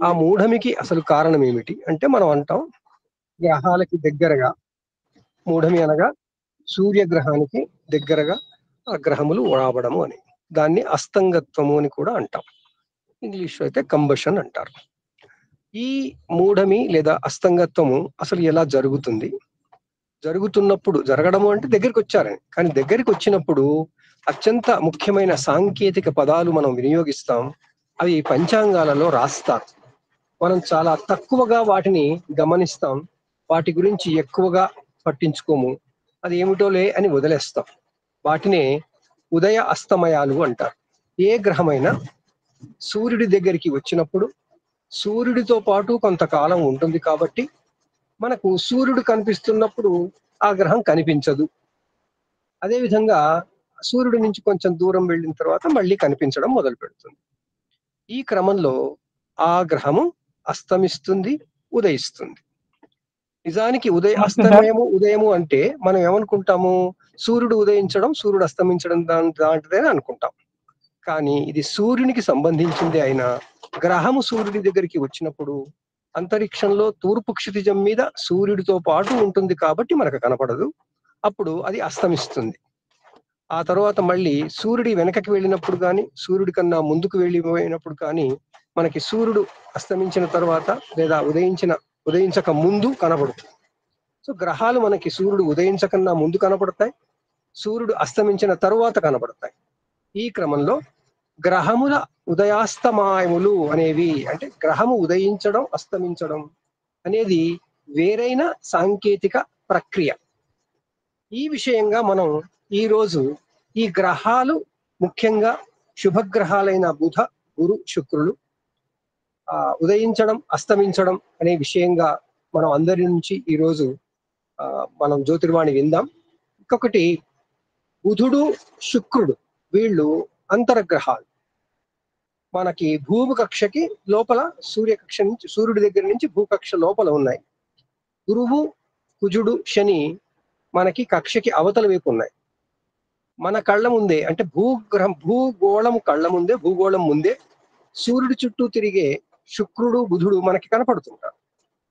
ఆ మూఢమికి అసలు కారణం ఏమిటి అంటే మనం అంటాం గ్రహాలకి దగ్గరగా, మూఢమి అనగా సూర్యగ్రహానికి దగ్గరగా ఆ గ్రహములు రావడము అని. దాన్ని అస్తంగత్వము అని కూడా అంటాం. ఇంగ్లీష్ లో అయితే కంబషన్ అంటారు. ఈ మూఢమి లేదా అస్తంగత్వము అసలు ఎలా జరుగుతుంది? జరుగుతున్నప్పుడు, జరగడము అంటే దగ్గరికి వచ్చారని, కానీ దగ్గరికి వచ్చినప్పుడు అత్యంత ముఖ్యమైన సాంకేతిక పదాలు మనం వినియోగిస్తాం. అవి పంచాంగాలలో రాస్తారు. మనం చాలా తక్కువగా వాటిని గమనిస్తాం. వాటి గురించి ఎక్కువగా పట్టించుకోము. అది ఏమిటోలే అని వదిలేస్తాం. వాటినే ఉదయ అస్తమయాలు అంటారు. ఏ గ్రహమైనా సూర్యుడి దగ్గరికి వచ్చినప్పుడు సూర్యుడితో పాటు కొంతకాలం ఉంటుంది కాబట్టి మనకు సూర్యుడు కనిపిస్తున్నప్పుడు ఆ గ్రహం కనిపించదు. అదేవిధంగా సూర్యుడి నుంచి కొంచెం దూరం వెళ్ళిన తర్వాత మళ్ళీ కనిపించడం మొదలు పెడుతుంది. ఈ క్రమంలో ఆ గ్రహము అస్తమిస్తుంది, ఉదయిస్తుంది. నిజానికి నమస్తే సార్. ఉదయము అంటే మనం ఏమనుకుంటాము? సూర్యుడు ఉదయించడం, సూర్యుడు అస్తమించడం దాంటిదే అనుకుంటాం. కానీ ఇది సూర్యునికి సంబంధించింది అయినా గ్రహము సూర్యుడి దగ్గరికి వచ్చినప్పుడు అంతరిక్షంలో తూర్పు క్షితిజం మీద సూర్యుడితో పాటు ఉంటుంది కాబట్టి మనకు కనపడదు. అప్పుడు అది అస్తమిస్తుంది. ఆ తర్వాత మళ్ళీ సూర్యుడి వెనకకి వెళ్ళినప్పుడు కానీ, సూర్యుడి కన్నా ముందుకు వెళ్ళిపోయినప్పుడు కానీ మనకి సూర్యుడు అస్తమించిన తర్వాత లేదా ఉదయించక ముందు కనపడుతుంది. సో గ్రహాలు మనకి సూర్యుడు ఉదయించకన్నా ముందు కనపడతాయి, సూర్యుడు అస్తమించిన తరువాత కనపడతాయి. ఈ క్రమంలో గ్రహముల ఉదయాస్తమాయములు అనేవి, అంటే గ్రహము ఉదయించడం, అస్తమించడం అనేది వేరైన సాంకేతిక ప్రక్రియ. ఈ విషయంగా మనం ఈరోజు ఈ గ్రహాలు, ముఖ్యంగా శుభగ్రహాలైన బుధ, గురు, శుక్రులు ఉదయించడం, అస్తమించడం అనే విషయంగా మనం అందరి నుంచి ఈరోజు మనం జ్యోతిర్వాణి విందాం. ఇంకొకటి, బుధుడు, శుక్రుడు వీళ్ళు అంతరగ్రహాలు. మనకి భూమి కక్షకి లోపల సూర్యకక్ష నుంచి, సూర్యుడి దగ్గర నుంచి భూకక్ష లోపల ఉన్నాయి. గురువు, కుజుడు, శని మనకి కక్షకి అవతల వైపు ఉన్నాయి. మన కళ్ళ ముందే, అంటే భూగోళం కళ్ళ ముందే, భూగోళం ముందే సూర్యుడి చుట్టూ తిరిగే శుక్రుడు, బుధుడు మనకి కనపడుతుంటారు.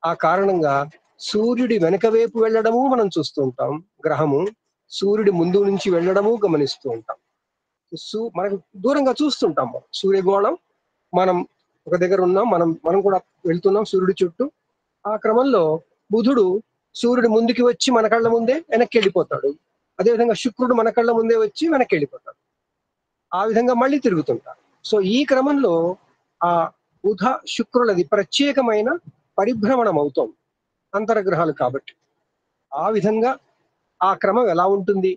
ఆ కారణంగా సూర్యుడి వెనక వైపు వెళ్ళడము మనం చూస్తూ ఉంటాం. గ్రహము సూర్యుడి ముందు నుంచి వెళ్ళడము గమనిస్తూ ఉంటాం. మనకు దూరంగా చూస్తుంటాం. సూర్యగోళం మనం ఒక దగ్గర ఉన్నాం, మనం కూడా వెళ్తున్నాం సూర్యుడి చుట్టూ. ఆ క్రమంలో బుధుడు సూర్యుడి ముందుకి వచ్చి మన కళ్ళ ముందే వెనక్కి వెళ్ళిపోతాడు. అదేవిధంగా శుక్రుడు మన కళ్ళ ముందే వచ్చి వెనక్కి వెళ్ళిపోతాడు. ఆ విధంగా మళ్ళీ తిరుగుతుంటారు. సో ఈ క్రమంలో ఆ బుధ శుక్రులది ప్రత్యేకమైన పరిభ్రమణం అవుతోంది, అంతరగ్రహాలు కాబట్టి. ఆ విధంగా ఆ క్రమం ఎలా ఉంటుంది?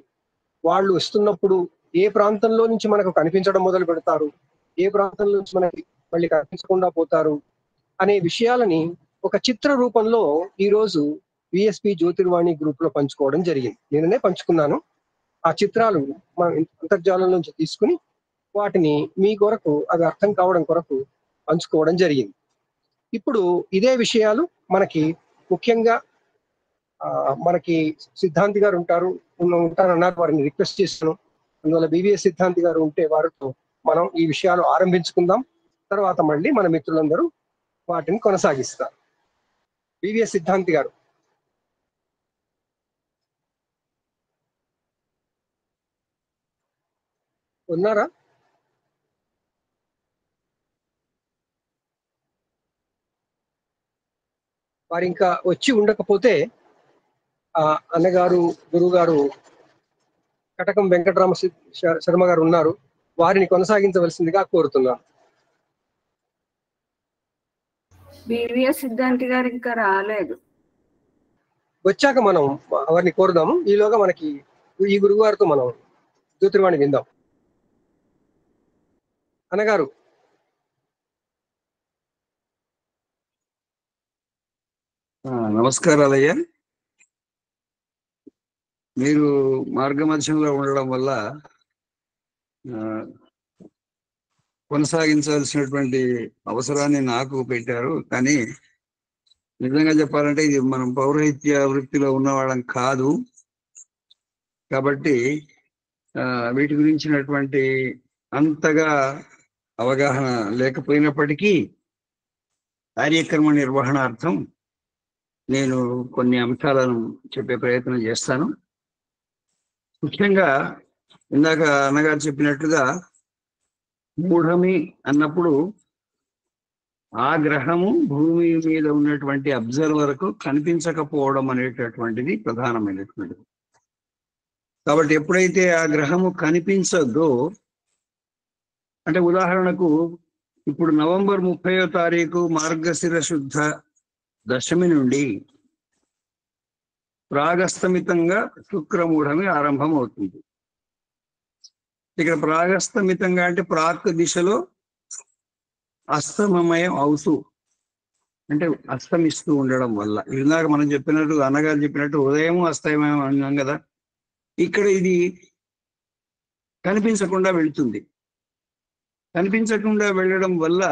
వాళ్ళు వస్తున్నప్పుడు ఏ ప్రాంతంలో నుంచి మనకు కనిపించడం మొదలు పెడతారు, ఏ ప్రాంతంలో నుంచి మనకి మళ్ళీ కనిపించకుండా పోతారు అనే విషయాలని ఒక చిత్ర రూపంలో ఈరోజు విఎస్పి జ్యోతిర్వాణి గ్రూప్ లో పంచుకోవడం జరిగింది. నేననే పంచుకున్నాను. ఆ చిత్రాలు మన అంతర్జాలం నుంచి తీసుకుని వాటిని మీ కొరకు, అవి అర్థం కావడం కొరకు పంచుకోవడం జరిగింది. ఇప్పుడు ఇదే విషయాలు మనకి ముఖ్యంగా మనకి సిద్ధాంతి గారు ఉంటారన్నారు, వారిని రిక్వెస్ట్ చేస్తాను. అందువల్ల బివిఎస్ సిద్ధాంతి గారు ఉంటే వారితో మనం ఈ విషయాలు ఆరంభించుకుందాం. తర్వాత మళ్ళీ మన మిత్రులందరూ వాటిని కొనసాగిస్తారు. బివిఎస్ సిద్ధాంతి గారు ఉన్నారా? వారు ఇంకా వచ్చి ఉండకపోతే అన్నగారు, గురుగారు కటకం వెంకటరామ శర్మ గారు ఉన్నారు, వారిని కొనసాగించవలసిందిగా కోరుతున్నాను. బివిఎస్ సిద్ధాంతి గారు ఇంకా రాలేదు. వచ్చాక మనం వారిని కోరుదాము. ఈలోగా మనకి ఈ గురుగారితో మనం జ్యోతిర్వాణి విందాం. అన్నగారు నమస్కారాలయ్యా. మీరు మార్గమధ్యంలో ఉండడం వల్ల కొనసాగించాల్సినటువంటి అవసరాన్ని నాకు పెట్టారు. కానీ నిజంగా చెప్పాలంటే ఇది మనం పౌరహిత్య వృత్తిలో ఉన్నవాళ్ళం కాదు కాబట్టి వీటి గురించినటువంటి అంతగా అవగాహన లేకపోయినప్పటికీ కార్యక్రమ నిర్వహణార్థం నేను కొన్ని అంశాలను చెప్పే ప్రయత్నం చేస్తాను. ముఖ్యంగా ఇందాక అన్నగారు చెప్పినట్టుగా మూఢమి అన్నప్పుడు ఆ గ్రహము భూమి మీద ఉన్నటువంటి అబ్జర్వర్కు కనిపించకపోవడం అనేటటువంటిది ప్రధానమైనటువంటిది. కాబట్టి ఎప్పుడైతే ఆ గ్రహము కనిపించదో, అంటే ఉదాహరణకు ఇప్పుడు నవంబర్ 30వ తారీఖు మార్గశిర శుద్ధ దశమి నుండి ప్రాగస్తమితంగా శుక్రమూఢమి ఆరంభం అవుతుంది. ఇక్కడ ప్రాగస్తమితంగా అంటే ప్రాక్ దిశలో అస్తమయం అవుతూ, అంటే అస్తమిస్తూ ఉండడం వల్ల, ఇందాక మనం చెప్పినట్టు అన్నగారు చెప్పినట్టు ఉదయం అస్తమయం అన్నాం కదా, ఇక్కడ ఇది కనిపించకుండా వెళుతుంది. కనిపించకుండా వెళ్ళడం వల్ల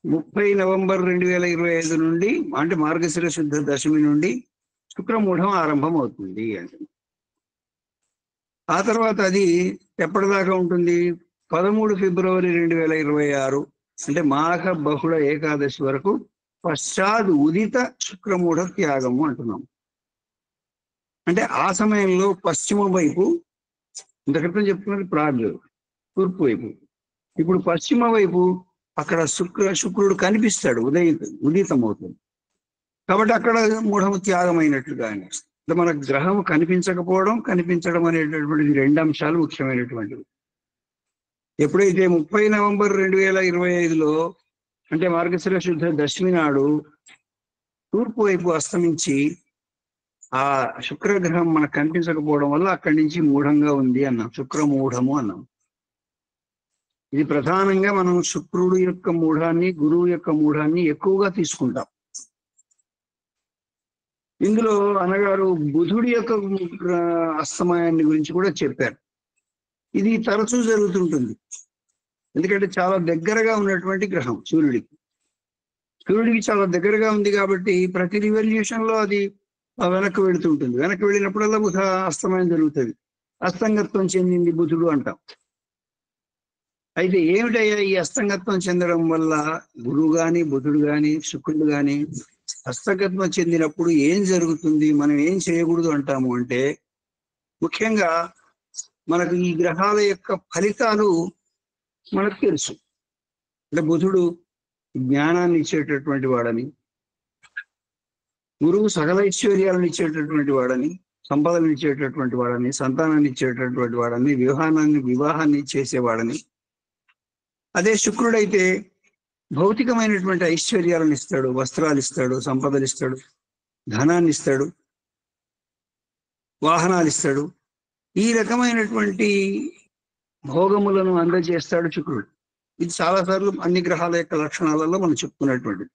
30 నవంబర్ 2025 నుండి, అంటే మార్గశిర శుద్ధ దశమి నుండి శుక్రమూఢం ఆరంభం అవుతుంది అంటే. ఆ తర్వాత అది ఎప్పటిదాకా ఉంటుంది? 13 ఫిబ్రవరి 2026, అంటే మాఘ బహుళ ఏకాదశి వరకు పశ్చాత్ ఉదిత శుక్రమూఢ త్యాగము అంటున్నాం. అంటే ఆ సమయంలో పశ్చిమ వైపు, ఇంతక్రితం చెప్తున్నది ప్రాగ్ తూర్పు వైపు, ఇప్పుడు పశ్చిమ వైపు అక్కడ శుక్రుడు కనిపిస్తాడు, ఉదితం అవుతుంది. కాబట్టి అక్కడ మూఢము త్యాగం అయినట్లుగా అనిపిస్తుంది. అంటే మన గ్రహం కనిపించకపోవడం, కనిపించడం అనేటటువంటిది రెండు అంశాలు ముఖ్యమైనటువంటివి. ఎప్పుడైతే 30 నవంబర్ 2025లో, అంటే మార్గశిర శుద్ధ దశమి నాడు తూర్పు వైపు అస్తమించి ఆ శుక్రగ్రహం మనకు కనిపించకపోవడం వల్ల అక్కడి నుంచి మూఢంగా ఉంది అన్నాం, శుక్రమూఢము అన్నాం. ఇది ప్రధానంగా మనం శుక్రుడు యొక్క మూఢాన్ని, గురువు యొక్క మూఢాన్ని ఎక్కువగా తీసుకుంటాం. ఇందులో అన్నగారు బుధుడి యొక్క అస్తమయాన్ని గురించి కూడా చెప్పారు. ఇది తరచూ జరుగుతుంటుంది, ఎందుకంటే చాలా దగ్గరగా ఉన్నటువంటి గ్రహం సూర్యుడికి చాలా దగ్గరగా ఉంది కాబట్టి ప్రతి రివల్యూషన్ లో అది వెనక్కి వెళుతుంటుంది. వెనక్కి వెళ్ళినప్పుడల్లా బుధ అస్తమయం జరుగుతుంది. అస్తంగత్వం చెందింది బుధుడు అంటాం. అయితే ఏమిటయ్యా ఈ అస్తంగత్వం చెందడం వల్ల? గురువు గాని, బుధుడు గాని, శుక్రుడు గాని అస్తంగత్వం చెందినప్పుడు ఏం జరుగుతుంది, మనం ఏం చేయకూడదు అంటాము అంటే, ముఖ్యంగా మనకు ఈ గ్రహాల యొక్క ఫలితాలు మనకు తెలుసు. అంటే బుధుడు జ్ఞానాన్ని ఇచ్చేటటువంటి వాడని, గురువు సకల ఐశ్వర్యాలను ఇచ్చేటటువంటి వాడని, సంపదలను ఇచ్చేటటువంటి వాడని, సంతానాన్ని ఇచ్చేటటువంటి వాడని, వివాహాన్ని చేసేవాడని. అదే శుక్రుడైతే భౌతికమైనటువంటి ఐశ్వర్యాలను ఇస్తాడు, వస్త్రాలు ఇస్తాడు, సంపదలు ఇస్తాడు, ధనాన్ని ఇస్తాడు, వాహనాలు ఇస్తాడు. ఈ రకమైనటువంటి భోగములను అందజేస్తాడు శుక్రుడు. ఇది చాలాసార్లు అన్ని గ్రహాల యొక్క లక్షణాలలో మనం చెప్పుకున్నటువంటిది.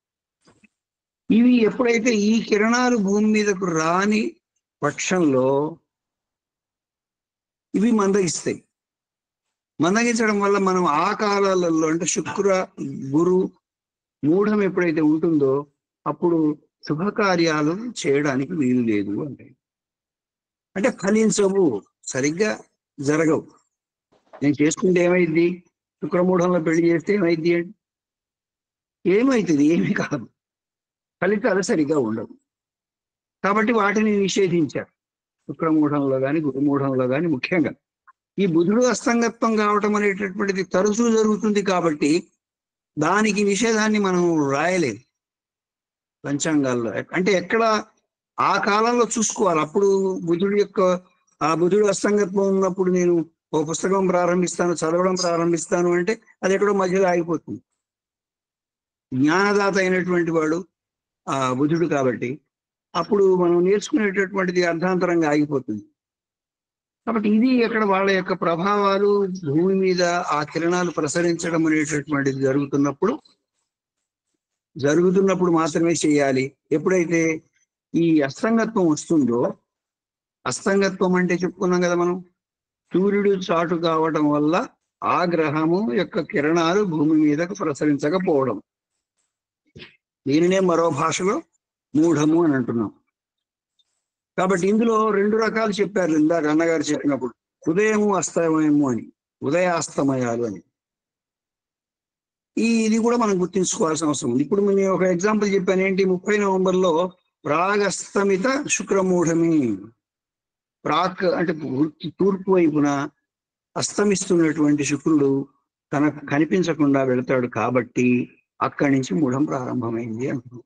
ఇవి ఎప్పుడైతే ఈ కిరణాలు భూమి మీదకు రాని పక్షంలో ఇవి మందగిస్తాయి. మందగించడం వల్ల మనం ఆ కాలాలలో, అంటే శుక్ర గురు మూఢం ఎప్పుడైతే ఉంటుందో అప్పుడు శుభకార్యాలు చేయడానికి వీలు లేదు అంటే ఫలించవు, సరిగ్గా జరగవు. నేను చేసుకుంటే ఏమైంది? శుక్రమూఢంలో పెళ్లి చేస్తే ఏమైంది అంటే ఏమవుతుంది? ఏమీ కాదు, ఫలితాలు సరిగ్గా ఉండవు. కాబట్టి వాటిని నిషేధించారు శుక్రమూఢంలో కానీ, గురుమూఢంలో కానీ. ముఖ్యంగా ఈ బుధుడు అస్తంగత్వం కావటం అనేటటువంటిది తరచూ జరుగుతుంది కాబట్టి దానికి నిషేధాన్ని మనం రాయలేదు పంచాంగాల్లో. అంటే ఎక్కడ ఆ కాలంలో చూసుకోవాలి. అప్పుడు బుధుడు అస్తంగత్వం ఉన్నప్పుడు నేను ఓ పుస్తకం ప్రారంభిస్తాను, చదవడం ప్రారంభిస్తాను అంటే అది ఎక్కడో మధ్యలో ఆగిపోతుంది. జ్ఞానదాత అయినటువంటి వాడు ఆ బుధుడు కాబట్టి అప్పుడు మనం నేర్చుకునేటటువంటిది అర్ధాంతరంగా ఆగిపోతుంది. కాబట్టి ఇది అక్కడ వాళ్ళ యొక్క ప్రభావాలు భూమి మీద ఆ కిరణాలు ప్రసరించడం అనేటటువంటిది జరుగుతున్నప్పుడు మాత్రమే చేయాలి. ఎప్పుడైతే ఈ అస్తంగత్వం వస్తుందో, అస్తంగత్వం అంటే చెప్పుకున్నాం కదా మనం, సూర్యుడు చాటు కావటం వల్ల ఆ గ్రహము యొక్క కిరణాలు భూమి మీదకు ప్రసరించకపోవడం, దీనినే మరో భాషలో మూఢము అని అంటున్నాం. కాబట్టి ఇందులో రెండు రకాలు చెప్పారు ఇందాక అన్నగారు చెప్పినప్పుడు, ఉదయము అస్తమయము అని, ఉదయాస్తమయాలు అని. ఇది కూడా మనం గుర్తుంచుకోవాల్సిన అవసరం ఉంది. ఇప్పుడు నేను ఒక ఎగ్జాంపుల్ చెప్పాను ఏంటి, 30 నవంబర్లో ప్రాగస్తమిత శుక్రమూఢమి. ప్రాక్ అంటే తూర్పు వైపున అస్తమిస్తున్నటువంటి శుక్రుడు తనకు కనిపించకుండా వెళతాడు కాబట్టి అక్కడి నుంచి మూఢం ప్రారంభమైంది అంటున్నాం.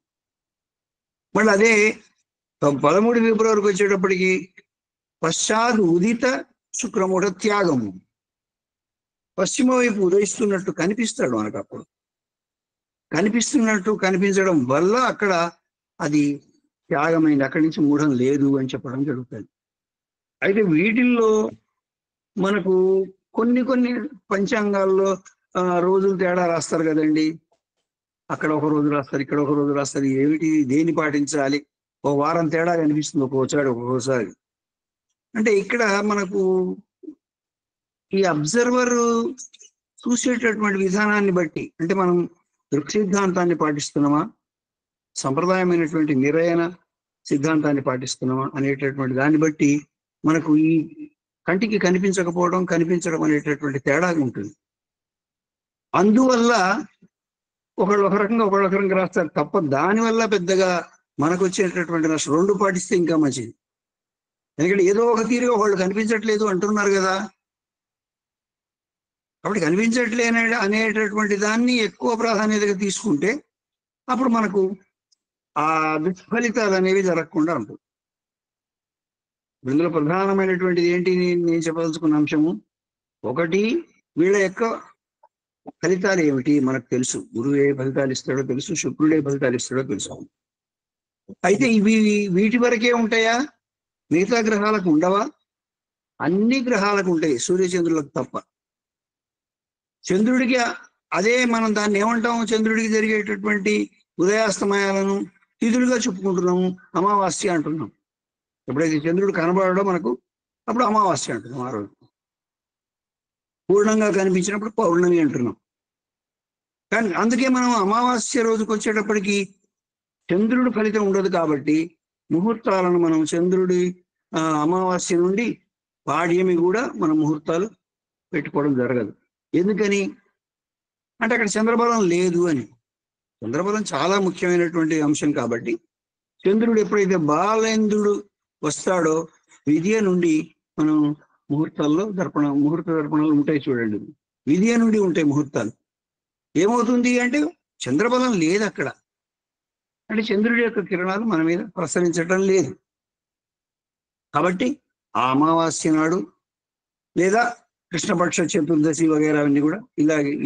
మళ్ళీ అదే 13 ఫిబ్రవరికి వచ్చేటప్పటికి పశ్చాత్ ఉదిత శుక్రమూఢ త్యాగము. పశ్చిమ వైపు ఉదయిస్తున్నట్టు కనిపిస్తాడు మనకు. అప్పుడు కనిపిస్తున్నట్టు కనిపించడం వల్ల అక్కడ అది త్యాగమైంది, అక్కడి నుంచి మూఢం లేదు అని చెప్పడం జరుగుతుంది. అయితే వీటిల్లో మనకు కొన్ని పంచాంగాల్లో రోజులు తేడా రాస్తారు కదండి. అక్కడ ఒక రోజు రాస్తారు, ఇక్కడ ఒక రోజు రాస్తారు. ఏమిటి, దేన్ని పాటించాలి? ఒక వారం తేడా కనిపిస్తుంది ఒక్కొక్కసారి. అంటే ఇక్కడ మనకు ఈ అబ్జర్వర్ చూసేటటువంటి విధానాన్ని బట్టి, అంటే మనం దృక్ సిద్ధాంతాన్ని పాటిస్తున్నామా, సంప్రదాయమైనటువంటి నిరయన సిద్ధాంతాన్ని పాటిస్తున్నామా అనేటటువంటి దాన్ని బట్టి మనకు ఈ కంటికి కనిపించకపోవడం, కనిపించడం అనేటటువంటి తేడా ఉంటుంది. అందువల్ల ఒకళ్ళు ఒక రకంగా రాస్తారు తప్ప దానివల్ల పెద్దగా మనకు వచ్చేటటువంటి నష్టం. 2 పాటిస్తే ఇంకా మంచిది. ఎందుకంటే ఏదో ఒక తీరుగా వాళ్ళు కనిపించట్లేదు అంటున్నారు కదా. కాబట్టి కనిపించట్లే అనేటటువంటి దాన్ని ఎక్కువ ప్రాధాన్యతగా తీసుకుంటే అప్పుడు మనకు ఆ దుష్ఫలితాలు అనేవి జరగకుండా ఉంటుంది. ఇందులో ప్రధానమైనటువంటిది ఏంటి నేను చెప్పదలుచుకున్న అంశము, ఒకటి వీళ్ళ యొక్క ఫలితాలు ఏమిటి మనకు తెలుసు. గురువు ఏ ఫలితాలు ఇస్తాడో తెలుసు, శుక్రుడు ఏ ఫలితాలు ఇస్తాడో తెలుసు. అయితే వీటి వరకే ఉంటాయా? మిగతా గ్రహాలకు ఉండవా? అన్ని గ్రహాలకు ఉంటాయి, సూర్యచంద్రులకు తప్ప. చంద్రుడికి అదే మనం దాన్ని ఏమంటాము, చంద్రుడికి జరిగేటటువంటి ఉదయాస్తమయాలను తిథులుగా చెప్పుకుంటున్నాము, అమావాస్య అంటున్నాం. ఎప్పుడైతే చంద్రుడు కనబడడో మనకు అప్పుడు అమావాస్య అంటున్నాం. ఆ రోజు పూర్ణంగా కనిపించినప్పుడు పౌర్ణమి అంటున్నాం. కానీ అందుకే మనం అమావాస్య రోజుకి వచ్చేటప్పటికి చంద్రుడి ఫలితం ఉండదు కాబట్టి ముహూర్తాలను మనం చంద్రుడి అమావాస్య నుండి పాడ్యమి కూడా మనం ముహూర్తాలు పెట్టుకోవడం జరగదు. ఎందుకని అంటే అక్కడ చంద్రబలం లేదు అని. చంద్రబలం చాలా ముఖ్యమైనటువంటి అంశం కాబట్టి చంద్రుడు ఎప్పుడైతే బాలేంద్రుడు వస్తాడో విద్య నుండి మనం ముహూర్త దర్పణాలు ఉంటాయి చూడండి. విద్య నుండి ఉంటాయి ముహూర్తాలు. ఏమవుతుంది అంటే చంద్రబలం లేదు అక్కడ. అంటే చంద్రుడి యొక్క కిరణాలు మన మీద ప్రసరించటం లేదు. కాబట్టి ఆ అమావాస్య నాడు లేదా కృష్ణపక్ష చతుర్దశి వగైరా అన్ని కూడా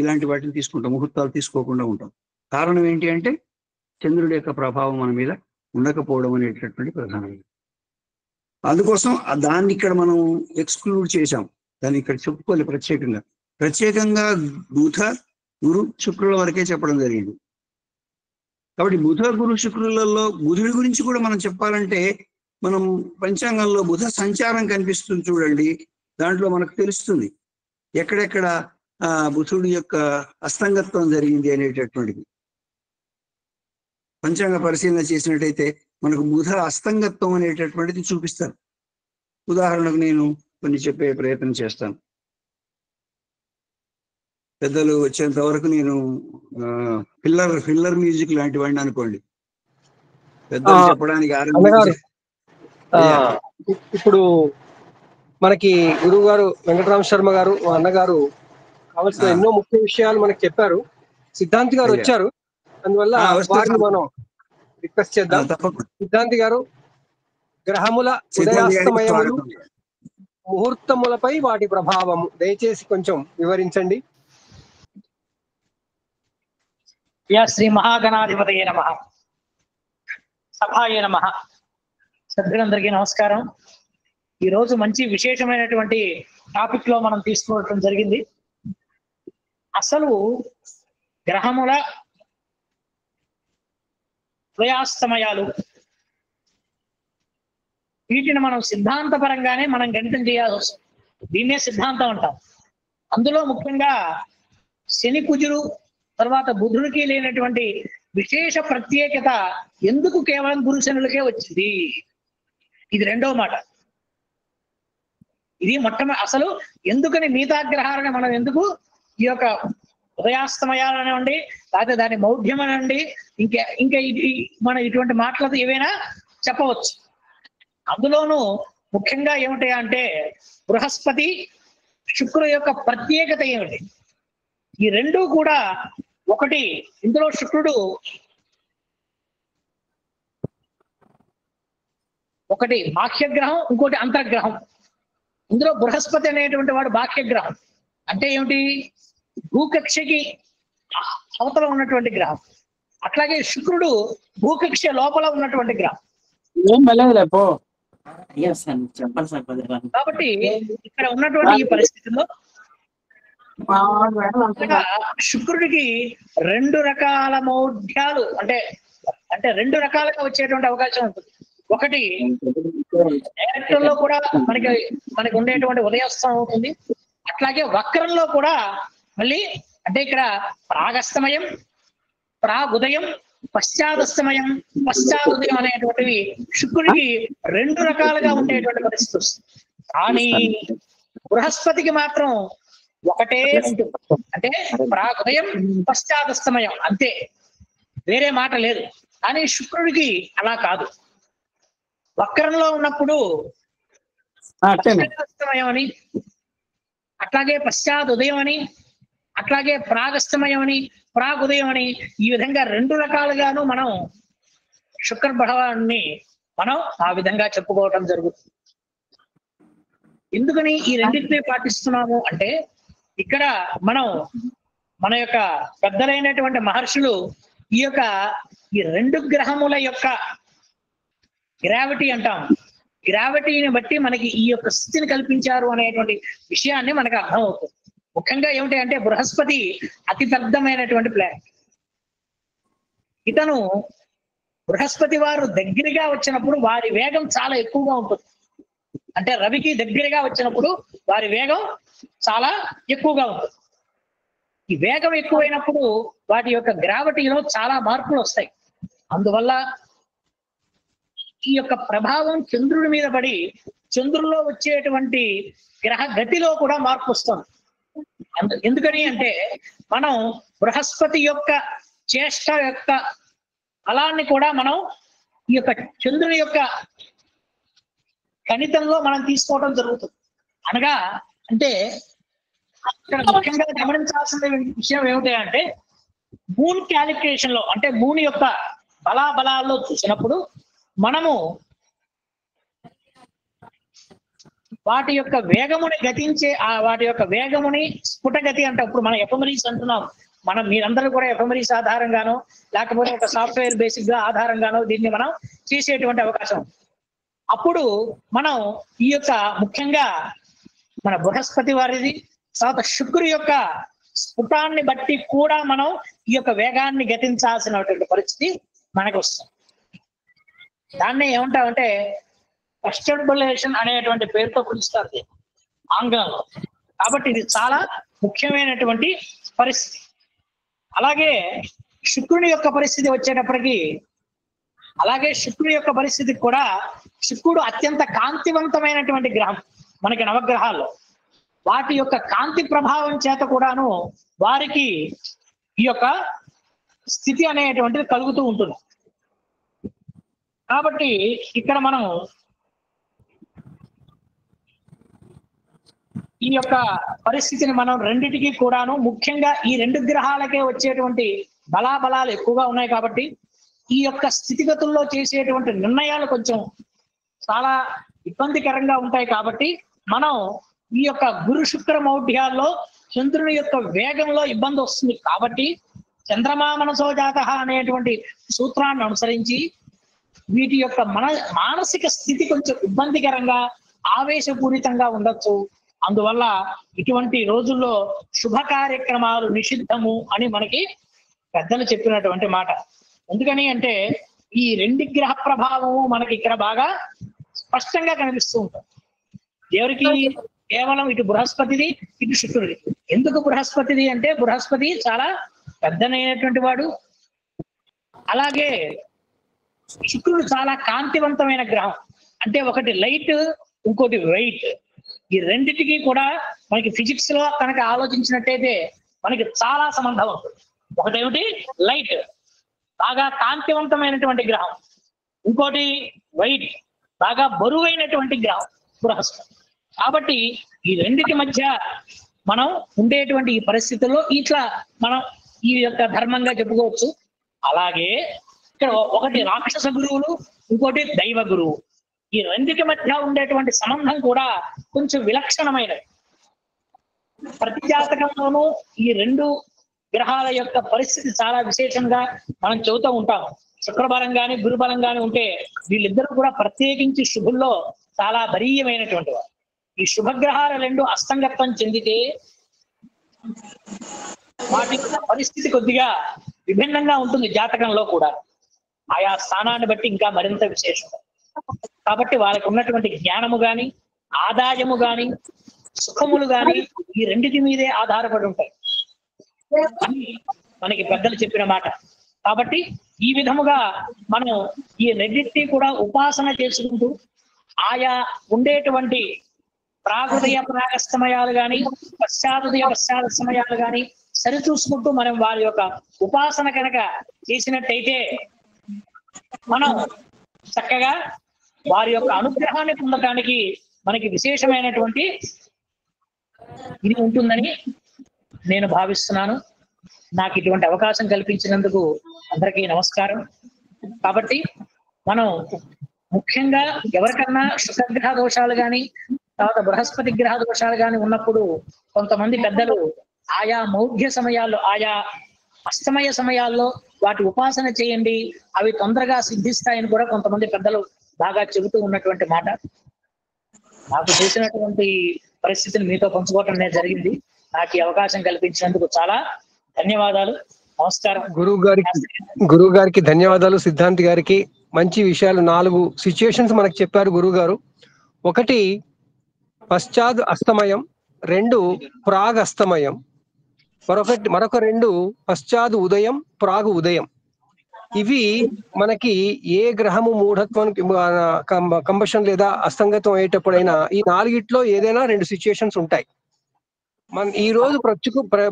ఇలాంటి వాటిని తీసుకుంటాం, ముహూర్తాలు తీసుకోకుండా ఉంటాం. కారణం ఏంటి అంటే చంద్రుడి యొక్క ప్రభావం మన మీద ఉండకపోవడం అనేటటువంటి ప్రధానమైన. అందుకోసం దాన్ని ఇక్కడ మనం ఎక్స్క్లూడ్ చేశాం, దాన్ని ఇక్కడ చెప్పుకోవాలి ప్రత్యేకంగా బుధ గురు శుక్రుల వరకే చెప్పడం జరిగింది. కాబట్టి బుధ గురు శుక్రులలో బుధుడి గురించి కూడా మనం చెప్పాలంటే మనం పంచాంగంలో బుధ సంచారం కనిపిస్తుంది చూడండి, దాంట్లో మనకు తెలుస్తుంది ఎక్కడెక్కడ బుధుడి యొక్క అస్తంగత్వం జరిగింది అనేటటువంటిది. పంచాంగ పరిశీలన చేసినట్టయితే మనకు బుధ అస్తంగత్వం అనేటటువంటిది చూపిస్తారు. ఉదాహరణకు నేను కొన్ని చెప్పే ప్రయత్నం చేస్తాను. పెద్దలు వచ్చేంత వరకు నేను ఫిల్లర్ మ్యూజిక్ లాంటి వాడిని అనుకోండి. పెద్దలు చెప్పడానికి ఇప్పుడు మనకి గురువు గారు వెంకటరామ శర్మ గారు మా అన్నగారు కావాల్సిన ఎన్నో ముఖ్య విషయాలు మనకి చెప్పారు. సిద్ధాంతి గారు వచ్చారు, అందువల్ల వారిని మనం రిక్వెస్ట్ చేద్దాం. సిద్ధాంతి గారు, గ్రహముల ఉదయాస్తమయములు ముహూర్తములపై వాటి ప్రభావము దయచేసి కొంచెం వివరించండి. శ్రీ మహాగణాధిపతయే నమః. సభాయే నమః. సభ్యులందరికీ నమస్కారం. ఈరోజు మంచి విశేషమైనటువంటి టాపిక్ లో మనం తీసుకోవడం జరిగింది. అసలు గ్రహముల ఉదయాస్తమయాలు వీటిని మనం సిద్ధాంతపరంగానే మనం గణితం చేయాల్సి వస్తుంది. దీన్నే సిద్ధాంతం అంటాం. అందులో ముఖ్యంగా శని కుజుడు తర్వాత బుధుడికి లేనటువంటి విశేష ప్రత్యేకత ఎందుకు కేవలం గురు శనులకే వచ్చింది, ఇది రెండో మాట. ఇది అసలు ఎందుకని మిగతా గ్రహాలను మనం ఎందుకు ఈ యొక్క ఉదయాస్తమయాలు అనివ్వండి, లేకపోతే దాని మౌఢ్యం అనండి, ఇంకా మనం ఇటువంటి మాటలతో ఏవైనా చెప్పవచ్చు. అందులోనూ ముఖ్యంగా ఏమిటి అంటే బృహస్పతి శుక్రుడు యొక్క ప్రత్యేకత ఏమిటి? ఈ రెండూ కూడా ఒకటి, ఇందులో శుక్రుడు ఒకటి బాహ్యగ్రహం, ఇంకోటి అంతర్గ్రహం. ఇందులో బృహస్పతి అనేటువంటి వాడు బాహ్యగ్రహం. అంటే ఏమిటి? భూకక్షకి అవతల ఉన్నటువంటి గ్రహం. అట్లాగే శుక్రుడు భూకక్ష లోపల ఉన్నటువంటి గ్రహం. కాబట్టి ఇక్కడ ఉన్నటువంటి ఈ పరిస్థితుల్లో శుక్రుడికి రెండు రకాల మౌఢ్యాలు అంటే రెండు రకాలుగా వచ్చేటువంటి అవకాశం ఉంటుంది. ఒకటి డైరెక్టర్లో కూడా మనకి ఉండేటువంటి ఉదయాస్తం అవుతుంది. అట్లాగే వక్రంలో కూడా మళ్ళీ అంటే ఇక్కడ ప్రాగస్తమయం, ప్రాగుదయం, పశ్చాదస్తమయం, పశ్చాదుదయం అనేటువంటివి శుక్రుడికి రెండు రకాలుగా ఉండేటువంటి పరిస్థితి వస్తుంది. కానీ బృహస్పతికి మాత్రం ఒకటే ఉంటుంది. అంటే ప్రాగుదయం, పశ్చాదస్తమయం అంతే, వేరే మాట లేదు. కానీ శుక్రుడికి అలా కాదు. వక్రంలో ఉన్నప్పుడు పశ్చాదస్తమయం అని, అట్లాగే పశ్చాదుదయం అని, అట్లాగే ప్రాగస్తమయం అని, ప్రాగుదయం అని, ఈ విధంగా రెండు రకాలుగాను మనం శుక్ర భగవాన్ని మనం ఆ విధంగా చెప్పుకోవటం జరుగుతుంది. ఎందుకని ఈ రెండింటినీ పాటిస్తున్నాము అంటే ఇక్కడ మన యొక్క పెద్దలైనటువంటి మహర్షులు ఈ రెండు గ్రహముల యొక్క గ్రావిటీ అంటాం, గ్రావిటీని బట్టి మనకి ఈ యొక్క స్థితిని కల్పించారు అనేటువంటి విషయాన్ని మనకు అర్థమవుతుంది. ముఖ్యంగా ఏమిటి అంటే బృహస్పతి అతి పెద్దమైనటువంటి ప్లానెట్. ఇతను బృహస్పతి వారు దగ్గరగా వచ్చినప్పుడు వారి వేగం చాలా ఎక్కువగా ఉంటుంది. అంటే రవికి దగ్గరగా వచ్చినప్పుడు వారి వేగం చాలా ఎక్కువగా ఉంటుంది. ఈ వేగం ఎక్కువైనప్పుడు వాటి యొక్క గ్రావిటీలో చాలా మార్పులు వస్తాయి. అందువల్ల ఈ యొక్క ప్రభావం చంద్రుడి మీద పడి చంద్రుల్లో వచ్చేటువంటి గ్రహ గతిలో కూడా మార్పు వస్తుంది. ఎందుకని అంటే మనం బృహస్పతి యొక్క చేష్ట యొక్క ఫలాన్ని కూడా మనం ఈ యొక్క చంద్రుని యొక్క గణితంలో మనం తీసుకోవడం జరుగుతుంది. అనగా అంటే ఇక్కడ ముఖ్యంగా గమనించాల్సిన విషయం ఏమిటి అంటే మూన్ క్యాలిక్యులేషన్ లో, అంటే మూన్ యొక్క బలాబలాల్లో చూసినప్పుడు మనము వాటి యొక్క వేగముని గతించే వాటి యొక్క వేగముని స్ఫుటగతి అంటే ఇప్పుడు మనం ఎఫెమరీస్ అంటున్నాం. మీరందరూ కూడా ఎఫెమరీస్ ఆధారంగానో లేకపోతే ఒక సాఫ్ట్వేర్ బేసిక్ గా ఆధారంగానో దీన్ని మనం చేసేటువంటి అవకాశం. అప్పుడు మనం ఈ యొక్క ముఖ్యంగా మన బృహస్పతి వారిది తర్వాత శుక్రుడి యొక్క స్ఫుటాన్ని బట్టి కూడా మనం ఈ యొక్క వేగాన్ని గతించాల్సినటువంటి పరిస్థితి మనకు వస్తుంది. దాన్ని ఏమంటామంటే ఎస్టర్బులేషన్ అనేటువంటి పేరుతో పిలుస్తారు ఆంగ్లంలో. కాబట్టి ఇది చాలా ముఖ్యమైనటువంటి పరిస్థితి. అలాగే శుక్రుని యొక్క పరిస్థితి వచ్చేటప్పటికి కూడా శుక్రుడు అత్యంత కాంతివంతమైనటువంటి గ్రహం మనకి నవగ్రహాల్లో. వాటి యొక్క కాంతి ప్రభావం చేత కూడాను వారికి ఈ యొక్క స్థితి అనేటువంటిది కలుగుతూ ఉంటుంది. కాబట్టి ఇక్కడ మనం ఈ యొక్క పరిస్థితిని మనం రెండిటికి కూడాను ముఖ్యంగా ఈ రెండు గ్రహాలకే వచ్చేటువంటి బలాబలాలు ఎక్కువగా ఉన్నాయి. కాబట్టి ఈ యొక్క స్థితిగతుల్లో చేసేటువంటి నిర్ణయాలు కొంచెం చాలా ఇబ్బందికరంగా ఉంటాయి. కాబట్టి మనం ఈ యొక్క గురు శుక్ర మౌఢ్యాల్లో చంద్రుని యొక్క వేగంలో ఇబ్బంది వస్తుంది. కాబట్టి చంద్రమా మనసో జాతః అనేటువంటి సూత్రాన్ని అనుసరించి వీటి యొక్క మానసిక స్థితి కొంచెం ఇబ్బందికరంగా ఆవేశపూరితంగా ఉండొచ్చు. అందువల్ల ఇటువంటి రోజుల్లో శుభ కార్యక్రమాలు నిషిద్ధము అని మనకి పెద్దలు చెప్పినటువంటి మాట. ఎందుకని అంటే ఈ రెండు గ్రహ ప్రభావము మనకి ఇక్కడ బాగా స్పష్టంగా కనిపిస్తూ ఉంటుంది. ఎవరికి? కేవలం ఇటు బృహస్పతిది, ఇటు శుక్రుడిది. ఎందుకు బృహస్పతిది అంటే బృహస్పతి చాలా పెద్దనైనటువంటి వాడు. అలాగే శుక్రుడు చాలా కాంతివంతమైన గ్రహం. అంటే ఒకటి లైట్, ఇంకోటి వెయిట్. ఈ రెండిటికి కూడా మనకి ఫిజిక్స్ లో కనుక ఆలోచించినట్టయితే మనకి చాలా సంబంధం ఉంటుంది. ఒకటేమిటి లైట్, బాగా కాంతివంతమైనటువంటి గ్రహం. ఇంకోటి వైట్, బాగా బరువైనటువంటి గ్రహం బృహస్పతి. కాబట్టి ఈ రెండిటి మధ్య మనం ఉండేటువంటి ఈ పరిస్థితుల్లో ఇట్లా మనం ఈ యొక్క ధర్మంగా చెప్పుకోవచ్చు. అలాగే ఇక్కడ ఒకటి రాక్షస గురువులు, ఇంకోటి దైవ గురువు. ఈ రెండిటి మధ్య ఉండేటువంటి సంబంధం కూడా కొంచెం విలక్షణమైనది. ప్రతి జాతకంలోనూ ఈ రెండు గ్రహాల యొక్క పరిస్థితి చాలా విశేషంగా మనం చెబుతూ ఉంటాం. శుక్రబలం గాని గురుబలం గాని ఉంటే వీళ్ళిద్దరూ కూడా ప్రత్యేకించి శుభుల్లో చాలా బరీయమైనటువంటి వారు. ఈ శుభగ్రహాల రెండు అస్తంగత్వం చెందితే వాటి పరిస్థితి కొద్దిగా విభిన్నంగా ఉంటుంది జాతకంలో కూడా, ఆయా స్థానాన్ని బట్టి ఇంకా మరింత విశేషం. కాబట్టి వాళ్ళకి ఉన్నటువంటి జ్ఞానము గాని, ఆదాయము గాని, సుఖములు గాని ఈ రెండిటి మీదే ఆధారపడి ఉంటాయి అని మనకి పెద్దలు చెప్పిన మాట. కాబట్టి ఈ విధముగా మనం ఈ రెండింటినీ కూడా ఉపాసన చేసుకుంటూ ఆయా ఉండేటువంటి ప్రాగృదయ ప్రాగస్తమయాలు గాని, పశ్చాదుదయ పశ్చాద సమయాలు గాని సరిచూసుకుంటూ మనం వారి యొక్క ఉపాసన కనుక చేసినట్టయితే మనం చక్కగా వారి యొక్క అనుగ్రహాన్ని పొందడానికి మనకి విశేషమైనటువంటి ఇది ఉంటుందని నేను భావిస్తున్నాను. నాకు ఇటువంటి అవకాశం కల్పించినందుకు అందరికీ నమస్కారం. కాబట్టి మనం ముఖ్యంగా ఎవరికన్నా శుక్రగ్రహ దోషాలు కానీ, తర్వాత బృహస్పతి గ్రహ దోషాలు కానీ ఉన్నప్పుడు కొంతమంది పెద్దలు ఆయా మౌఢ్య సమయాల్లో, ఆయా అస్తమయ సమయాల్లో వాటి ఉపాసన చేయండి, అవి తొందరగా సిద్ధిస్తాయని కూడా కొంతమంది పెద్దలు బాగా చెబుతూ ఉన్నటువంటి మాట. నాకు చేసినటువంటి పరిస్థితిని మీతో పంచుకోవటం అనేది జరిగింది. నాకు ఈ అవకాశం కల్పించినందుకు చాలా ధన్యవాదాలు. నమస్కారం. గురువు గారికి ధన్యవాదాలు. సిద్ధాంతి గారికి మంచి విషయాలు 4 సిచ్యుయేషన్స్ మనకు చెప్పారు గురువు గారు. ఒకటి పశ్చాద్ అస్తమయం, 2 ప్రాగ్ అస్తమయం, మరొక 2 పశ్చాద్ ఉదయం, ప్రాగ్ ఉదయం. ఇవి మనకి ఏ గ్రహము మూఢత్వానికి కంబషన్ లేదా అస్తంగతం అయ్యేటప్పుడైనా ఈ 4గిట్లో ఏదైనా 2 సిచ్యుయేషన్స్ ఉంటాయి. మనం ఈ రోజు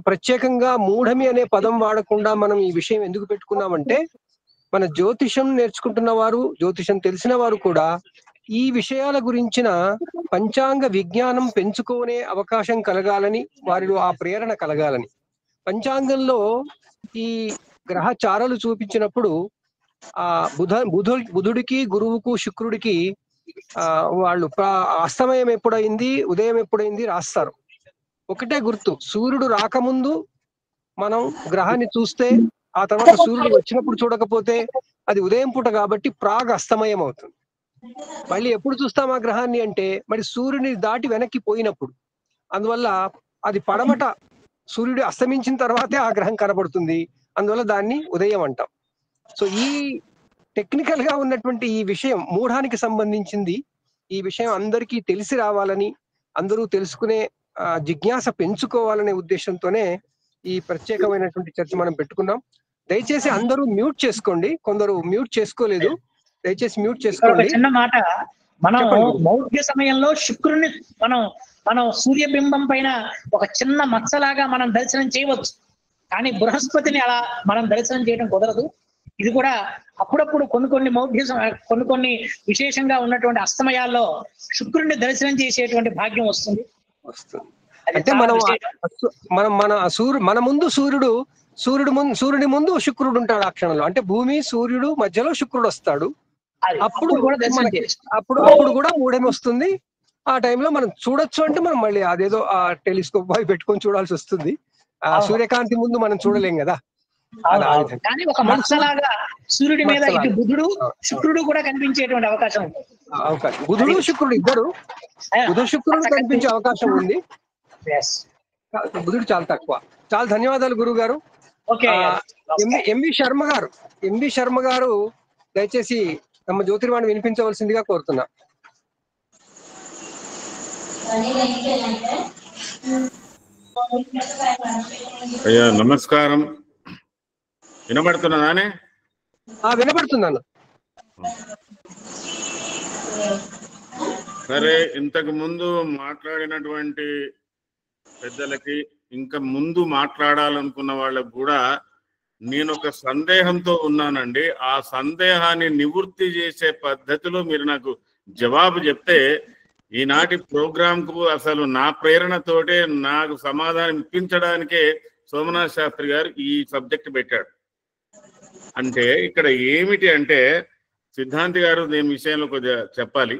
ప్రత్యేకంగా మూఢమి అనే పదం వాడకుండా మనం ఈ విషయం ఎందుకు పెట్టుకున్నామంటే, మన జ్యోతిషం నేర్చుకుంటున్న వారు, జ్యోతిషం తెలిసిన వారు కూడా ఈ విషయాల గురించిన పంచాంగ విజ్ఞానం పెంచుకునే అవకాశం కలగాలని, వారిలో ఆ ప్రేరణ కలగాలని. పంచాంగంలో ఈ గ్రహ చారలు చూపించినప్పుడు ఆ బుధుడికి, గురువుకు, శుక్రుడికి వాళ్ళు అస్తమయం ఎప్పుడైంది, ఉదయం ఎప్పుడైంది రాస్తారు. ఒకటే గుర్తు, సూర్యుడు రాకముందు మనం గ్రహాన్ని చూస్తే, ఆ తర్వాత సూర్యుడు వచ్చినప్పుడు చూడకపోతే అది ఉదయం పూట కాబట్టి ప్రాగ్ అస్తమయం అవుతుంది. మళ్ళీ ఎప్పుడు చూస్తాం ఆ గ్రహాన్ని అంటే మరి సూర్యుని దాటి వెనక్కి పోయినప్పుడు. అందువల్ల అది పడమట సూర్యుడు అస్తమించిన తర్వాతే ఆ గ్రహం కనబడుతుంది. అందువల్ల దాన్ని ఉదయం అంటాం. సో ఈ టెక్నికల్ గా ఉన్నటువంటి ఈ విషయం మూఢానికి సంబంధించింది. ఈ విషయం అందరికీ తెలిసి రావాలని, అందరూ తెలుసుకునే జిజ్ఞాస పెంచుకోవాలనే ఉద్దేశంతోనే ఈ ప్రత్యేకమైనటువంటి చర్చ మనం పెట్టుకున్నాం. దయచేసి అందరూ మ్యూట్ చేసుకోండి. కొందరు మ్యూట్ చేసుకోలేదు, దయచేసి మ్యూట్ చేసుకోండి. చిన్న మాట, మనం మౌఢ్య సమయంలో శుక్రుని మనం సూర్యబింబం పైన ఒక చిన్న మచ్చలాగా మనం దర్శనం చేయవచ్చు, కానీ బృహస్పతిని అలా మనం దర్శనం చేయడం కుదరదు. ఇది కూడా అప్పుడప్పుడు కొన్ని విశేషంగా ఉన్నటువంటి అస్తమయాల్లో శుక్రుడిని దర్శనం చేసేటువంటి భాగ్యం వస్తుంది. అంటే మన ముందు సూర్యుడి ముందు శుక్రుడు ఉంటాడు ఆ క్షణంలో. అంటే భూమి సూర్యుడు మధ్యలో శుక్రుడు వస్తాడు. అప్పుడు కూడా మూడేమి వస్తుంది. ఆ టైంలో మనం చూడొచ్చు అంటే మనం మళ్ళీ అదేదో ఆ టెలిస్కోప్ అవి పెట్టుకొని చూడాల్సి వస్తుంది. ఆ సూర్యకాంతి ముందు మనం చూడలేం కదా. కానీ ఒక మచ్చలాగా సూర్యుడి మీద ఇటు బుధుడు శుక్రుడు కూడా కనిపించేటువంటి అవకాశం ఉంది. బుధుడు శుక్రుడు ఇద్దరు, బుధ శుక్రుడు కనిపించే అవకాశం ఉంది. బుధుడు చాలా తక్కువ. చాలా ధన్యవాదాలు గురువు గారు. ఎంవి శర్మ గారు దయచేసి తమ జ్యోతిర్వాణి వినిపించవలసిందిగా కోరుతున్నా. అయ్యా నమస్కారం. వినబడుతున్నానే? వినబడుతున్నాను. సరే, ఇంతకు ముందు మాట్లాడినటువంటి పెద్దలకి ఇంకా ముందు మాట్లాడాలనుకున్న వాళ్ళకు కూడా నేను ఒక సందేహంతో ఉన్నానండి. ఆ సందేహాన్ని నివృత్తి చేసే పద్ధతిలో మీరు నాకు జవాబు చెప్తే ఈనాటి ప్రోగ్రాంకు అసలు నా ప్రేరణతోటే నాకు సమాధానం ఇప్పించడానికే సోమనాథ్ శాస్త్రి గారు ఈ సబ్జెక్ట్ పెట్టాడు. అంటే ఇక్కడ ఏమిటి అంటే, సిద్ధాంతి గారు దీని విషయంలో కొద్దిగా చెప్పాలి.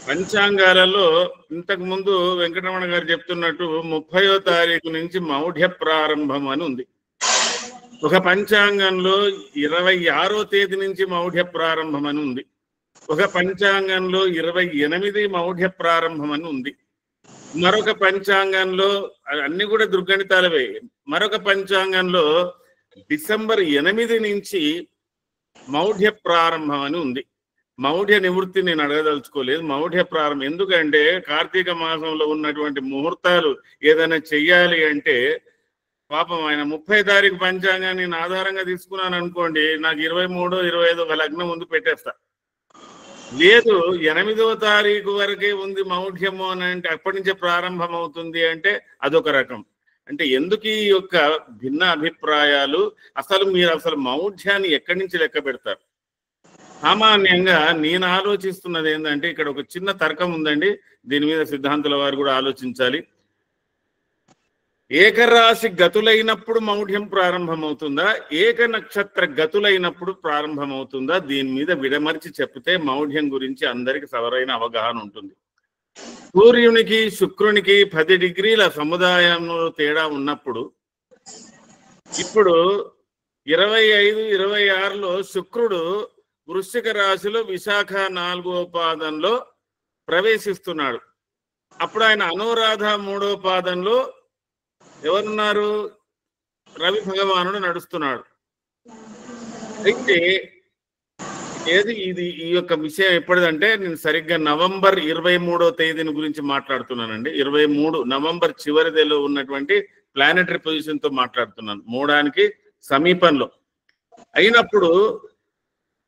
పంచాంగాలలో ఇంతకు ముందు వెంకటరమణ గారు చెప్తున్నట్టు 30వ తారీఖు నుంచి మౌఢ్య ప్రారంభం అని ఉంది. ఒక పంచాంగంలో 26వ తేదీ నుంచి మౌఢ్య ప్రారంభం అని ఉంది. ఒక పంచాంగంలో 28 మౌఢ్య ప్రారంభం అని ఉంది. మరొక పంచాంగంలో అన్ని కూడా దుర్గణితాలవే. మరొక పంచాంగంలో డిసెంబర్ 8 నుంచి మౌఢ్య ప్రారంభం అని ఉంది. మౌఢ్య నివృత్తి నేను అడగదలుచుకోలేదు, మౌఢ్య ప్రారంభం. ఎందుకంటే కార్తీక మాసంలో ఉన్నటువంటి ముహూర్తాలు ఏదైనా చెయ్యాలి అంటే పాపం ఆయన 30 తారీఖు పంచాంగాన్ని నేను ఆధారంగా తీసుకున్నాను అనుకోండి, నాకు 23, 25 ఒక లగ్నం ముందు పెట్టేస్తా. లేదు 8వ తారీఖు వరకే ఉంది మౌఢ్యము అని అంటే అప్పటి నుంచే ప్రారంభం అవుతుంది అంటే అదొక రకం. అంటే ఎందుకు ఈ యొక్క భిన్న అభిప్రాయాలు? అసలు మీరు అసలు మౌఢ్యాన్ని ఎక్కడి నుంచి లెక్క పెడతారు? సామాన్యంగా నేను ఆలోచిస్తున్నది ఏంటంటే, ఇక్కడ ఒక చిన్న తర్కం ఉందండి, దీని మీద సిద్ధాంతుల వారు కూడా ఆలోచించాలి. ఏకరాశి గతులైనప్పుడు మౌఢ్యం ప్రారంభమవుతుందా, ఏక నక్షత్ర గతులైనప్పుడు ప్రారంభమవుతుందా? దీని మీద విడమర్చి చెప్తే మౌఢ్యం గురించి అందరికి సరైన అవగాహన ఉంటుంది. సూర్యునికి శుక్రునికి 10 డిగ్రీల సముదాయంలో తేడా ఉన్నప్పుడు, ఇప్పుడు 25, 26లో శుక్రుడు వృశ్చిక రాశిలో విశాఖ 4వ పాదంలో ప్రవేశిస్తున్నాడు. అప్పుడు ఆయన అనురాధ 3వ పాదంలో ఎవరున్నారు? రవి భగవానుడు నడుస్తున్నాడు. అయితే ఈ యొక్క విషయం ఎప్పటిదంటే, నేను సరిగ్గా నవంబర్ 23వ తేదీని గురించి మాట్లాడుతున్నానండి. 23 నవంబర్ చివరిలో ఉన్నటువంటి ప్లానెటరీ పొజిషన్ తో మాట్లాడుతున్నాను. మూడానికి సమీపంలో అయినప్పుడు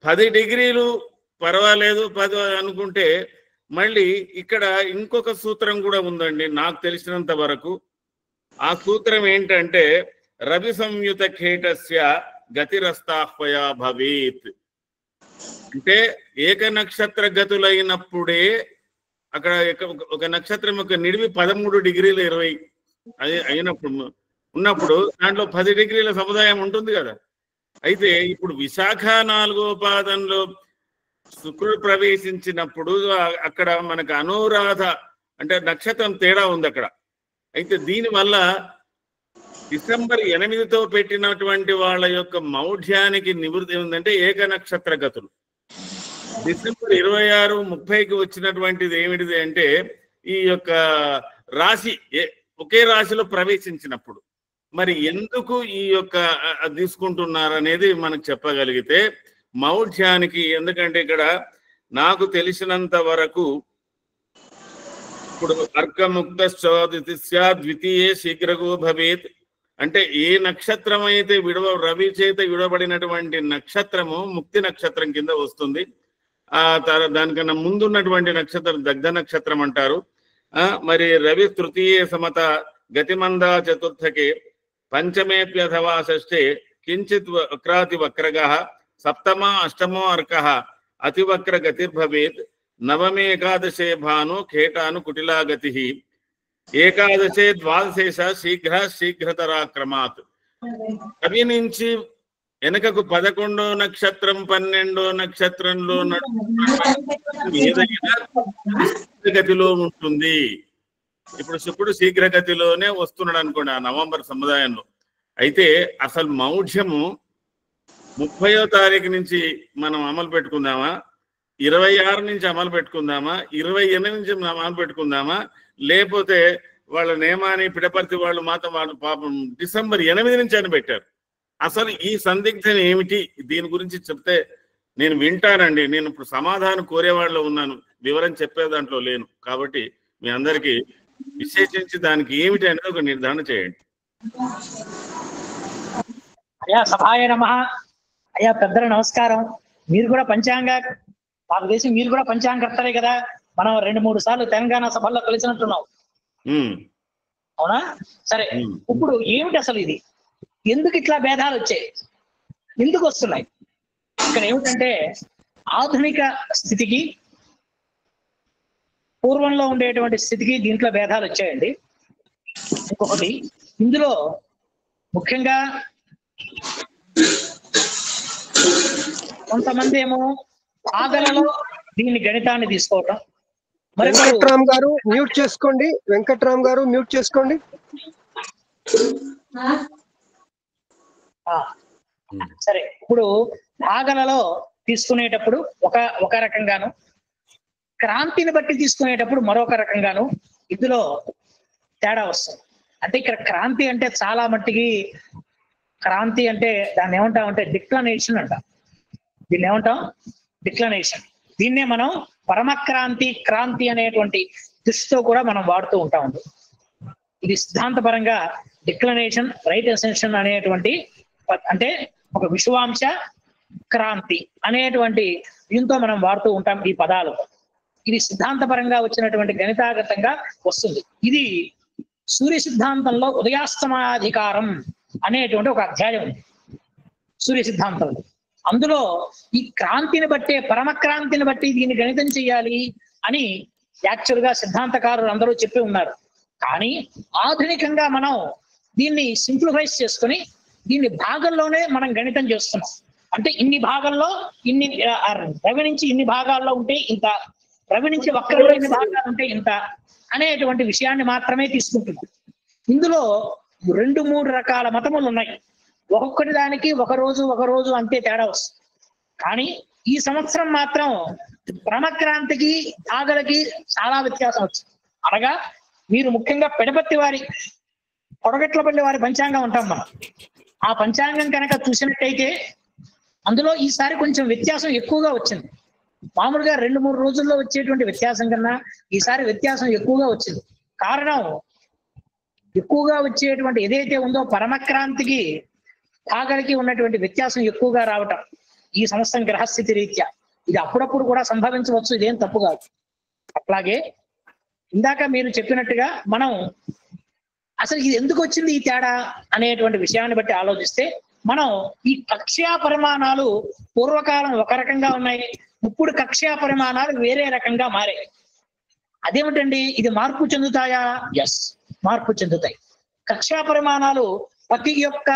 10 డిగ్రీలు పర్వాలేదు 10 అనుకుంటే, మళ్ళీ ఇక్కడ ఇంకొక సూత్రం కూడా ఉందండి నాకు తెలిసినంత వరకు. ఆ సూత్రం ఏంటంటే, రవి సంయుత ఖేటస్య గతిరస్తాహ్వయా భవేత్. అంటే ఏక నక్షత్ర గతులైనప్పుడే అక్కడ ఒక నక్షత్రం యొక్క నిడివి 13 డిగ్రీల 20 అయినప్పుడు ఉన్నప్పుడు దాంట్లో 10 డిగ్రీల సముదాయం ఉంటుంది కదా. అయితే ఇప్పుడు విశాఖ 4వ పాదంలో శుక్రుడు ప్రవేశించినప్పుడు అక్కడ మనకు అనురాధ అంటే నక్షత్రం తేడా ఉంది అక్కడ. అయితే దీనివల్ల డిసెంబర్ 8తో పెట్టినటువంటి వాళ్ళ యొక్క మౌఢ్యానికి నివృత్తి ఉందంటే ఏక నక్షత్ర గతులు. డిసెంబర్ 26, 30కి వచ్చినటువంటిది ఏమిటిది అంటే, ఈ యొక్క రాశి ఒకే రాశిలో ప్రవేశించినప్పుడు మరి ఎందుకు ఈ యొక్క తీసుకుంటున్నారు అనేది మనకు చెప్పగలిగితే మౌఢ్యానికి. ఎందుకంటే ఇక్కడ నాకు తెలిసినంత వరకు ఇప్పుడు అర్కముక్త ద్వితీయ శీఘ్రగో భవేత్ అంటే ఏ నక్షత్రం అయితే రవి చేత విడబడినటువంటి నక్షత్రము ముక్తి నక్షత్రం కింద వస్తుంది. దానికన్నా ముందున్నటువంటి నక్షత్రం దగ్ధ నక్షత్రం అంటారు. మరి రవి తృతీయ సమత గతిమంద చతుర్థకే పంచమేప్యథవా షష్ఠే కించిత్ వక్రాతి వక్రగ సప్తమ అష్టమో అర్క అతివక్ర గతిర్భవేత్ నవమే ఏకాదశే భాను ఖేటాను కుటిలా గతి ఏకాదశే ద్వాదశేష శీఘ్రతరాక్రమాత్. రవి నుంచి వెనకకు 11వ నక్షత్రం 12వ నక్షత్రంలో ఏదైనా గతిలో ఉంటుంది. ఇప్పుడు శుక్రుడు శీఘ్రగతిలోనే వస్తున్నాడు అనుకోండి ఆ నవంబర్ సముదాయంలో. అయితే అసలు మౌఢ్యము 30వ తారీఖు నుంచి మనం అమలు పెట్టుకుందామా, 26 నుంచి అమలు పెట్టుకుందామా, 28 నుంచి అమలు పెట్టుకుందామా, లేకపోతే వాళ్ళ నియమాన్ని పిడపర్తి వాళ్ళు మాత్రం వాళ్ళు పాపం డిసెంబర్ 8 నుంచి అని పెట్టారు. అసలు ఈ సందిగ్ధం ఏమిటి? దీని గురించి చెప్తే నేను వింటానండి. నేను ఇప్పుడు సమాధానం కోరేవాళ్ళు ఉన్నాను, వివరం చెప్పే దాంట్లో లేను. కాబట్టి మీ అందరికీ విశేషించి దానికి ఏమిటి అనేది ఒక నిర్ధారణ చేయండి. అయ్యా సభాయ నమః. అయ్యా పెద్దల నమస్కారం. మీరు కూడా మాకు తెలిసి మీరు కూడా పంచాంగకర్తలే కదా. మనం 2-3 సార్లు తెలంగాణ సభల్లో కలిసినట్టున్నాం. అవునా? సరే, ఇప్పుడు ఏమిటి అసలు ఇది? ఎందుకు ఇట్లా భేదాలు వచ్చాయి? ఎందుకు వస్తున్నాయి? ఇక్కడ ఏమిటంటే ఆధునిక స్థితికి పూర్వంలో ఉండేటువంటి స్థితికి దీంట్లో భేదాలు వచ్చాయండి. ఇంకొకటి, ఇందులో ముఖ్యంగా కొంతమంది ఏమో ఆగలలో దీన్ని గణితాన్ని తీసుకోవటం, మరి వెంకట్రామ్ గారు మ్యూట్ చేసుకోండి. వెంకట్రామ్ గారు మ్యూట్ చేసుకోండి. సరే, ఇప్పుడు ఆగలలో తీసుకునేటప్పుడు ఒక రకంగాను, క్రాంతిని బట్టి తీసుకునేటప్పుడు మరొక రకంగాను ఇందులో తేడా వస్తుంది. అంటే ఇక్కడ క్రాంతి అంటే చాలా మట్టికి, క్రాంతి అంటే దాన్ని ఏమంటామంటే డిక్లనేషన్ అంటాం. దీన్ని ఏమంటాం? డిక్లనేషన్. దీన్నే మనం పరమక్రాంతి, క్రాంతి అనేటువంటి దృష్టితో కూడా మనం వాడుతూ ఉంటాం. ఇది సిద్ధాంతపరంగా డిక్లనేషన్, రైట్ అసెన్షన్ అనేటువంటి, అంటే ఒక విశ్వాంశ క్రాంతి అనేటువంటి దీంతో మనం వాడుతూ ఉంటాం ఈ పదాలు. ఇది సిద్ధాంతపరంగా వచ్చినటువంటి గణితాగతంగా వస్తుంది. ఇది సూర్య సిద్ధాంతంలో ఉదయాస్తమాధికారం అనేటువంటి ఒక అధ్యాయం ఉంది సూర్య సిద్ధాంతంలో. అందులో ఈ క్రాంతిని బట్టే, పరమక్రాంతిని బట్టి దీన్ని గణితం చేయాలి అని యాక్చువల్ గా సిద్ధాంతకారులు అందరూ చెప్పి ఉన్నారు. కానీ ఆధునికంగా మనం దీన్ని సింప్లిఫైజ్ చేసుకుని దీన్ని భాగంలోనే మనం గణితం చేస్తున్నాం. అంటే ఇన్ని భాగంలో ఇన్ని, రవి నుంచి ఇన్ని భాగాల్లో ఉంటే ఇంత, రవి నుంచి వక్రంలో ఇన్ని భాగాలు ఉంటే ఇంత అనేటువంటి విషయాన్ని మాత్రమే తీసుకుంటున్నాం. ఇందులో 2-3 రకాల మతములు ఉన్నాయి. ఒక్కొక్కటి దానికి ఒక రోజు అంతే తేడా వస్తుంది. కానీ ఈ సంవత్సరం మాత్రం పరమక్రాంతికి ఆగలకి చాలా వ్యత్యాసం వచ్చింది. అనగా మీరు ముఖ్యంగా పెడపత్తి వారి, పొడగట్లపల్లి వారి పంచాంగం ఉంటాం మనం. ఆ పంచాంగం కనుక చూసినట్టయితే అందులో ఈసారి కొంచెం వ్యత్యాసం ఎక్కువగా వచ్చింది. మామూలుగా 2-3 రోజుల్లో వచ్చేటువంటి వ్యత్యాసం కన్నా ఈసారి వ్యత్యాసం ఎక్కువగా వచ్చింది. కారణం, ఎక్కువగా వచ్చేటువంటి ఏదైతే ఉందో పరమక్రాంతికి ఆగలికి ఉన్నటువంటి వ్యత్యాసం ఎక్కువగా రావటం ఈ సంవత్సరం గ్రహస్థితి రీత్యా. ఇది అప్పుడప్పుడు కూడా సంభవించవచ్చు, ఇదేం తప్పు కాదు. అట్లాగే ఇందాక మీరు చెప్పినట్టుగా మనం అసలు ఇది ఎందుకు వచ్చింది ఈ తేడా అనేటువంటి విషయాన్ని బట్టి ఆలోచిస్తే మనం ఈ కక్ష్యా పరిమాణాలు పూర్వకాలం ఒక రకంగా ఉన్నాయి, ఇప్పుడు కక్ష్యా పరిమాణాలు వేరే రకంగా మారాయి. అదేమిటండి, ఇది మార్పు చెందుతాయా? ఎస్, మార్పు చెందుతాయి. కక్ష్యా పరిమాణాలు ప్రతి యొక్క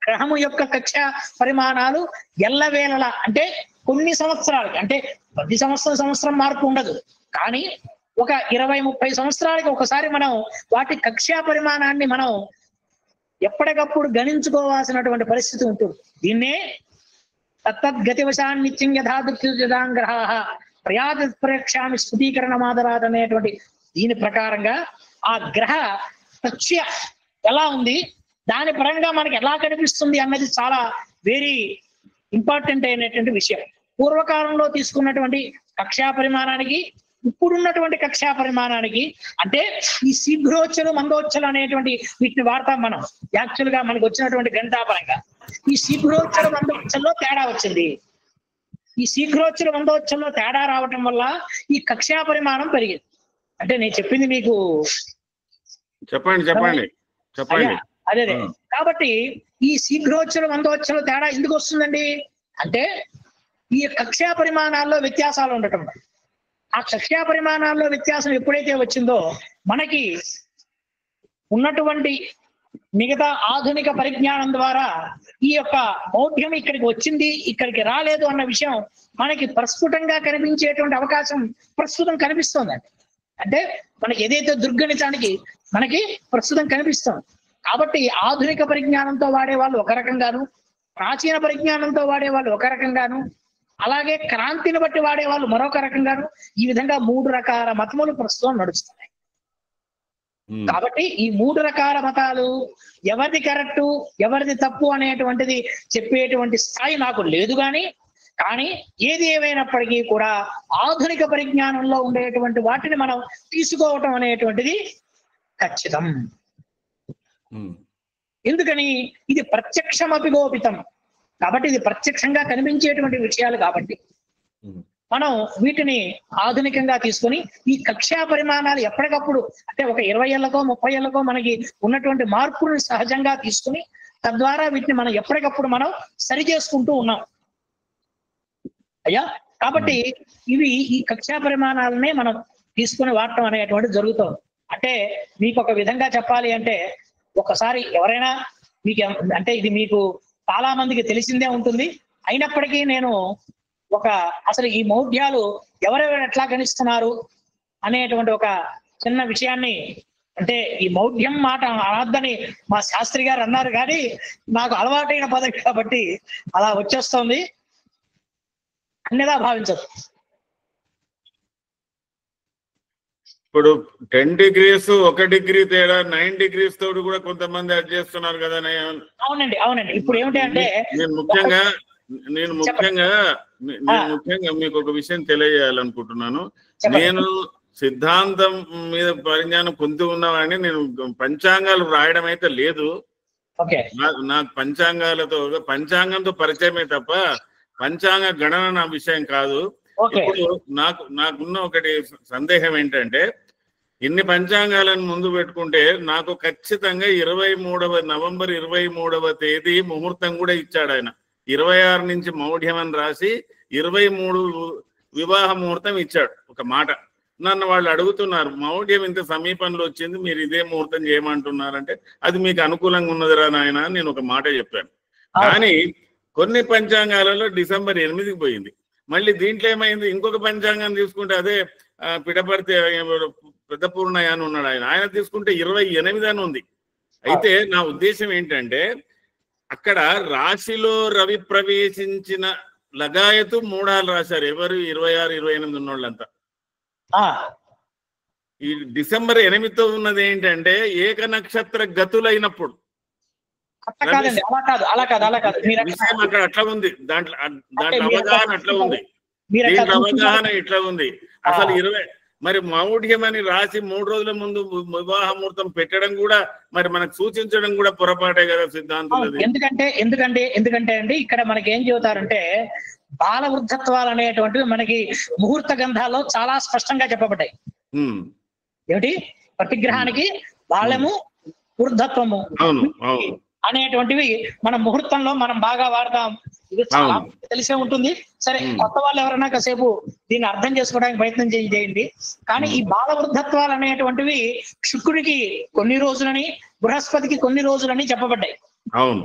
గ్రహము యొక్క కక్ష్యా పరిమాణాలు ఎల్లవేళలా, అంటే కొన్ని సంవత్సరాలకి, అంటే ప్రతి సంవత్సరం మార్పు ఉండదు, కానీ ఒక 20-30 సంవత్సరాలకి ఒకసారి మనం వాటి కక్ష్యా పరిమాణాన్ని మనం ఎప్పటికప్పుడు గణించుకోవాల్సినటువంటి పరిస్థితి ఉంటుంది. దీన్నే తత్తద్గతివశాన్నిత్యం యథాదృగ్రహ ప్రయాతప్రేక్షామి స్థుతీకరణమాదరాత్ అనేటువంటి దీని ప్రకారంగా ఆ గ్రహ కక్ష్య ఎలా ఉంది, దాని పరంగా మనకి ఎలా కనిపిస్తుంది అన్నది చాలా వెరీ ఇంపార్టెంట్ అయినటువంటి విషయం. పూర్వకాలంలో తీసుకున్నటువంటి కక్ష్యా పరిమాణానికి ఇప్పుడున్నటువంటి కక్ష్యా పరిమాణానికి, అంటే ఈ శీఘ్రోచ్చలు మందోచ్చలు అనేటువంటి వీటిని వాడతాం మనం. యాక్చువల్ గా మనకు వచ్చినటువంటి గణితాపరంగా ఈ శీఘ్రోచ్చల మందోచ్చల్లో తేడా వచ్చింది. ఈ శీఘ్రోచ్చల మందోచ్చల్లో తేడా రావటం వల్ల ఈ కక్ష్యా పరిమాణం పెరిగింది. అంటే నేను చెప్పింది మీకు చెప్పండి. అదే. కాబట్టి ఈ శీఘ్రోచ్చల మందోచ్చల తేడా ఎందుకు వస్తుందండి అంటే ఈ కక్ష్యా పరిమాణాల్లో వ్యత్యాసాలు ఉండటం. ఆ కక్ష్యా పరిమాణాల్లో వ్యత్యాసం ఎప్పుడైతే వచ్చిందో మనకి ఉన్నటువంటి మిగతా ఆధునిక పరిజ్ఞానం ద్వారా ఈ యొక్క మౌఢ్యం ఇక్కడికి వచ్చింది, ఇక్కడికి రాలేదు అన్న విషయం మనకి ప్రస్ఫుటంగా కనిపించేటువంటి అవకాశం ప్రస్తుతం కనిపిస్తోందండి. అంటే మనకి ఏదైతే దుర్గణితానికి మనకి ప్రస్తుతం కనిపిస్తుంది. కాబట్టి ఆధునిక పరిజ్ఞానంతో వాడే వాళ్ళు ఒక రకంగాను, ప్రాచీన పరిజ్ఞానంతో వాడే వాళ్ళు ఒక రకంగాను, అలాగే క్రాంతిని బట్టి వాడే వాళ్ళు మరొక రకంగాను, ఈ విధంగా 3 రకాల మతములు ప్రస్తుతం నడుస్తున్నాయి. కాబట్టి ఈ 3 రకాల మతాలు ఎవరిది కరెక్టు ఎవరిది తప్పు అనేటువంటిది చెప్పేటువంటి స్థాయి నాకు లేదు. కానీ ఏది ఏమైనప్పటికీ కూడా ఆధునిక పరిజ్ఞానంలో ఉండేటువంటి వాటిని మనం తీసుకోవటం అనేటువంటిది ఖచ్చితం. ఎందుకని ఇది ప్రత్యక్షమపి గోపితం కాబట్టి ఇది ప్రత్యక్షంగా కనిపించేటువంటి విషయాలు కాబట్టి మనం వీటిని ఆధునికంగా తీసుకొని ఈ కక్షా పరిమాణాలు ఎప్పటికప్పుడు అంటే ఒక 20 ఏళ్ళకో 30 ఏళ్ళకో మనకి ఉన్నటువంటి మార్పులను సహజంగా తీసుకుని తద్వారా వీటిని మనం ఎప్పటికప్పుడు మనం సరి చేసుకుంటూ ఉన్నాం అయ్యా. కాబట్టి ఇవి ఈ కక్షా పరిమాణాలనే మనం తీసుకుని వాడటం అనేటువంటి జరుగుతుంది. అంటే మీకు ఒక విధంగా చెప్పాలి అంటే ఒకసారి ఎవరైనా మీకు అంటే ఇది మీకు చాలా మందికి తెలిసిందే ఉంటుంది, అయినప్పటికీ నేను అసలు ఈ మౌఢ్యాలు ఎవరెవరు ఎట్లా గణిస్తున్నారు అనేటువంటి ఒక చిన్న విషయాన్ని, అంటే ఈ మౌఢ్యం మాట అనొద్దని మా శాస్త్రి గారు అన్నారు, కానీ నాకు అలవాటైన పదం కాబట్టి అలా వచ్చేస్తుంది, అన్నిదా భావించదు. ఇప్పుడు 10 degrees 1 degree తేడా 9 degrees తోడు కూడా కొంతమంది అది చేస్తున్నారు కదా. అవునండి అవునండి. ఇప్పుడు ఏమిటి అంటే నేను ముఖ్యంగా మీకు ఒక విషయం తెలియజేయాలనుకుంటున్నాను. నేను సిద్ధాంతం మీద పరిజ్ఞానం పొంది ఉన్నవాడిని. నేను పంచాంగాలు రాయడం అయితే లేదు. నాకు పంచాంగంతో పరిచయమే తప్ప పంచాంగ గణన నా విషయం కాదు. ఇప్పుడు నాకున్న ఒకటి సందేహం ఏంటంటే, ఇన్ని పంచాంగాలను ముందు పెట్టుకుంటే నాకు ఖచ్చితంగా 23 నవంబర్ 23వ తేదీ ముహూర్తం కూడా ఇచ్చాడు ఆయన. 26 నుంచి మౌఢ్యం అని రాసి 23 వివాహ ముహూర్తం ఇచ్చాడు. ఒక మాట నన్ను వాళ్ళు అడుగుతున్నారు, మౌఢ్యం ఇంత సమీపంలో వచ్చింది, మీరు ఇదే ముహూర్తం చేయమంటున్నారంటే అది మీకు అనుకూలంగా ఉన్నదిరా నాయన నేను ఒక మాట చెప్పాను. కానీ కొన్ని పంచాంగాలలో డిసెంబర్ 8కి పోయింది. మళ్ళీ దీంట్లో ఏమైంది, ఇంకొక పంచాంగం తీసుకుంటే అదే పిడపర్తి పెద్ద పూర్ణయ్య అని ఉన్నాడు ఆయన తీసుకుంటే 28 అని ఉంది. అయితే నా ఉద్దేశం ఏంటంటే, అక్కడ రాశిలో రవి ప్రవేశించిన లగాయతు మూడాలు రాశారు. ఎవరు 26, 28 ఉన్నోళ్ళంతా. ఈ డిసెంబర్ 8తో ఉన్నది ఏంటంటే ఏక నక్షత్ర గతులైనప్పుడు. అక్కడ అట్లా ఉంది, దాంట్లో అవగాహన అట్లా ఉంది, దీంట్లో అవగాహన ఇట్లా ఉంది. అసలు 20 మరి మౌఢ్యం అని రాసి 3 రోజుల ముందు వివాహ ముహూర్తం పెట్టడం కూడా మరి మనకు సూచించడం కూడా పొరపాటే కదా సిద్ధాంతం. ఎందుకంటే అండి ఇక్కడ మనకి ఏం చెబుతారంటే బాల వృద్ధత్వాలు అనేటువంటివి మనకి ముహూర్త గ్రంథాల్లో చాలా స్పష్టంగా చెప్పబడ్డాయి. ఏమిటి ప్రతిగ్రహానికి బాలము వృద్ధత్వము అనేటువంటివి మన ముహూర్తంలో మనం బాగా వాడతాం. ఇది చాలా తెలిసే ఉంటుంది. సరే, కొత్త వాళ్ళు ఎవరైనా కాసేపు దీన్ని అర్థం చేసుకోవడానికి ప్రయత్నం చేయండి. కానీ ఈ బాల వృద్ధత్వాలు అనేటువంటివి శుక్రుడికి కొన్ని రోజులని బృహస్పతికి కొన్ని రోజులని చెప్పబడ్డాయి. అవును,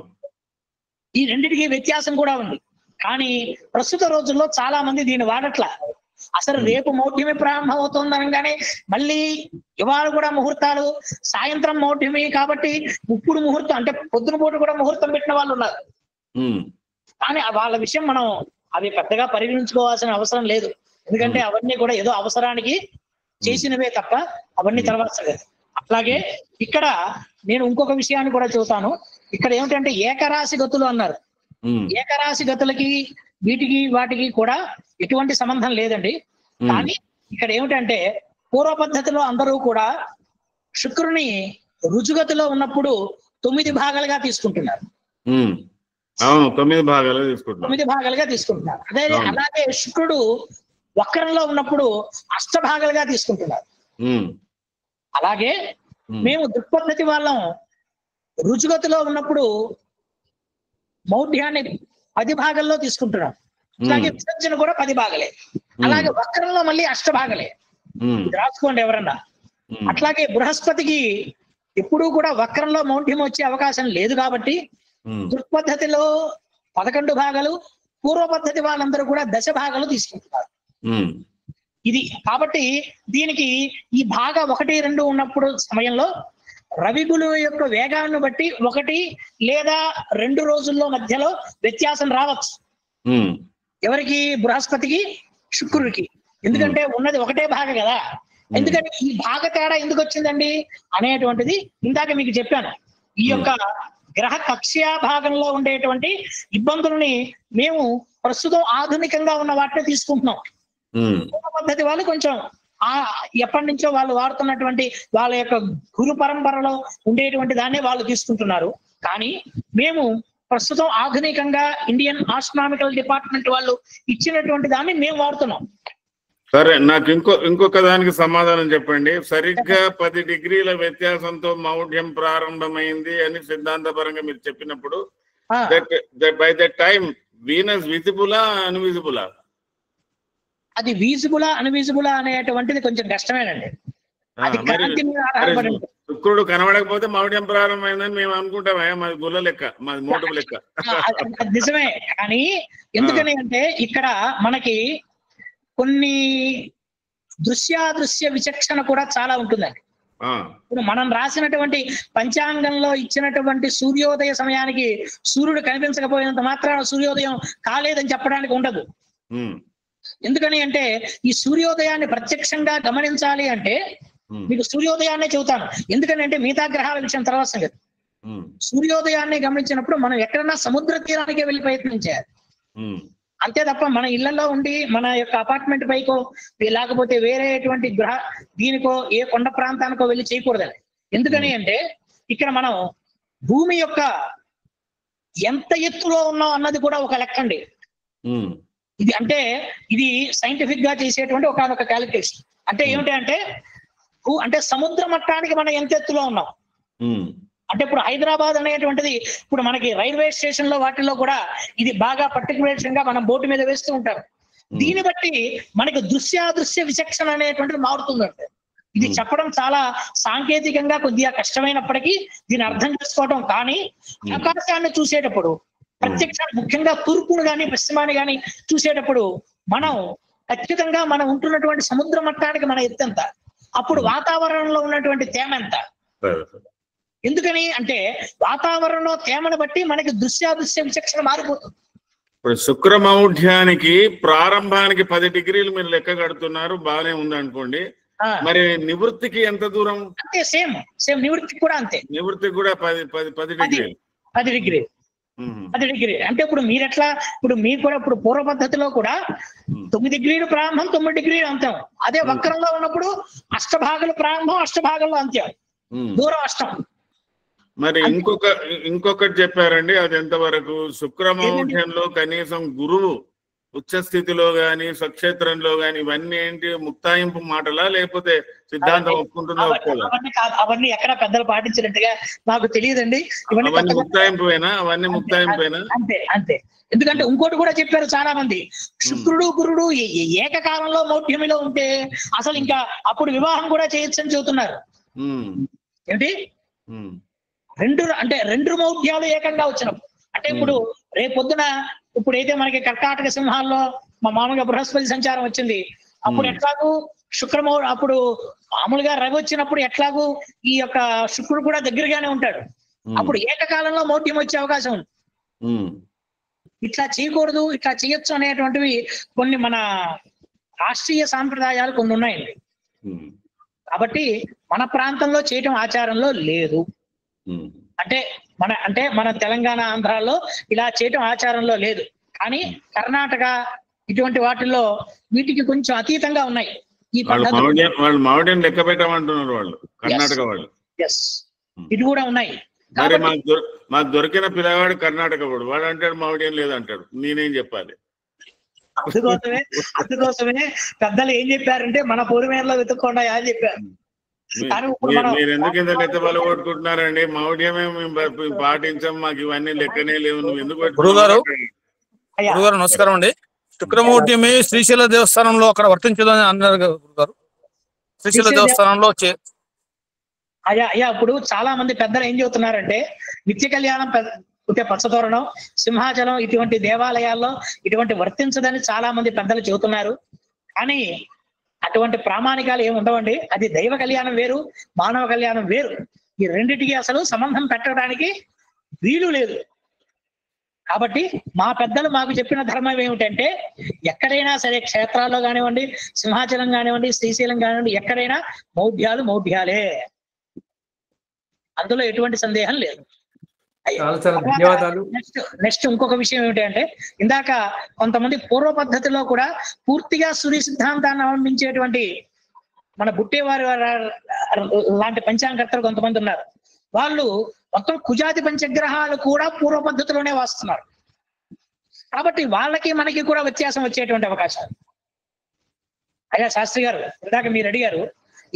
ఈ రెండింటికి వ్యత్యాసం కూడా ఉంది. కానీ ప్రస్తుత రోజుల్లో చాలా మంది దీన్ని వాడట్లా. అసలు రేపు మౌఢ్యమి ప్రారంభం అవుతుంది అనగానే మళ్ళీ ఇవాళ కూడా ముహూర్తాలు సాయంత్రం మౌఢ్యమి కాబట్టి ఇప్పుడు ముహూర్తం అంటే పొద్దున పూట కూడా ముహూర్తం పెట్టిన వాళ్ళు ఉన్నారు. కానీ వాళ్ళ విషయం మనం అవి పెద్దగా పరిగణించుకోవాల్సిన అవసరం లేదు. ఎందుకంటే అవన్నీ కూడా ఏదో అవసరానికి చేసినవే తప్ప అవన్నీ తర్వాత. అట్లాగే ఇక్కడ నేను ఇంకొక విషయాన్ని కూడా చెబుతాను. ఇక్కడ ఏమిటంటే ఏకరాశి గతులు అన్నారు. ఏకరాశి గతులకి వీటికి వాటికి కూడా ఎటువంటి సంబంధం లేదండి. కానీ ఇక్కడ ఏమిటంటే పూర్వ పద్ధతిలో అందరూ కూడా శుక్రుని రుజుగతిలో ఉన్నప్పుడు 9 భాగాలుగా తీసుకుంటున్నారు. 9 భాగాలుగా తీసుకుంటున్నారు. అలాగే శుక్రుడు వక్రంలో ఉన్నప్పుడు అష్టభాగాలుగా తీసుకుంటున్నారు. అలాగే మేము దృక్పద్ధతి వాళ్ళం రుజుగతిలో ఉన్నప్పుడు మౌఢ్యాన్ని 10 భాగాల్లో తీసుకుంటున్నాం. అలాగే విసర్జన కూడా 10 భాగాలే. అలాగే వక్రంలో మళ్ళీ అష్టభాగలే. రాసుకోండి ఎవరన్నా. అట్లాగే బృహస్పతికి ఎప్పుడూ కూడా వక్రంలో మౌఢ్యం వచ్చే అవకాశం లేదు కాబట్టి దృక్పద్ధతిలో 11 భాగాలు, పూర్వ పద్ధతి వాళ్ళందరూ కూడా 10 భాగాలు తీసుకుంటున్నారు. ఇది కాబట్టి దీనికి ఈ భాగ 1, 2 ఉన్నప్పుడు సమయంలో రవిగులు యొక్క వేగాన్ని బట్టి 1 లేదా 2 రోజుల్లో మధ్యలో వ్యత్యాసం రావచ్చు. ఎవరికి? బృహస్పతికి, శుక్రుడికి. ఎందుకంటే ఉన్నది ఒకటే భాగ కదా. ఎందుకంటే ఈ భాగ తేడా ఎందుకు వచ్చిందండి అనేటువంటిది ఇందాక మీకు చెప్పాను. ఈ యొక్క గ్రహ కక్ష్యా భాగంలో ఉండేటువంటి ఇబ్బందులని మేము ప్రస్తుతం ఆధునికంగా ఉన్న వాటిని తీసుకుంటున్నాం. పద్ధతి వాళ్ళు కొంచెం ఎప్పటి నుంచో వాళ్ళు వాడుతున్నటువంటి వాళ్ళ యొక్క గురు పరంపరలో ఉండేటువంటి దాన్ని వాళ్ళు తీసుకుంటున్నారు. కానీ మేము ప్రస్తుతం ఆధునికంగా ఇండియన్ ఆస్ట్రానామికల్ డిపార్ట్మెంట్ వాళ్ళు ఇచ్చినటువంటి దాన్ని మేము వాడుతున్నాం. సరే, నాకు ఇంకొక దానికి సమాధానం చెప్పండి. సరిగ్గా 10 డిగ్రీల వ్యత్యాసంతో మౌఢ్యం ప్రారంభమైంది అని సిద్ధాంతపరంగా మీరు చెప్పినప్పుడు బై ద టైం వీనస్ విజిబులా అన్విజిబులా? అది వీజిబులా అన్విజిబులా అనేటువంటిది కొంచెం కష్టమేనండి. అది కాంతి మీద ఆధారపడి ఉంటుంది. శుక్రుడు కనబడకపోతే మౌఢ్యం ప్రారంభమైందని మేము అనుకుంటామే, మాది గుల్ల లెక్క, మాది మోటం లెక్క. అది నిజమే. కానీ ఎందుకని అంటే ఇక్కడ మనకి కొన్ని దృశ్యాదృశ్య విచక్షణ కూడా చాలా ఉంటుందండి. ఇప్పుడు మనం రాసినటువంటి పంచాంగంలో ఇచ్చినటువంటి సూర్యోదయ సమయానికి సూర్యుడు కనిపించకపోయినంత మాత్రాన సూర్యోదయం కాలేదని చెప్పడానికి ఉండదు. ఎందుకని అంటే ఈ సూర్యోదయాన్ని ప్రత్యక్షంగా గమనించాలి అంటే మీకు సూర్యోదయాన్నే చెబుతాను. ఎందుకని అంటే మిగతా గ్రహాల విషయం తర్వాత సంగతి. సూర్యోదయాన్ని గమనించినప్పుడు మనం ఎక్కడన్నా సముద్ర తీరానికే వెళ్ళి ప్రయత్నం చేయాలి. అంతే తప్ప మన ఇళ్లలో ఉండి మన యొక్క అపార్ట్మెంట్ పైకో లేకపోతే వేరేటువంటి దీనికో ఏ కొండ ప్రాంతానికో వెళ్ళి చేయకూడదండి. ఎందుకని అంటే ఇక్కడ మనం భూమి యొక్క ఎంత ఎత్తులో ఉన్నాం అన్నది కూడా ఒక లెక్క అండి. ఇది అంటే ఇది సైంటిఫిక్ గా చేసేటువంటి ఒక క్యాలిక్యులేషన్. అంటే ఏమిటి అంటే సముద్ర మట్టానికి మనం ఎంత ఎత్తులో ఉన్నాం అంటే ఇప్పుడు హైదరాబాద్ అనేటువంటిది ఇప్పుడు మనకి రైల్వే స్టేషన్ లో వాటిల్లో కూడా ఇది బాగా పర్టికులేషన్ గా మనం బోర్డు మీద వేస్తూ ఉంటారు. దీన్ని బట్టి మనకి దృశ్యాదృశ్య విచక్షణ అనేటువంటిది మారుతుందంటే ఇది చెప్పడం చాలా సాంకేతికంగా కొద్దిగా కష్టమైనప్పటికీ దీన్ని అర్థం చేసుకోవడం. కానీ ఆకాశాన్ని చూసేటప్పుడు ప్రత్యక్ష ముఖ్యంగా తూర్పును గాని పశ్చిమాన్ని గాని చూసేటప్పుడు మనం ఖచ్చితంగా మనం ఉంటున్నటువంటి సముద్ర మట్టానికి మన ఎత్తెంత, అప్పుడు వాతావరణంలో ఉన్నటువంటి తేమ ఎంత. ఎందుకని అంటే వాతావరణంలో తేమను బట్టి మనకి దృశ్యాదృశ్య విచక్షణ మారిపోతుంది. ఇప్పుడు శుక్రమౌఢ్యానికి ప్రారంభానికి 10 డిగ్రీలు మీరు లెక్క కడుతున్నారు, బాగానే ఉంది అనుకోండి. మరి నివృత్తికి ఎంత దూరం? అంతే, సేమ్ నివృత్తికి కూడా అంతే. నివృత్తికి కూడా 10 డిగ్రీలు. 10 డిగ్రీ అంటే ఇప్పుడు మీరు ఎట్లా ఇప్పుడు మీరు కూడా ఇప్పుడు పూర్వ పద్ధతిలో కూడా 9 డిగ్రీలు ప్రారంభం 9 డిగ్రీలు అంత్యం. అదే వక్రంలో ఉన్నప్పుడు అష్టభాగాలు ప్రారంభం అష్టభాగంలో అంత్యం, దూరం అష్టం. మరి ఇంకొకటి చెప్పారండి, అది ఎంతవరకు? శుక్రమౌఢ్యంలో కనీసం గురువు ఉచ్చ స్థితిలో గాని స్వక్షేత్రంలో గాని ఇవన్నీ ఏంటి ముక్తాయింపు మాటలా, లేకపోతే సిద్ధాంతం ఒప్పుకుంటుందా ఒప్పుకోదా? అవన్నీ ఎక్కడ పెద్దలు పాటించినట్టుగా నాకు తెలియదండి. అవన్నీ ముక్తాయింపువేనా? అవన్నీ ముక్తాయింపువేనా? అంతే. ఎందుకంటే ఇంకోటి కూడా చెప్పారు చాలా మంది, శుక్రుడు గురుడు ఏకకాలంలో మౌఢ్యమిలో ఉంటే అసలు ఇంకా అప్పుడు వివాహం కూడా చేయొచ్చు అని చెబుతున్నారు. ఏమిటి రెండు మౌఢ్యాలు ఏకంగా వచ్చినప్పుడు అంటే ఇప్పుడు రేపొద్దున ఇప్పుడైతే మనకి కర్కాటక సింహాల్లో మా మామూలుగా బృహస్పతి సంచారం వచ్చింది, అప్పుడు ఎట్లాగూ అప్పుడు మామూలుగా రవి వచ్చినప్పుడు ఎట్లాగూ ఈ యొక్క శుక్రుడు కూడా దగ్గరగానే ఉంటాడు. అప్పుడు ఏకకాలంలో మౌఢ్యం వచ్చే అవకాశం ఉంది. ఇట్లా చేయకూడదు ఇట్లా చేయొచ్చు అనేటువంటివి కొన్ని మన రాష్ట్రీయ సాంప్రదాయాలు కొన్ని ఉన్నాయండి. కాబట్టి మన ప్రాంతంలో చేయటం ఆచారంలో లేదు. అంటే మన తెలంగాణ ఆంధ్రాలో ఇలా చేయటం ఆచారంలో లేదు. కానీ కర్ణాటక ఇటువంటి వాటిల్లో వీటికి కొంచెం అతీతంగా ఉన్నాయి ఈ వాళ్ళు మౌఢ్యం లెక్క పెట్టమంటున్నారు వాళ్ళు, కర్ణాటక వాళ్ళు. ఇటు కూడా ఉన్నాయి. మరి మాకు దొరికిన పిల్లవాడు కర్ణాటక వాడు అంటాడు మౌఢ్యం లేదంటాడు, నేనేం చెప్పాలి? అందుకోసమే పెద్దలు ఏం చెప్పారంటే మన పూర్వీకుల్లో వెతుక్కుండా అని చెప్పారు. మీరు ఎందుకు ఇంత లెక్క బల కొట్టుకుంటున్నారండి? మౌఢ్యమే మేము పాటించాం, మాకు ఇవన్నీ లెక్కనే లేవు, నువ్వు ఎందుకు? గురుగారు నమస్కారం అండి. శుక్రమౌఢ్యమే శ్రీశైల దేవస్థానంలో అక్కడ వర్తించదని అన్నారు గురుగారు. శ్రీశైల దేవస్థానంలో అయ్యా ఇప్పుడు చాలా మంది పెద్దలు ఏం చెబుతున్నారంటే నిత్య కళ్యాణం పచ్చతోరణం సింహాచలం ఇటువంటి దేవాలయాల్లో ఇటువంటి వర్తించదని చాలా మంది పెద్దలు చెబుతున్నారు. కానీ అటువంటి ప్రామాణికాలు ఏమి ఉండవండి. అది దైవ కళ్యాణం వేరు, మానవ కళ్యాణం వేరు. ఈ రెండిటికి అసలు సంబంధం పెట్టడానికి వీలు లేదు. కాబట్టి మా పెద్దలు మాకు చెప్పిన ధర్మం ఏమిటంటే ఎక్కడైనా సరే క్షేత్రాల్లో కానివ్వండి, సింహాచలం కానివ్వండి, శ్రీశైలం కానివ్వండి, ఎక్కడైనా మౌఢ్యాలే, అందులో ఎటువంటి సందేహం లేదు. నెక్స్ట్ ఇంకొక విషయం ఏమిటంటే ఇందాక కొంతమంది పూర్వ పద్ధతిలో కూడా పూర్తిగా సూర్య సిద్ధాంతాన్ని అవలంబించేటువంటి మన బుట్టేవారి లాంటి పంచాంగకర్తలు కొంతమంది ఉన్నారు. వాళ్ళు మొత్తం కుజాతి పంచగ్రహాలు కూడా పూర్వ పద్ధతిలోనే వాస్తున్నారు. కాబట్టి వాళ్ళకి మనకి కూడా వ్యత్యాసం వచ్చేటువంటి అవకాశాలు. అయ్యా శాస్త్రి గారు, ఇందాక మీరు అడిగారు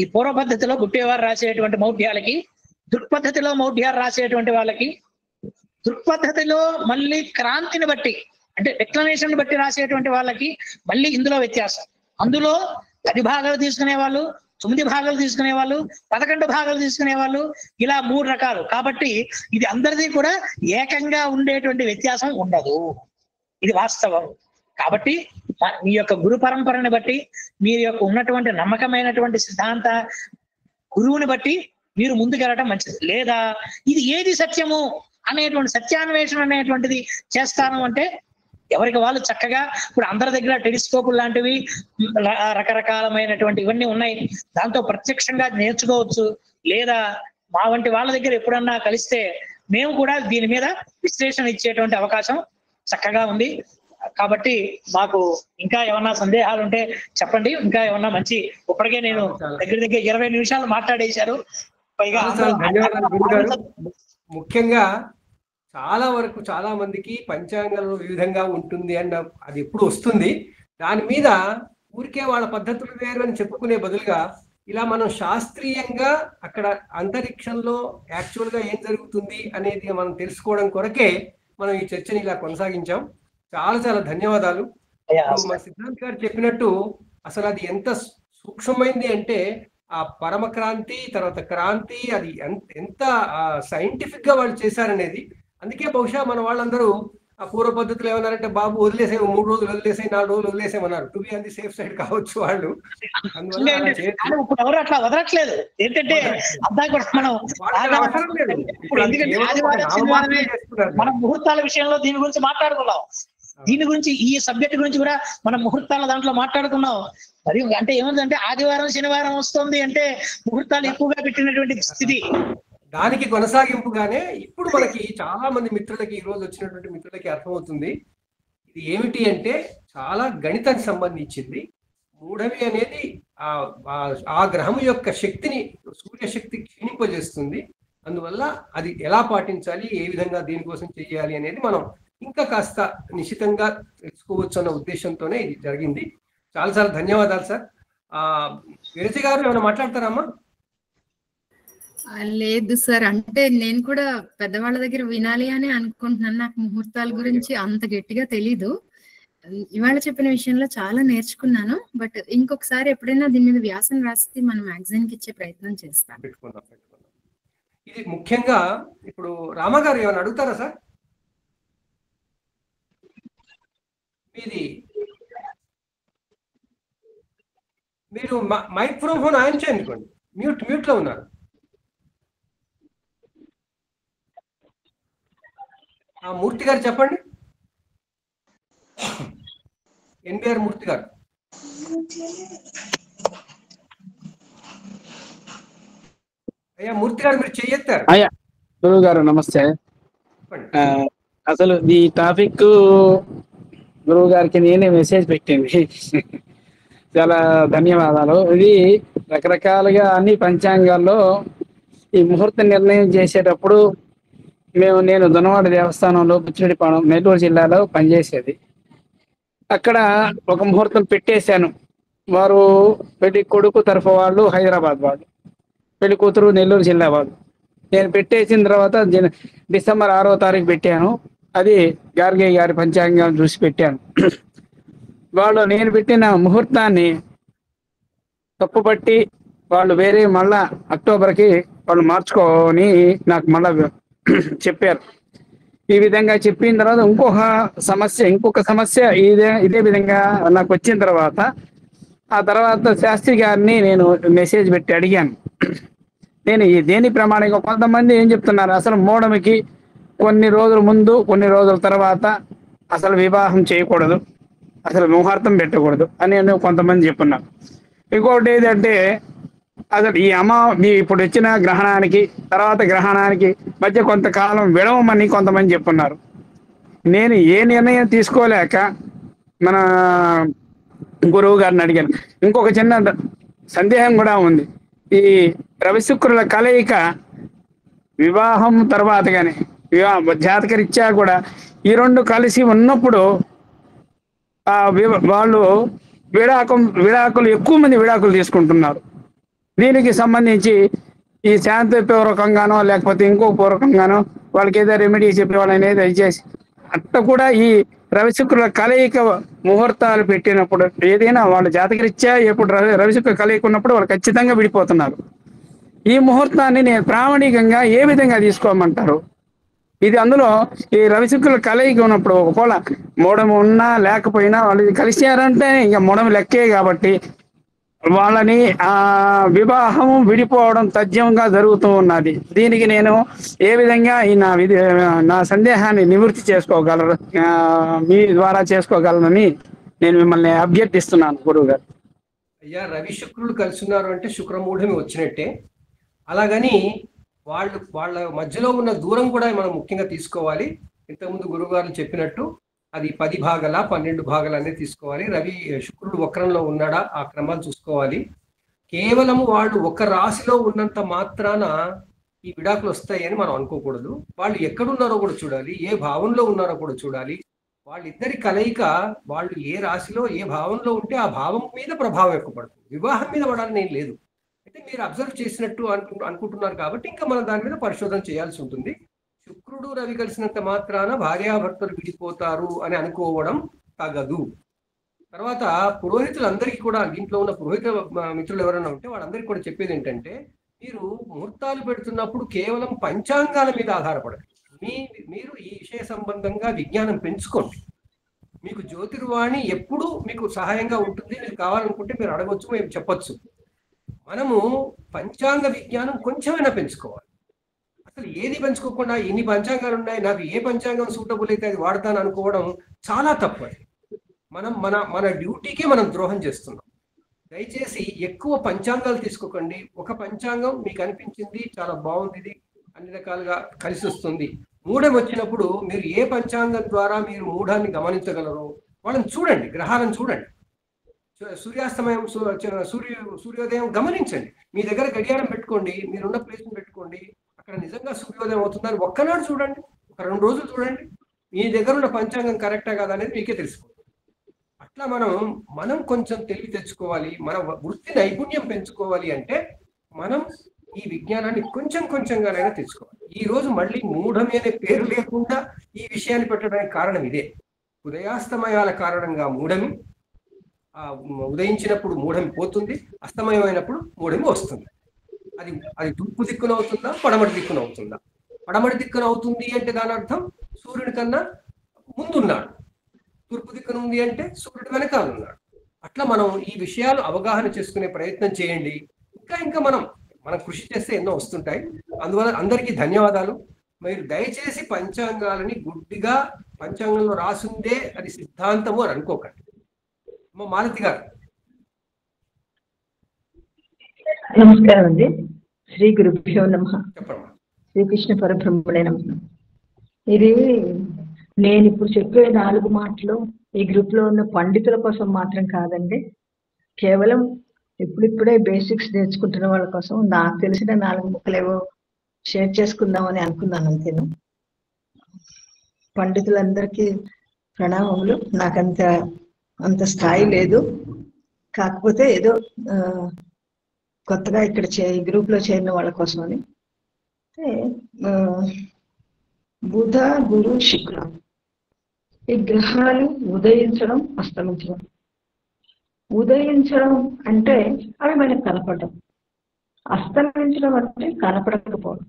ఈ పూర్వ పద్ధతిలో గుట్టేవారు రాసేటువంటి మౌఢ్యాలకి, దృక్పద్ధతిలో మౌఢ్యాలు రాసేటువంటి వాళ్ళకి, దృక్పద్ధతిలో మళ్ళీ క్రాంతిని బట్టి అంటే డిక్లనేషన్ బట్టి రాసేటువంటి వాళ్ళకి మళ్ళీ ఇందులో వ్యత్యాసం. అందులో 10 భాగాలు తీసుకునే వాళ్ళు, 9 భాగాలు తీసుకునే వాళ్ళు, 11 భాగాలు తీసుకునే వాళ్ళు, ఇలా 3 రకాలు. కాబట్టి ఇది అందరిది కూడా ఏకంగా ఉండేటువంటి వ్యత్యాసం ఉండదు, ఇది వాస్తవం. కాబట్టి మీ యొక్క గురు పరంపరని బట్టి, మీరు యొక్క ఉన్నటువంటి నమ్మకమైనటువంటి సిద్ధాంత గురువుని బట్టి మీరు ముందుకెళ్ళటం మంచిది. లేదా ఇది ఏది సత్యము అనేటువంటి సత్యాన్వేషణ అనేటువంటిది చేస్తాను అంటే ఎవరికి వాళ్ళు చక్కగా, ఇప్పుడు అందరి దగ్గర టెలిస్కోపులు లాంటివి రకరకాలమైనటువంటి ఇవన్నీ ఉన్నాయి, దాంతో ప్రత్యక్షంగా నేర్చుకోవచ్చు. లేదా మా వంటి వాళ్ళ దగ్గర ఎప్పుడన్నా కలిస్తే మేము కూడా దీని మీద విశ్లేషణ ఇచ్చేటువంటి అవకాశం చక్కగా ఉంది. కాబట్టి మాకు ఇంకా ఏమన్నా సందేహాలు ఉంటే చెప్పండి. ఇంకా ఏమన్నా మంచి, ఇప్పటికే నేను దగ్గర 20 నిమిషాలు మాట్లాడేశారు. పైగా ధన్యవాదాలు గురుగారు. ముఖ్యంగా చాలా వరకు చాలా మందికి పంచాంగంలో ఈ విధంగా ఉంటుంది అన్న అది ఎప్పుడు వస్తుంది, దాని మీద ఊరికే వాళ్ళ పద్ధతులు వేరు అని చెప్పుకునే బదులుగా ఇలా మనం శాస్త్రీయంగా అక్కడ అంతరిక్షంలో యాక్చువల్ గా ఏం జరుగుతుంది అనేది మనం తెలుసుకోవడం కొరకే మనం ఈ చర్చని ఇలా కొనసాగించాం. చాలా చాలా ధన్యవాదాలు. మా సిద్ధాంత్ గారు చెప్పినట్టు అసలు అది ఎంత సూక్ష్మమైంది అంటే ఆ పరమక్రాంతి తర్వాత క్రాంతి అది ఎంత సైంటిఫిక్ గా వాళ్ళు చేశారనేది. అందుకే బహుశా మన వాళ్ళందరూ ఆ పూర్వ పద్ధతులు ఏమన్నారంటే బాబు వదిలేసే 3 రోజులు వదిలేసే 4 రోజులు వదిలేసేమన్నారు. To be on the safe side కావచ్చు వాళ్ళు. ఇప్పుడు ఎవరు అట్లా వదలట్లేదు. ఏంటంటే అబ్బాయి కూడా మనం ముహూర్తాల విషయంలో దీని గురించి మాట్లాడుకున్నాం. దీని గురించి ఈ సబ్జెక్ట్ గురించి కూడా మనం ముహూర్తాల దాంట్లో మాట్లాడుకున్నాం. మరి అంటే ఏముందంటే ఆదివారం శనివారం వస్తుంది అంటే ముహూర్తాలు ఎక్కువగా పెట్టినటువంటి స్థితి. దానికి కొనసాగింపుగానే ఇప్పుడు మనకి చాలా మంది మిత్రులకి, ఈ రోజు వచ్చినటువంటి మిత్రులకి అర్థమవుతుంది ఇది ఏమిటి అంటే చాలా గణితానికి సంబంధించింది. మూఢవి అనేది ఆ గ్రహం యొక్క శక్తిని, సూర్యశక్తి క్షీణింపజేస్తుంది. అందువల్ల అది ఎలా పాటించాలి, ఏ విధంగా దీనికోసం చేయాలి అనేది మనం ఇంకా కాస్త నిశ్చితంగా తెలుసుకోవచ్చు అన్న ఉద్దేశంతోనే ఇది జరిగింది. చాలా చాలా ధన్యవాదాలు సార్. విరజ గారు ఏమైనా మాట్లాడతారమ్మా? లేదు సార్, అంటే నేను కూడా పెద్దవాళ్ళ దగ్గర వినాలి అని అనుకుంటున్నాను. నాకు ముహూర్తాల గురించి అంత గట్టిగా తెలీదు. ఇవాళ చెప్పిన విషయంలో చాలా నేర్చుకున్నాను. బట్ ఇంకొకసారి ఎప్పుడైనా దీని మీద వ్యాసం రాసి మన మ్యాగజైన్ కి ఇచ్చే ప్రయత్నం చేస్తాను. ఇది ముఖ్యంగా ఇప్పుడు రామగారు ఏమైనా అడుగుతారా సార్? మీరు మైక్రోఫోన్ ఆన్ చేయండి, మ్యూట్ లో ఉన్నారు. మూర్తి గారు చెప్పండి. ఎన్బిఆర్ మూర్తి గారు. అయ్యా మూర్తి గారు మీరు చెయ్యెత్తారు. అయ్యా గురువు గారు నమస్తే. అసలు ఈ టాపిక్ గురువు గారికి నేనే మెసేజ్ పెట్టింది. చాలా ధన్యవాదాలు. ఇది రకరకాలుగా అన్ని పంచాంగాల్లో ఈ ముహూర్త నిర్ణయం చేసేటప్పుడు నేను దొనవాడ దేవస్థానంలో బుచ్చిరెడ్డిపాలెం నెల్లూరు జిల్లాలో పనిచేసేది. అక్కడ ఒక ముహూర్తం పెట్టేశాను. వారు పెళ్లి కొడుకు తరఫు వాళ్ళు హైదరాబాద్ వాళ్ళు, పెళ్లి కూతురు నెల్లూరు జిల్లా వాళ్ళు. నేను పెట్టేసిన తర్వాత డిసెంబర్ 6వ తారీఖు పెట్టాను. అది గార్గే గారి పంచాంగం చూసి పెట్టాను. వాళ్ళు నేను పెట్టిన ముహూర్తాన్ని తప్పుపట్టి వాళ్ళు వేరే మళ్ళా అక్టోబర్కి వాళ్ళు మార్చుకొని నాకు మళ్ళా చెప్పారు. ఈ విధంగా చెప్పిన తర్వాత ఇంకొక సమస్య ఇదే విధంగా నాకు వచ్చిన తర్వాత ఆ తర్వాత శాస్త్రి గారిని నేను మెసేజ్ పెట్టి అడిగాను. నేను దేని ప్రమాణంగా కొంతమంది ఏం చెప్తున్నారు, అసలు మూఢమికి కొన్ని రోజుల ముందు కొన్ని రోజుల తర్వాత అసలు వివాహం చేయకూడదు, అసలు ముహూర్తం పెట్టకూడదు అని కొంతమంది చెప్పున్నారు. ఇంకొకటి ఏంటంటే అసలు మీ ఇప్పుడు వచ్చిన గ్రహణానికి తర్వాత గ్రహణానికి మధ్య కొంతకాలం విడవమని కొంతమంది చెప్పున్నారు. నేను ఏ నిర్ణయం తీసుకోలేక మన గురువు గారిని అడిగాను. ఇంకొక చిన్న సందేహం కూడా ఉంది. ఈ రవి శుక్రుల కలయిక వివాహం తర్వాత కానీ జాతకరీత్యా కూడా ఈ రెండు కలిసి ఉన్నప్పుడు వాళ్ళు విడాకులు ఎక్కువ మంది విడాకులు తీసుకుంటున్నారు. దీనికి సంబంధించి ఈ శాంతిపూర్వకంగానో లేకపోతే ఇంకో పూర్వకంగానో వాళ్ళకి ఏదో రెమెడీ చెప్పి వాళ్ళని ఏదో చేసి అట్ట కూడా ఈ రవిశుక్రుల కలయిక ముహూర్తాలు పెట్టినప్పుడు ఏదైనా వాళ్ళ జాతకరీత్యా ఎప్పుడు రవిశుక్ర కలయిక ఉన్నప్పుడు వాళ్ళు ఖచ్చితంగా విడిపోతున్నారు. ఈ ముహూర్తాన్ని నేను ప్రామాణికంగా ఏ విధంగా తీసుకోమంటారు? ఇది అందులో ఈ రవిశుక్రుల కలయిక ఉన్నప్పుడు ఒకవేళ మూడము ఉన్నా లేకపోయినా వాళ్ళు కలిసారంటే ఇంకా మూడము లెక్కే కాబట్టి వాళ్ళని వివాహం విడిపోవడం తథ్యంగా జరుగుతూ ఉన్నది. దీనికి నేను ఏ విధంగా ఈ నా సందేహాన్ని నివృత్తి చేసుకోగలరు, మీ ద్వారా చేసుకోగలనని నేను మిమ్మల్ని అభ్యర్థిస్తున్నాను గురువు గారు. అయ్యా, రవి శుక్రుడు కలుసున్నారు అంటే శుక్రమూఢమి వచ్చినట్టే. అలాగని వాళ్ళ మధ్యలో ఉన్న దూరం కూడా మనం ముఖ్యంగా తీసుకోవాలి. ఇంతకుముందు గురువుగారు చెప్పినట్టు అది 10 భాగాల 12 భాగాలు అనేది తీసుకోవాలి. రవి శుక్రుడు వక్రంలో ఉన్నాడా ఆ క్రమాలు చూసుకోవాలి. కేవలం వాళ్ళు ఒక రాశిలో ఉన్నంత మాత్రాన ఈ విడాకులు వస్తాయని మనం అనుకోకూడదు. వాళ్ళు ఎక్కడున్నారో కూడా చూడాలి, ఏ భావంలో ఉన్నారో కూడా చూడాలి. వాళ్ళిద్దరి కలయిక వాళ్ళు ఏ రాశిలో ఏ భావంలో ఉంటే ఆ భావం మీద ప్రభావం ఎక్కువ పడుతుంది. వివాహం మీద పడాలని ఏం లేదు. అయితే మీరు అబ్జర్వ్ చేసినట్టు అనుకుంటున్నారు కాబట్టి ఇంకా మనం దాని మీద పరిశోధన చేయాల్సి ఉంటుంది. శుక్రుడు రవి కలిసినంత మాత్రాన భార్యాభర్తలు విడిపోతారు అని అనుకోవడం తగదు. తర్వాత పురోహితులందరికీ కూడా, దీంట్లో ఉన్న పురోహిత మిత్రులు ఎవరైనా ఉంటే వాళ్ళందరికీ కూడా చెప్పేది ఏంటంటే, మీరు ముహూర్తాలు పెడుతున్నప్పుడు కేవలం పంచాంగాల మీద ఆధారపడండి. మీరు ఈ విషయ సంబంధంగా విజ్ఞానం పెంచుకోండి. మీకు జ్యోతిర్వాణి ఎప్పుడు మీకు సహాయంగా ఉంటుంది. మీకు కావాలనుకుంటే మీరు అడగొచ్చు, మేము చెప్పొచ్చు. మనము పంచాంగ విజ్ఞానం కొంచెమైనా పెంచుకోవాలి. అసలు ఏది పెంచుకోకుండా ఇన్ని పంచాంగాలు ఉన్నాయి, నాకు ఏ పంచాంగం సూటబుల్ అయితే అది వాడతాను అనుకోవడం చాలా తప్పు. మనం మన డ్యూటీకి మనం ద్రోహం చేస్తున్నాం. దయచేసి ఎక్కువ పంచాంగాలు తీసుకోకండి. ఒక పంచాంగం మీకు అనిపించింది చాలా బాగుంది, ఇది అన్ని రకాలుగా కలిసి వస్తుంది. మూఢం వచ్చినప్పుడు మీరు ఏ పంచాంగం ద్వారా మీరు మూఢాన్ని గమనించగలరో వాళ్ళని చూడండి, గ్రహాలను చూడండి, సూర్యాస్తమయం సూర్యోదయం గమనించండి. మీ దగ్గర గడియారం పెట్టుకోండి, మీరున్న ప్లేస్ని పెట్టుకోండి, అక్కడ నిజంగా సూర్యోదయం అవుతుందని ఒక్కనాడు చూడండి, ఒక 2 రోజులు చూడండి. మీ దగ్గర ఉన్న పంచాంగం కరెక్టా కాదా అనేది మీకే తెలుసుకోండి. అట్లా మనం కొంచెం తెలివి తెచ్చుకోవాలి. మన వృత్తి నైపుణ్యం పెంచుకోవాలి అంటే మనం ఈ విజ్ఞానాన్ని కొంచెంగానైనా తెచ్చుకోవాలి. ఈ రోజు మళ్ళీ మూఢమే అనే పేరు లేకుండా ఈ విషయాన్ని పెట్టడానికి కారణం ఇదే. ఉదయాస్తమయాల కారణంగా మూఢమి, ఉదయించినప్పుడు మూఢమి పోతుంది, అస్తమయమైనప్పుడు మూఢమి వస్తుంది. అది తూర్పు దిక్కున అవుతుందా, పడమటి దిక్కున అవుతుందా? పడమటి దిక్కున అవుతుంది అంటే దాని అర్థం సూర్యుడి కన్నా ముందున్నాడు, తూర్పు దిక్కున ఉంది అంటే సూర్యుడి వెనకాల ఉన్నాడు. అట్లా మనం ఈ విషయాలు అవగాహన చేసుకునే ప్రయత్నం చేయండి. ఇంకా మనం కృషి చేస్తే ఎన్నో వస్తుంటాయి. అందువల్ల అందరికీ ధన్యవాదాలు. మీరు దయచేసి పంచాంగాలని గుడ్డిగా పంచాంగంలో రాసుందే అది సిద్ధాంతము అని అనుకోకండి. మాలతి గారు. నమస్కారం అండి. శ్రీ గురుభ్యో నమః. చెప్పండి. శ్రీకృష్ణ పరబ్రహ్మణే నమః. ఇది నేను ఇప్పుడు చెప్పే 4 మాటలు ఈ గ్రూప్ లో ఉన్న పండితుల కోసం మాత్రం కాదండి. కేవలం ఇప్పుడిప్పుడే బేసిక్స్ నేర్చుకుంటున్న వాళ్ళ కోసం నాకు తెలిసిన 4 ముక్కలేవో షేర్ చేసుకుందామని అనుకున్నాను అంతేను. పండితులందరికీ ప్రణామములు. నాకంత స్థాయి లేదు. కాకపోతే ఏదో కొత్తగా ఇక్కడ ఈ గ్రూప్ లో చేరిన వాళ్ళ కోసమని. బుధ గురు శుక్ర ఈ గ్రహాలు ఉదయించడం అస్తమించడం. ఉదయించడం అంటే అవి మనకు కనపడడం, అస్తమించడం అంటే కనపడకపోవడం.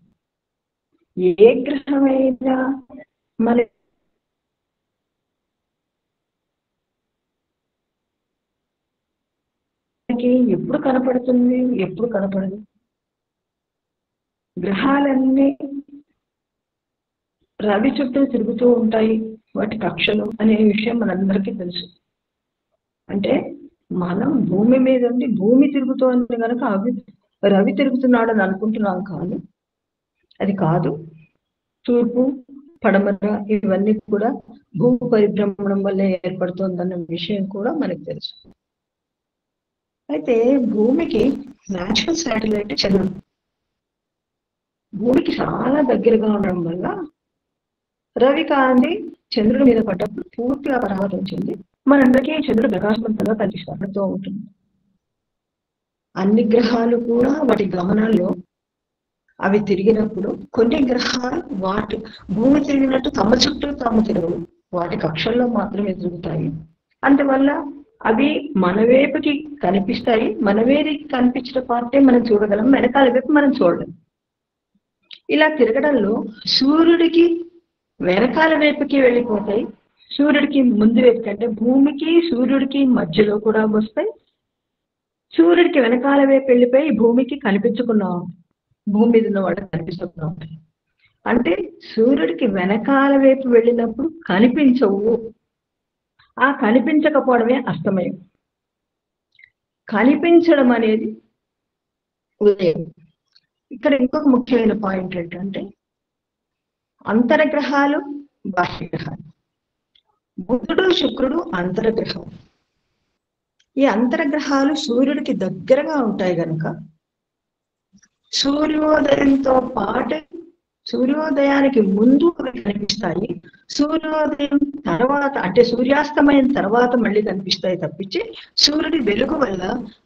ఏ గ్రహమైనా మన ఎప్పుడు కనపడుతుంది, ఎప్పుడు కనపడదు. గ్రహాలన్నీ రవి చుట్టూ తిరుగుతూ ఉంటాయి, వాటి కక్షలు అనే విషయం మనందరికీ తెలుసు. అంటే మనం భూమి మీద ఉండి భూమి తిరుగుతోంది కనుక రవి తిరుగుతున్నాడు అని అనుకుంటున్నాం, కానీ అది కాదు. తూర్పు పడమర ఇవన్నీ కూడా భూ పరిభ్రమణం వల్లే ఏర్పడుతోందన్న విషయం కూడా మనకు తెలుసు. అయితే భూమికి న్యాచురల్ శాటిలైట్ చంద్రుడు. భూమికి చాలా దగ్గరగా ఉండడం వల్ల రవి కాంతి చంద్రుడి మీద పడ్డప్పుడు పూర్తిగా పరావర్తించింది. మనందరికీ చంద్రుడు ప్రకాశవంతంగా కనిపిస్తూ ఉంటుంది. అన్ని గ్రహాలు కూడా వాటి గమనంలో అవి తిరిగినప్పుడు కొన్ని గ్రహాలు వాటి భూమి తిరిగినట్టు తమ చుట్టూ తాము తిరగవు, వాటి కక్షల్లో మాత్రమే తిరుగుతాయి. అందువల్ల అవి మన వైపుకి కనిపిస్తాయి. మన వైపుకి కనిపించిన పార్టే మనం చూడగలం, వెనకాల వైపు మనం చూడలేం. ఇలా తిరగడంలో సూర్యుడికి వెనకాల వైపుకి వెళ్ళిపోతాయి, సూర్యుడికి ముందు వైపు కంటే భూమికి సూర్యుడికి మధ్యలో కూడా వస్తాయి, సూర్యుడికి వెనకాల వైపు వెళ్ళిపోయి భూమికి కనిపించకుండా భూమి మీద ఉన్న వాళ్ళకి కనిపించకుండా ఉంటాయి. అంటే సూర్యుడికి వెనకాల వైపు వెళ్ళినప్పుడు కనిపించవు. ఆ కనిపించకపోవడమే అస్తమయం. కనిపించడం అనేది ఉదయం. ఇక్కడ ఇంకొక ముఖ్యమైన పాయింట్ ఏంటంటే అంతర్గ్రహాలు, బాహ్యగ్రహాలు. బుధుడు, శుక్రుడు అంతర్గ్రహాలు. ఈ అంతర్గ్రహాలు సూర్యుడికి దగ్గరగా ఉంటాయి కనుక సూర్యోదయంతో పాటు సూర్యోదయానికి ముందు అవి కనిపిస్తాయి, సూర్యోదయం తర్వాత అంటే సూర్యాస్తమయం తర్వాత మళ్ళీ కనిపిస్తాయి తప్పించి సూర్యుడి వెలుగు వల్ల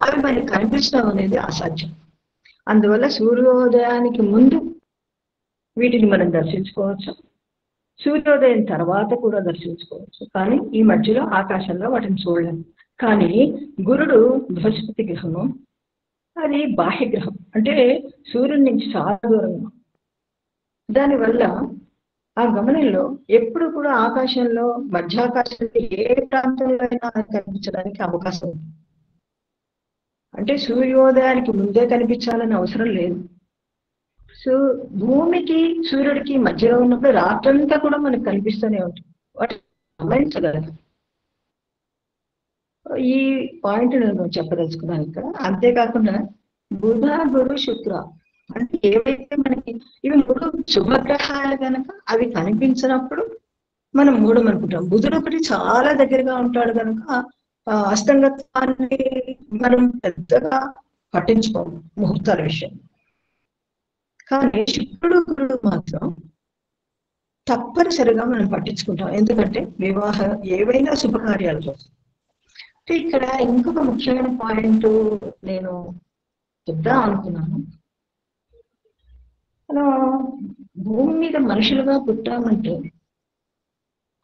అవి మనకి కనిపించడం అనేది అసాధ్యం. అందువల్ల సూర్యోదయానికి ముందు వీటిని మనం దర్శించుకోవచ్చు, సూర్యోదయం తర్వాత కూడా దర్శించుకోవచ్చు. కానీ ఈ మధ్యలో ఆకాశంలో వాటిని చూడలేము. కానీ గురుడు బృహస్పతి గ్రహము, అది బాహ్య గ్రహం, అంటే సూర్యుడి నుంచి చాలా దూరంగా. దానివల్ల ఆ గమనంలో ఎప్పుడు కూడా ఆకాశంలో మధ్యాకాశంలో ఏ ప్రాంతంలో అయినా కనిపించడానికి అవకాశం ఉంది. అంటే సూర్యోదయానికి ముందే కనిపించాలని అవసరం లేదు. భూమికి సూర్యుడికి మధ్యలో ఉన్నప్పుడు రాత్రంతా కూడా మనకు కనిపిస్తూనే ఉంటుంది, వాటి గమనించగలరు. ఈ పాయింట్ నేను చెప్పదలుచుకున్నాను ఇక్కడ. అంతేకాకుండా బుధ, గురు, శుక్ర అంటే ఏవైతే మనకి ఇవి మూడు శుభగ్రహాలు కనుక అవి కనిపించినప్పుడు మనం మూడు అనుకుంటాం. బుధుడు ఒకటి చాలా దగ్గరగా ఉంటాడు కనుక అస్తంగత్వాన్ని మనం పెద్దగా పట్టించుకోము ముహూర్తాల విషయం. కానీ శుక్రుడు, గురుడు మాత్రం తప్పనిసరిగా మనం పట్టించుకుంటాం, ఎందుకంటే వివాహ ఏవైనా శుభకార్యాల కోసం. ఇక్కడ ఇంకొక ముఖ్యమైన పాయింట్ నేను చెప్దాం అనుకున్నాను. మనం భూమి మీద మనుషులుగా పుట్టామంటే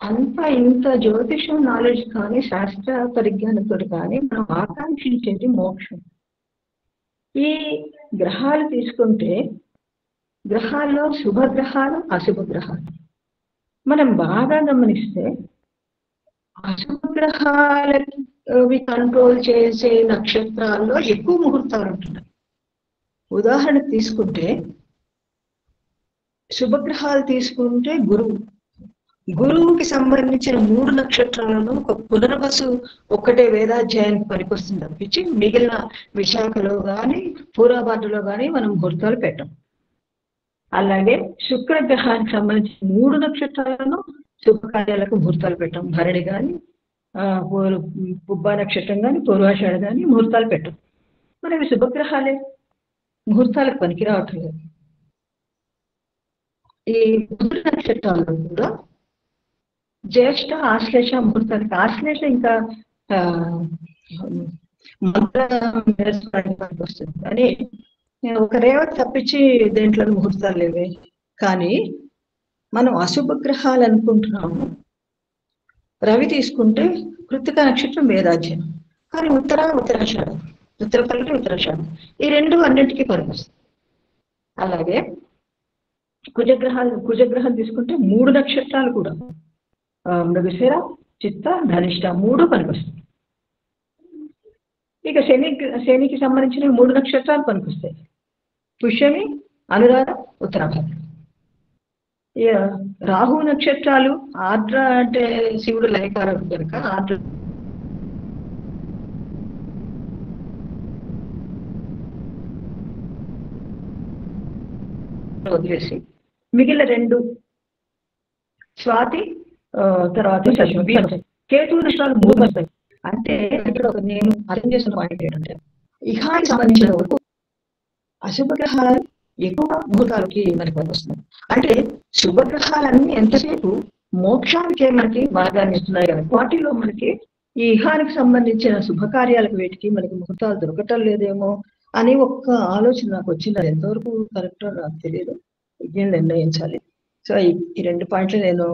అంత ఇంత జ్యోతిషం నాలెడ్జ్ కానీ శాస్త్ర పరిజ్ఞానంతో కానీ మనం ఆకాంక్షించేది మోక్షం. ఈ గ్రహాలు తీసుకుంటే గ్రహాల్లో శుభగ్రహాలు, అశుభ గ్రహాలు. మనం బాగా గమనిస్తే అశుభగ్రహాలవి కంట్రోల్ చేసే నక్షత్రాల్లో ఎక్కువ ముహూర్తాలు ఉంటున్నాయి. ఉదాహరణ తీసుకుంటే శుభగ్రహాలు తీసుకుంటే గురువుకి సంబంధించిన 3 నక్షత్రాలను ఒక పునర్వసు ఒక్కటే వేదాధ్యాయానికి పనికొస్తుంది తప్పించి మిగిలిన విశాఖలో కానీ పూర్వభాద్రలో కానీ మనం ముహూర్తాలు పెట్టాం. అలాగే శుక్రగ్రహానికి సంబంధించిన 3 నక్షత్రాలను శుభకార్యాలకు ముహూర్తాలు పెట్టాం. భరణి కానీ పుబ్బ నక్షత్రం కానీ పూర్వాషాఢ కానీ ముహూర్తాలు పెట్టాం. మరి ఇవి శుభగ్రహాలే, ముహూర్తాలకు పనికి రావటం లేదు. ఈ 3 నక్షత్రాల్లో కూడా జ్యేష్ఠ, ఆశ్లేష ముహూర్తానికి, ఆశ్లేష ఇంకా మంత్రానికి వస్తుంది కానీ ఒక రేవతి తప్పించి దేంట్లో ముహూర్తాలు లేవే. కానీ మనం అశుభగ్రహాలు అనుకుంటున్నాము. రవి తీసుకుంటే కృత్తిక నక్షత్రం వేదాధ్యం, కానీ ఉత్తరాషాఢం, ఉత్తరపల్లి ఉత్తరాషాఢం ఈ రెండు అన్నింటికీ పనికొస్తాయి. అలాగే కుజగ్రహం తీసుకుంటే 3 నక్షత్రాలు కూడా మృగశిర, చిత్త, ధనిష్ట 3 పనికొస్తాయి. ఇక శనికి సంబంధించిన 3 నక్షత్రాలు పనికొస్తాయి. పుష్యమి, అనురాధ, ఉత్తరాభాద్ర. రాహు నక్షత్రాలు ఆర్ద్ర అంటే శివుడు లయకారకుడు కనుక ఆర్ద్ర వదిలేసి మిగిలిన 2 స్వాతి తర్వాత కేతు నక్షత్రాలు 3 వస్తాయి. అంటే ఇక్కడ నేను అర్థం చేస్తున్న పాయింట్ ఏంటంటే ఇహానికి సంబంధించిన వరకు అశుభగ్రహాలు ఎక్కువ ముహూర్తాలకి మనకి వస్తున్నాయి. అంటే శుభగ్రహాలన్నీ ఎంతసేపు మోక్షానికే మనకి మార్గాన్ని ఇస్తున్నాయి కదా, వాటిలో మనకి ఈ ఇహానికి సంబంధించిన శుభకార్యాలకు వీటికి మనకి ముహూర్తాలు దొరకటం లేదేమో అని ఒక్క ఆలోచన నాకు వచ్చింది. అది ఎంతవరకు కరెక్టో నాకు తెలియదు, విజ్ఞానం నిర్ణయించాలి. సో ఈ 2 పాయింట్లు నేను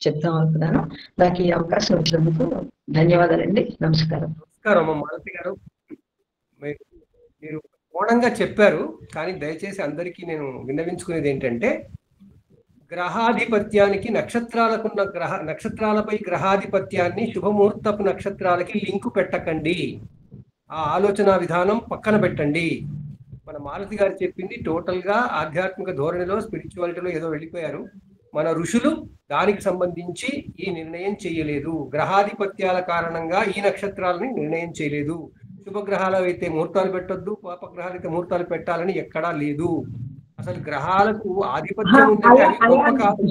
చెప్దాం అనుకున్నాను. నాకు ఈ అవకాశం ఇచ్చినందుకు ధన్యవాదాలండి. నమస్కారం. నమస్కారం అమ్మ మాలతి గారు. మీరు పూర్ణంగా చెప్పారు, కానీ దయచేసి అందరికీ నేను విన్నవించుకునేది ఏంటంటే, గ్రహాధిపత్యానికి నక్షత్రాలపై గ్రహాధిపత్యాన్ని శుభముహూర్తపు నక్షత్రాలకి లింకు పెట్టకండి. ఆ ఆలోచన విధానం పక్కన పెట్టండి. మన మాలతి గారు చెప్పింది టోటల్ గా ఆధ్యాత్మిక ధోరణిలో, స్పిరిచువాలిటీలో ఏదో వెళ్ళిపోయారు. మన ఋషులు దానికి సంబంధించి ఈ నిర్ణయం చేయలేదు. గ్రహాధిపత్యాల కారణంగా ఈ నక్షత్రాలని నిర్ణయం చేయలేదు. శుభగ్రహాలు అయితే ముహూర్తాలు పెట్టొద్దు, పాపగ్రహాలు అయితే ముహూర్తాలు పెట్టాలని ఎక్కడా లేదు. అసలు గ్రహాలకు ఆధిపత్యం ఉందంటే అవి గొప్ప కాదు.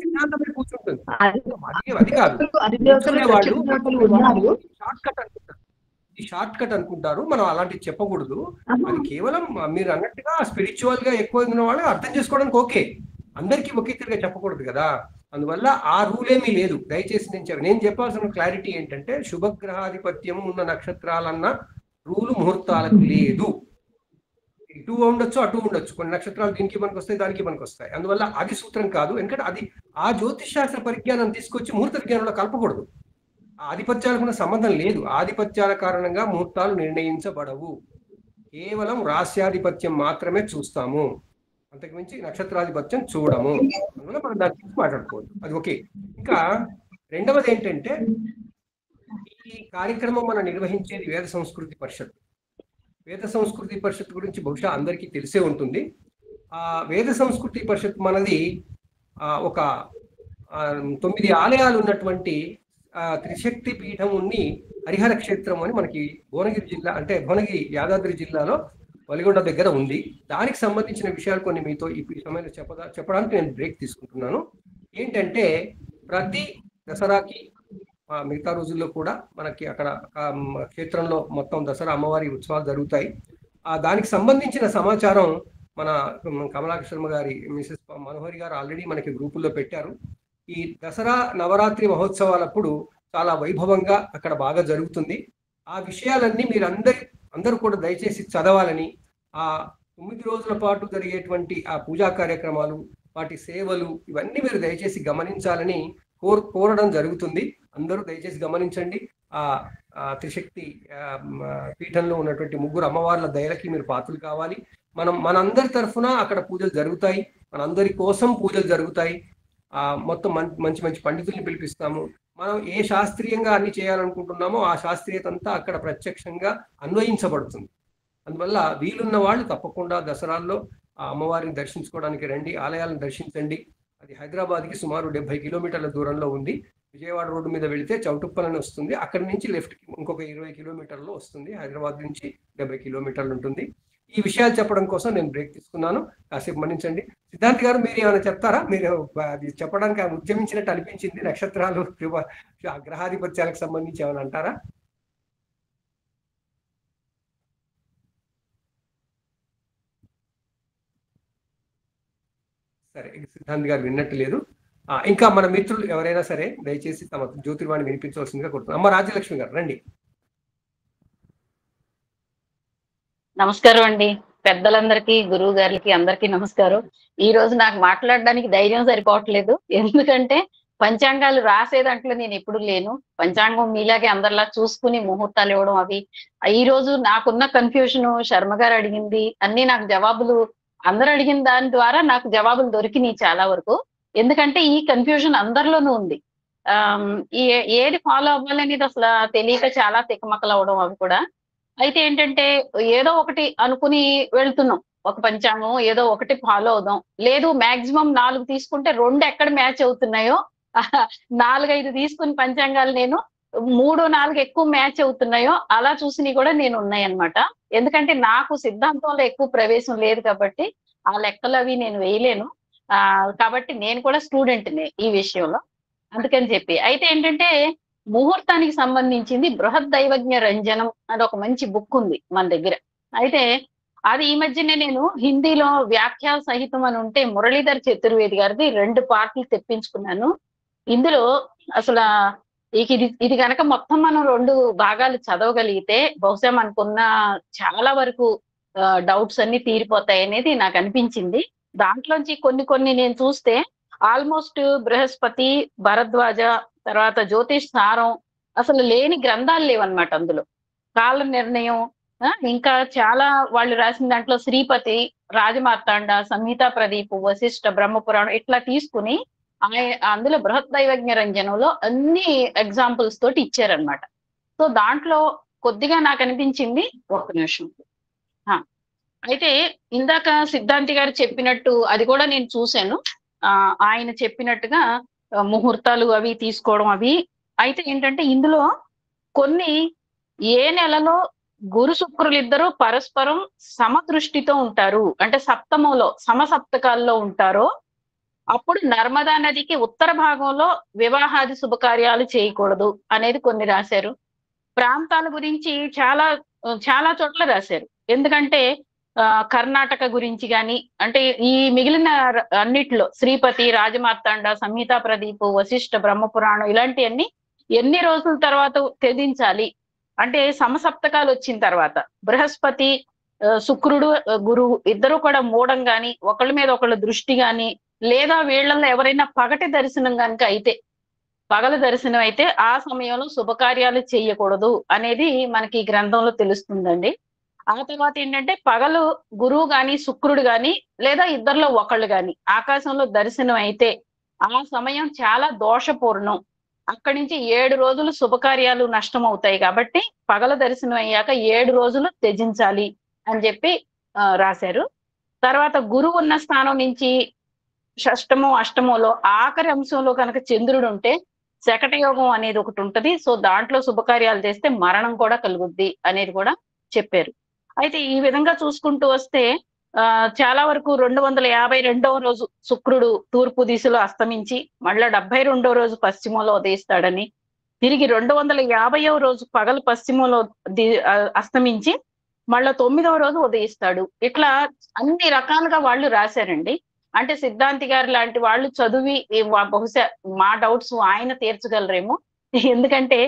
సిద్ధాంతమే కూర్చుంటుంది, అది కాదు. షార్ట్ కట్ అనుకుంటారు, మనం అలాంటివి చెప్పకూడదు. అది కేవలం మీరు అన్నట్టుగా స్పిరిచువల్ గా ఎక్కువ ఉన్న వాళ్ళు అర్థం చేసుకోవడానికి ఓకే, అందరికీ ఒకే తిరిగా చెప్పకూడదు కదా. అందువల్ల ఆ రూల్ ఏమీ లేదు. దయచేసి నేను చెప్పాల్సిన క్లారిటీ ఏంటంటే, శుభగ్రహాధిపత్యం ఉన్న నక్షత్రాలన్న రూలు ముహూర్తాలకు లేదు. ఇటు ఉండొచ్చు, అటు ఉండొచ్చు. కొన్ని నక్షత్రాలు దీనికి మనకు వస్తాయి, దానికి మనకు వస్తాయి. అందువల్ల అది సూత్రం కాదు. ఎందుకంటే అది ఆ జ్యోతిష్ శాస్త్ర పరిజ్ఞానం తీసుకొచ్చి ముహూర్త విజ్ఞానంలో కలపకూడదు. ఆ ఆధిపత్యాలకు ఉన్న సంబంధం లేదు. ఆధిపత్యాల కారణంగా ముహూర్తాలు నిర్ణయించబడవు. కేవలం రాస్యాధిపత్యం మాత్రమే చూస్తాము, అంతకుమించి నక్షత్రాధిపత్యం చూడము. అందువల్ల మనం దాని గురించి మాట్లాడుకోవచ్చు, అది ఓకే. ఇంకా రెండవది ఏంటంటే, ఈ కార్యక్రమం మనం నిర్వహించేది వేద సంస్కృతి పరిషత్. వేద సంస్కృతి పరిషత్ గురించి బహుశా అందరికీ తెలిసే ఉంటుంది. ఆ వేద సంస్కృతి పరిషత్ మనది ఒక 9 ఆలయాలు ఉన్నటువంటి త్రిశక్తి పీఠం ఉన్ని హరిహర క్షేత్రం అని మనకి భువనగిరి జిల్లా, అంటే భువనగిరి యాదాద్రి జిల్లాలో వలిగొండ దగ్గర ఉంది. దానికి సంబంధించిన విషయాలు కొన్ని మీతో ఈ సమయంలో చెప్పడానికి నేను బ్రేక్ తీసుకుంటున్నాను. ఏంటంటే, ప్రతి దసరాకి మిగతా రోజుల్లో కూడా మనకి అక్కడ క్షేత్రంలో మొత్తం దసరా అమ్మవారి ఉత్సవాలు జరుగుతాయి. దానికి సంబంధించిన సమాచారం మన కమలాక్ష శర్మ గారి మిసెస్ మనోహరి గారు ఆల్రెడీ మనకి గ్రూపుల్లో పెట్టారు. ఈ దసరా నవరాత్రి మహోత్సవాలప్పుడు చాలా వైభవంగా అక్కడ బాగా జరుగుతుంది. ఆ విషయాలన్నీ అందరూ కూడా దయచేసి చదవాలని, ఆ 9 రోజుల పాటు జరిగేటువంటి ఆ పూజా కార్యక్రమాలు, వాటి సేవలు, ఇవన్నీ మీరు దయచేసి గమనించాలని కోరడం జరుగుతుంది. అందరూ దయచేసి గమనించండి. ఆ త్రిశక్తి పీఠంలో ఉన్నటువంటి 3 అమ్మవార్ల దయలకి మీరు పాత్రలు కావాలి. మనందరి తరఫున అక్కడ పూజలు జరుగుతాయి, మనందరి కోసం పూజలు జరుగుతాయి. మొత్తం మంచి మంచి పండితుల్ని పిలిపిస్తాము. మనం ఏ శాస్త్రీయంగా అన్ని చేయాలనుకుంటున్నామో ఆ శాస్త్రీయత అంతా అక్కడ ప్రత్యక్షంగా అన్వయించబడుతుంది. అందువల్ల వీలున్న వాళ్ళు తప్పకుండా దసరాల్లో ఆ అమ్మవారిని దర్శించుకోవడానికి రండి, ఆలయాలను దర్శించండి. అది హైదరాబాద్కి సుమారు 70 కిలోమీటర్ల దూరంలో ఉంది. విజయవాడ రోడ్డు మీద వెళితే చౌటుప్పలని వస్తుంది, అక్కడి నుంచి లెఫ్ట్కి ఇంకొక 20 కిలోమీటర్లు వస్తుంది. హైదరాబాద్ నుంచి 70 కిలోమీటర్లు ఉంటుంది. ఈ విషయాలు చెప్పడం కోసం నేను బ్రేక్ తీసుకున్నాను, కాసేపు మన్నించండి. సిద్ధాంత్ గారు, మీరు ఏమైనా చెప్తారా? మీరు అది చెప్పడానికి ఉద్యమించినట్టు అనిపించింది. నక్షత్రాలు, గ్రహాధిపత్యాలకు సంబంధించి ఏమైనా అంటారా? సరే, సిద్ధాంత్ గారు విన్నట్టు లేదు. ఇంకా మన మిత్రులు ఎవరైనా సరే దయచేసి తమ జ్యోతిర్వాణి వినిపించవలసిందిగా కోరుతున్నాను. అమ్మ రాజ్యలక్ష్మి గారు రండి. నమస్కారం అండి. పెద్దలందరికీ, గురువు గారికి అందరికీ నమస్కారం. ఈ రోజు నాకు మాట్లాడడానికి ధైర్యం సరిపోవట్లేదు. ఎందుకంటే పంచాంగాలు రాసే దాంట్లో నేను ఎప్పుడు లేను. పంచాంగం మీలాగే అందరిలా చూసుకుని ముహూర్తాలు ఇవ్వడం, అవి ఈ రోజు నాకున్న కన్ఫ్యూషన్, శర్మ గారు అడిగింది అన్ని నాకు జవాబులు, అందరు అడిగిన దాని ద్వారా నాకు జవాబులు దొరికినాయి చాలా వరకు. ఎందుకంటే ఈ కన్ఫ్యూజన్ అందరిలోనూ ఉంది. ఏది ఫాలో అవ్వాలనేది అసలు తెలియక చాలా తికమకలు అవడం అవి కూడా. అయితే ఏంటంటే ఏదో ఒకటి అనుకుని వెళ్తున్నాం, ఒక పంచాంగం ఏదో ఒకటి ఫాలో అవుదాం. లేదు మాక్సిమం 4 తీసుకుంటే 2 ఎక్కడ మ్యాచ్ అవుతున్నాయో 4-5 తీసుకుని పంచాంగాలు నేను 3-4 ఎక్కువ మ్యాచ్ అవుతున్నాయో అలా చూసినవి కూడా నేను ఉన్నాయన్నమాట. ఎందుకంటే నాకు సిద్ధాంతంలో ఎక్కువ ప్రవేశం లేదు కాబట్టి ఆ లెక్కలు అవి నేను వేయలేను. కాబట్టి నేను కూడా స్టూడెంట్ని ఈ విషయంలో, అందుకని చెప్పి. అయితే ఏంటంటే ముహూర్తానికి సంబంధించింది బృహద్ దైవజ్ఞ రంజనం అని ఒక మంచి బుక్ ఉంది మన దగ్గర. అయితే అది ఈ మధ్యనే నేను హిందీలో వ్యాఖ్యా సహితం అని ఉంటే మురళీధర్ చతుర్వేది గారిది 2 పార్ట్లు తెప్పించుకున్నాను. ఇందులో అసలు ఇది కనుక మొత్తం మనం 2 భాగాలు చదవగలిగితే బహుశా మనకున్న చాలా వరకు డౌట్స్ అన్ని తీరిపోతాయి అనేది నాకు అనిపించింది. దాంట్లోంచి కొన్ని నేను చూస్తే ఆల్మోస్ట్ బృహస్పతి, భరద్వాజ, తర్వాత జ్యోతిష్ సారం అసలు లేని గ్రంథాలు లేవన్నమాట అందులో. కాల నిర్ణయం, ఇంకా చాలా వాళ్ళు రాసిన దాంట్లో శ్రీపతి, రాజమార్తాండ, సంహిత ప్రదీప్, వశిష్ఠ, బ్రహ్మపురాణం ఇట్లా తీసుకుని అందులో బృహత్ దైవజ్ఞ రంజనంలో అన్ని ఎగ్జాంపుల్స్ తోటి ఇచ్చారనమాట. సో దాంట్లో కొద్దిగా నాకు అనిపించింది, ఒక్క నిమిషం. అయితే ఇందాక సిద్ధాంతి గారు చెప్పినట్టు అది కూడా నేను చూశాను. ఆయన చెప్పినట్టుగా ముహూర్తాలు అవి తీసుకోవడం అవి. అయితే ఏంటంటే ఇందులో కొన్ని ఏ నెలలో గురు శుక్రులు ఇద్దరు పరస్పరం సమదృష్టితో ఉంటారు, అంటే సప్తమంలో సమసప్తకాల్లో ఉంటారో అప్పుడు నర్మదా నదికి ఉత్తర భాగంలో వివాహాది శుభకార్యాలు చేయకూడదు అనేది కొన్ని రాశారు. ప్రాంతాల గురించి చాలా చాలా చోట్ల రాశారు. ఎందుకంటే కర్ణాటక గురించి కానీ, అంటే ఈ మిగిలిన అన్నిట్లో శ్రీపతి, రాజమార్తాండ, సంహిత ప్రదీప్, వశిష్ఠ, బ్రహ్మపురాణం ఇలాంటివన్నీ ఎన్ని రోజుల తర్వాత త్యజించాలి అంటే సమసప్తకాలు వచ్చిన తర్వాత బృహస్పతి, శుక్రుడు, గురువు ఇద్దరు కూడా మూడం గాని, ఒకళ్ళ మీద ఒకళ్ళ దృష్టి గాని, లేదా వీళ్ళల్లో ఎవరైనా పగటి దర్శనం కనుక అయితే, పగల దర్శనం అయితే ఆ సమయంలో శుభకార్యాలు చేయకూడదు అనేది మనకి ఈ గ్రంథంలో తెలుస్తుందండి. ఆ తర్వాత ఏంటంటే పగలు గురువు గాని, శుక్రుడు గాని, లేదా ఇద్దరిలో ఒకళ్ళు గాని ఆకాశంలో దర్శనం అయితే ఆ సమయం చాలా దోషపూర్ణం. అక్కడి నుంచి 7 రోజులు శుభకార్యాలు నష్టం అవుతాయి కాబట్టి పగల దర్శనం అయ్యాక 7 రోజులు త్యజించాలి అని చెప్పి రాశారు. తర్వాత గురువు ఉన్న స్థానం నుంచి షష్టమో అష్టమంలో ఆఖరి అంశంలో కనుక చంద్రుడు ఉంటే శకట యోగం అనేది ఒకటి ఉంటది. సో దాంట్లో శుభకార్యాలు చేస్తే మరణం కూడా కలుగుద్ది అనేది కూడా చెప్పారు. అయితే ఈ విధంగా చూసుకుంటూ వస్తే చాలా వరకు 252వ రోజు శుక్రుడు తూర్పు దిశలో అస్తమించి మళ్ళా 72వ రోజు పశ్చిమంలో ఉదయిస్తాడని, తిరిగి 250వ రోజు పగలు పశ్చిమంలో అస్తమించి మళ్ళా 9వ రోజు ఉదయిస్తాడు. ఇట్లా అన్ని రకాలుగా వాళ్ళు రాశారండి. అంటే సిద్ధాంతి గారు లాంటి వాళ్ళు చదివి బహుశా మా డౌట్స్ ఆయన తీర్చగలరేమో. ఎందుకంటే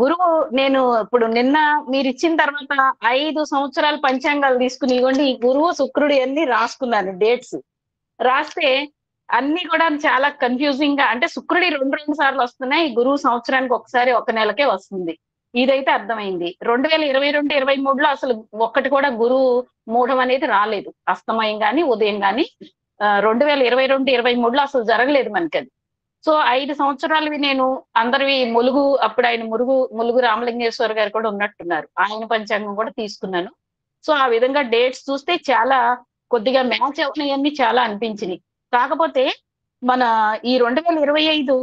గురువు నేను ఇప్పుడు నిన్న మీరు ఇచ్చిన తర్వాత 5 సంవత్సరాల పంచాంగాలు తీసుకుని ఇవ్వండి ఈ గురువు శుక్రుడు అన్ని రాసుకున్నాను డేట్స్. రాస్తే అన్ని కూడా చాలా కన్ఫ్యూజింగ్ గా, అంటే శుక్రుడి 2 సార్లు వస్తున్నాయి, గురువు సంవత్సరానికి ఒకసారి ఒక నెలకే వస్తుంది. ఇదైతే అర్థమైంది. 2022-23లో అసలు ఒక్కటి కూడా గురువు మూఢం అనేది రాలేదు, అస్తమయం గాని ఉదయం గాని. 2022-23లో అసలు జరగలేదు మనకి అది. సో 5 సంవత్సరాలవి నేను అందరివి ములుగు, అప్పుడు ఆయన ములుగు రామలింగేశ్వర గారు కూడా ఉన్నట్టున్నారు, ఆయన పంచాంగం కూడా తీసుకున్నాను. సో ఆ విధంగా డేట్స్ చూస్తే చాలా కొద్దిగా మ్యాచ్ అవుతున్నాయన్నీ చాలా అనిపించినాయి. కాకపోతే మన ఈ 2025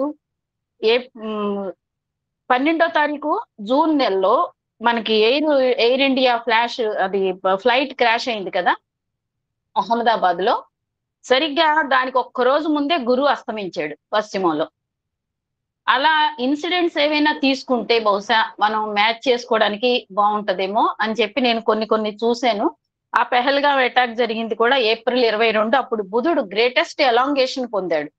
12వ తారీఖు జూన్ నెలలో మనకి ఎయిర్ ఇండియా ఫ్లైట్ క్రాష్ అయింది కదా అహ్మదాబాద్ లో. సరిగ్గా దానికి 1 రోజు ముందే గురువు అస్తమించాడు పశ్చిమంలో. అలా ఇన్సిడెంట్స్ ఏవైనా తీసుకుంటే బహుశా మనం మ్యాచ్ చేసుకోవడానికి బాగుంటదేమో అని చెప్పి నేను కొన్ని చూశాను. ఆ పెహల్గాం అటాక్ జరిగింది కూడా ఏప్రిల్ 22. అప్పుడు బుధుడు గ్రేటెస్ట్ ఎలాంగేషన్ పొందాడు,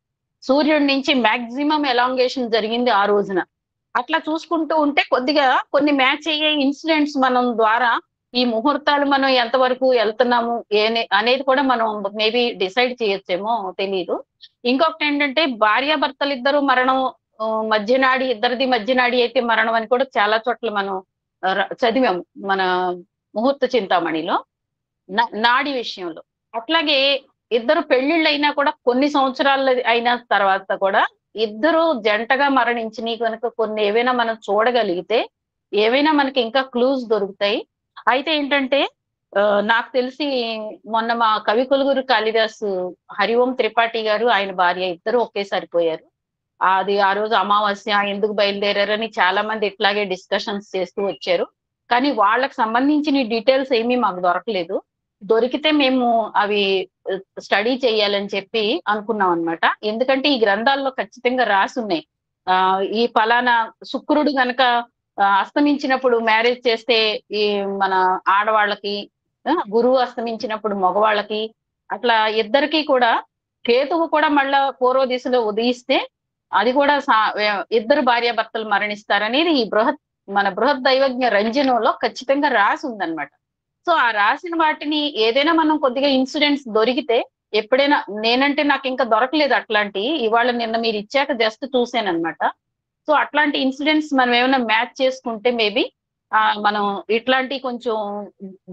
సూర్యుడి నుంచి మాక్సిమం ఎలాంగేషన్ జరిగింది ఆ రోజున. అట్లా చూసుకుంటూ ఉంటే కొద్దిగా కొన్ని మ్యాచ్ అయ్యే ఇన్సిడెంట్స్ మనం ద్వారా ఈ ముహూర్తాలు మనం ఎంతవరకు వెళ్తున్నాము అనేది కూడా మనం మేబీ డిసైడ్ చేయొచ్చేమో తెలియదు. ఇంకొకటి ఏంటంటే భార్యాభర్తలు ఇద్దరు మరణం, మధ్యనాడి ఇద్దరిది మధ్యనాడి అయితే మరణం అని కూడా చాలా చోట్ల మనం చదివాము మన ముహూర్త చింతామణిలో నాడి విషయంలో. అట్లాగే ఇద్దరు పెళ్లిళ్ళు అయినా కూడా కొన్ని సంవత్సరాలు అయిన తర్వాత కూడా ఇద్దరు జంటగా మరణించినవి కనుక కొన్ని ఏవైనా మనం చూడగలిగితే ఏవైనా మనకి ఇంకా క్లూస్ దొరుకుతాయి. అయితే ఏంటంటే నాకు తెలిసి మొన్న మా కవి కులుగురు కాళిదాసు హరిఓం త్రిపాఠి గారు ఆయన భార్య ఇద్దరు ఒకేసారి పోయారు. అది ఆ రోజు అమావాస్య ఎందుకు బయలుదేరారని చాలా మంది ఇట్లాగే డిస్కషన్స్ చేస్తూ వచ్చారు. కానీ వాళ్ళకి సంబంధించిన డీటెయిల్స్ ఏమీ మాకు దొరకలేదు. దొరికితే మేము అవి స్టడీ చేయాలని చెప్పి అనుకున్నాం అనమాట. ఎందుకంటే ఈ గ్రంథాల్లో ఖచ్చితంగా రాసి ఉన్నాయి ఈ ఫలానా శుక్రుడు గనక అస్తమించినప్పుడు మ్యారేజ్ చేస్తే ఈ మన ఆడవాళ్ళకి, గురువు అస్తమించినప్పుడు మగవాళ్ళకి, అట్లా ఇద్దరికి కూడా కేతువు కూడా మళ్ళా పూర్వ దిశలో ఉదయిస్తే అది కూడా ఇద్దరు భార్యాభర్తలు మరణిస్తారనేది ఈ మన బృహత్ దైవజ్ఞ రంజనంలో ఖచ్చితంగా రాసి ఉందన్నమాట. సో ఆ రాసిన వాటిని ఏదైనా మనం కొద్దిగా ఇన్సిడెంట్స్ దొరికితే, ఎప్పుడైనా నేనంటే నాకు ఇంకా దొరకలేదు అట్లాంటి, ఇవాళ నిన్న మీరు ఇచ్చాక జస్ట్ చూసాను అనమాట. సో అట్లాంటి ఇన్సిడెంట్స్ మనం ఏమైనా మ్యాచ్ చేసుకుంటే మేబీ మనం ఇట్లాంటి కొంచెం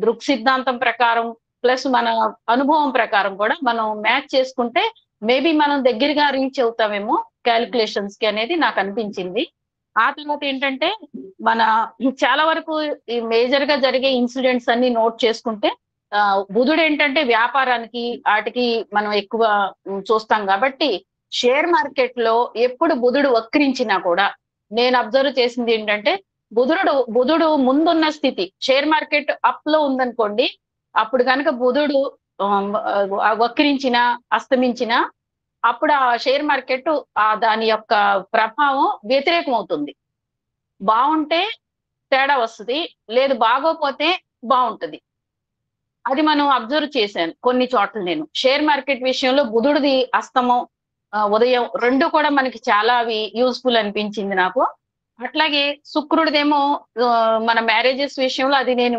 దృక్ సిద్ధాంతం ప్రకారం ప్లస్ మన అనుభవం ప్రకారం కూడా మనం మ్యాచ్ చేసుకుంటే మేబీ మనం దగ్గరగా రీచ్ అవుతామేమో క్యాలిక్యులేషన్స్ కి అనేది నాకు అనిపించింది. ఆ తర్వాత ఏంటంటే మన చాలా వరకు ఈ మేజర్ గా జరిగే ఇన్సిడెంట్స్ అన్ని నోట్ చేసుకుంటే బుధుడు ఏంటంటే వ్యాపారానికి వాటికి మనం ఎక్కువ చూస్తాం కాబట్టి షేర్ మార్కెట్ లో ఎప్పుడు బుధుడు వక్రించినా కూడా నేను అబ్జర్వ్ చేసింది ఏంటంటే బుధుడు ముందున్న స్థితి షేర్ మార్కెట్ అప్ లో ఉందనుకోండి, అప్పుడు కనుక బుధుడు వక్రించిన అస్తమించిన అప్పుడు ఆ షేర్ మార్కెట్ దాని యొక్క ప్రభావం వ్యతిరేకం అవుతుంది. బాగుంటే తేడా వస్తుంది, లేదు బాగోపోతే బాగుంటది. అది మనం అబ్జర్వ్ చేశాను కొన్ని చోట్ల. నేను షేర్ మార్కెట్ విషయంలో బుధుడిది అస్తమం ఉదయం రెండు కూడా మనకి చాలా అవి యూస్ఫుల్ అనిపించింది నాకు. అట్లాగే శుక్రుడిదేమో మన మ్యారేజెస్ విషయంలో అది నేను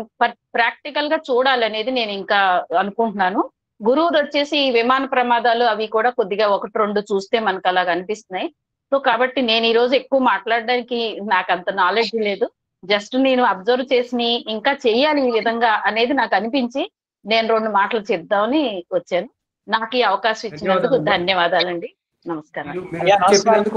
ప్రాక్టికల్ గా చూడాలనేది నేను ఇంకా అనుకుంటున్నాను. గురువుది వచ్చేసి విమాన ప్రమాదాలు అవి కూడా కొద్దిగా ఒకటి రెండు చూస్తే మనకు అలాగ అనిపిస్తున్నాయి. సో కాబట్టి నేను ఈ రోజు ఎక్కువ మాట్లాడడానికి నాకు అంత నాలెడ్జ్ లేదు, జస్ట్ నేను అబ్జర్వ్ చేసి ఇంకా చెయ్యాలి ఈ విధంగా అనేది నాకు అనిపించి నేను రెండు మాటలు చెప్దామని వచ్చాను. నాకు ఈ అవకాశం ఇచ్చినందుకు ధన్యవాదాలండి. నమస్కారం.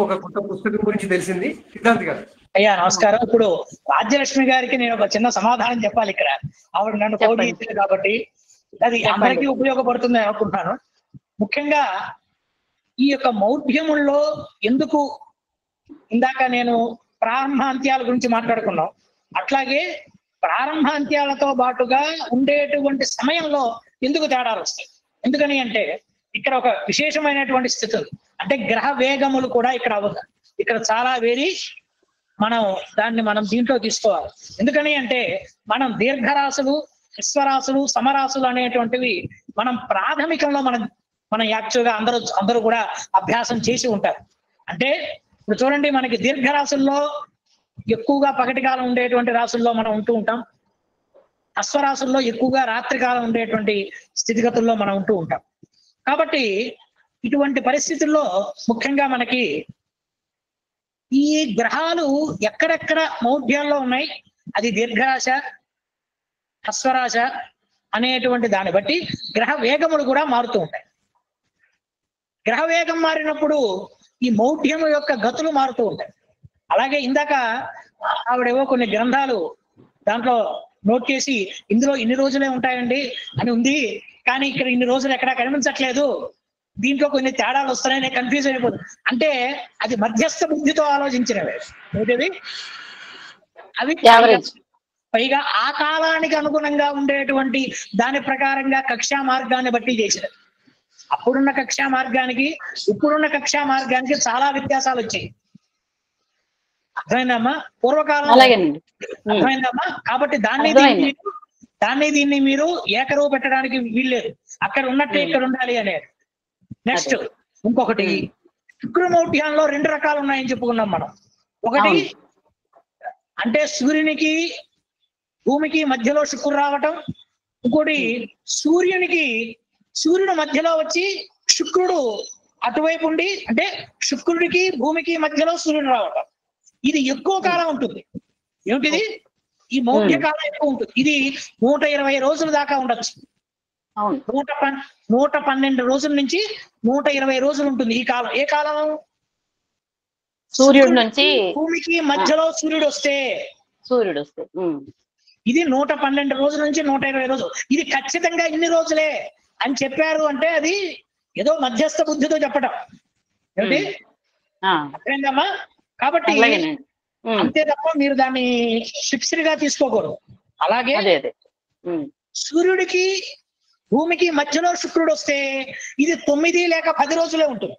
ఒక కొత్త పుస్తకం గురించి తెలిసింది. సిద్ధాంత్ గారు అయ్యా నమస్కారం. ఇప్పుడు రాజ్యలక్ష్మి గారికి నేను ఒక చిన్న సమాధానం చెప్పాలి. ఇక్కడ ఆవిడ నన్ను పోటీ ఇచ్చింది కాబట్టి అది అందరికీ ఉపయోగపడుతుంది అనుకుంటున్నాను. ముఖ్యంగా ఈ యొక్క మౌఢ్యముల్లో ఎందుకు ఇందాక నేను ప్రారంభాంత్యాల గురించి మాట్లాడుకున్నాం, అట్లాగే ప్రారంభాంత్యాలతో పాటుగా ఉండేటువంటి సమయంలో ఎందుకు తేడాలు వస్తాయి. ఎందుకని అంటే ఇక్కడ ఒక విశేషమైనటువంటి స్థితులు అంటే గ్రహ వేగములు కూడా ఇక్కడ అవ్వదు. ఇక్కడ చాలా వేరి మనం దీంట్లో తీసుకోవాలి. ఎందుకని అంటే మనం దీర్ఘరాశులు, విశ్వరాశులు, సమరాశులు అనేటువంటివి మనం ప్రాథమికంలో మనం యాక్చువల్గా అందరూ కూడా అభ్యాసం చేసి ఉంటారు. అంటే ఇప్పుడు చూడండి, మనకి దీర్ఘరాశుల్లో ఎక్కువగా పగటి కాలం ఉండేటువంటి రాశుల్లో మనం ఉంటూ ఉంటాం. అశ్వరాశుల్లో ఎక్కువగా రాత్రి కాలం ఉండేటువంటి స్థితిగతుల్లో మనం ఉంటూ ఉంటాం. కాబట్టి ఇటువంటి పరిస్థితుల్లో ముఖ్యంగా మనకి ఈ గ్రహాలు ఎక్కడెక్కడ మౌఢ్యాల్లో ఉన్నాయి, అది దీర్ఘరాశ, అశ్వరాశ అనేటువంటి దాన్ని బట్టి గ్రహ వేగములు కూడా మారుతూ ఉంటాయి. గ్రహ వేగం మారినప్పుడు ఈ మౌఢ్యము యొక్క గతులు మారుతూ ఉంటాయి. అలాగే ఇందాక ఆవిడేవో కొన్ని గ్రంథాలు దాంట్లో నోట్ చేసి ఇందులో ఇన్ని రోజులే ఉంటాయండి అని ఉంది, కానీ ఇక్కడ ఇన్ని రోజులు ఎక్కడా కనిపించట్లేదు, దీంట్లో కొన్ని తేడాలు వస్తున్నాయని కన్ఫ్యూజ్ అయిపోతుంది. అంటే అది మధ్యస్థ బుద్ధితో ఆలోచించినవి ఏంటిది, అవి పైగా ఆ కాలానికి అనుగుణంగా ఉండేటువంటి దాని ప్రకారంగా కక్షా మార్గాన్ని బట్టి చేసినవి. అప్పుడున్న కక్షా మార్గానికి ఇప్పుడున్న కక్షా మార్గానికి చాలా వ్యత్యాసాలు వచ్చాయి. అర్థమైందమ్మా? పూర్వకాలం అర్థమైందమ్మా? కాబట్టి దీన్ని మీరు ఏకరువు పెట్టడానికి వీల్లేదు. అక్కడ ఉన్నట్టే ఇక్కడ ఉండాలి అనేది. నెక్స్ట్ ఇంకొకటి, శుక్రమౌఢ్యాల్లో రెండు రకాలు ఉన్నాయని చెప్పుకున్నాం మనం. ఒకటి అంటే సూర్యునికి భూమికి మధ్యలో శుక్రుడు రావటం, ఇంకోటి సూర్యుడు మధ్యలో వచ్చి శుక్రుడు అటువైపు ఉండి, అంటే శుక్రుడికి భూమికి మధ్యలో సూర్యుడు రావటం. ఇది ఎక్కువ కాలం ఉంటుంది. ఏమిటిది? ఈ మౌఢ్య కాలం ఎక్కువ ఉంటుంది. ఇది 120 రోజుల దాకా ఉండొచ్చు. 112 రోజుల నుంచి 120 రోజులు ఉంటుంది ఈ కాలం. ఏ కాలం? సూర్యుడు నుంచి భూమికి మధ్యలో సూర్యుడు వస్తే ఇది 112 రోజుల నుంచి 120 రోజులు. ఇది ఖచ్చితంగా ఇన్ని రోజులే అని చెప్పారు అంటే అది ఏదో మధ్యస్థ బుద్ధితో చెప్పడం. ఏమిటి అర్థమైందమ్మా? కాబట్టి అంతే తప్ప మీరు దాన్ని ఫిక్స్డ్ గా తీసుకోకూడదు. అలాగే సూర్యుడికి భూమికి మధ్యలో శుక్రుడు వస్తే ఇది 9 లేక 10 రోజులే ఉంటుంది.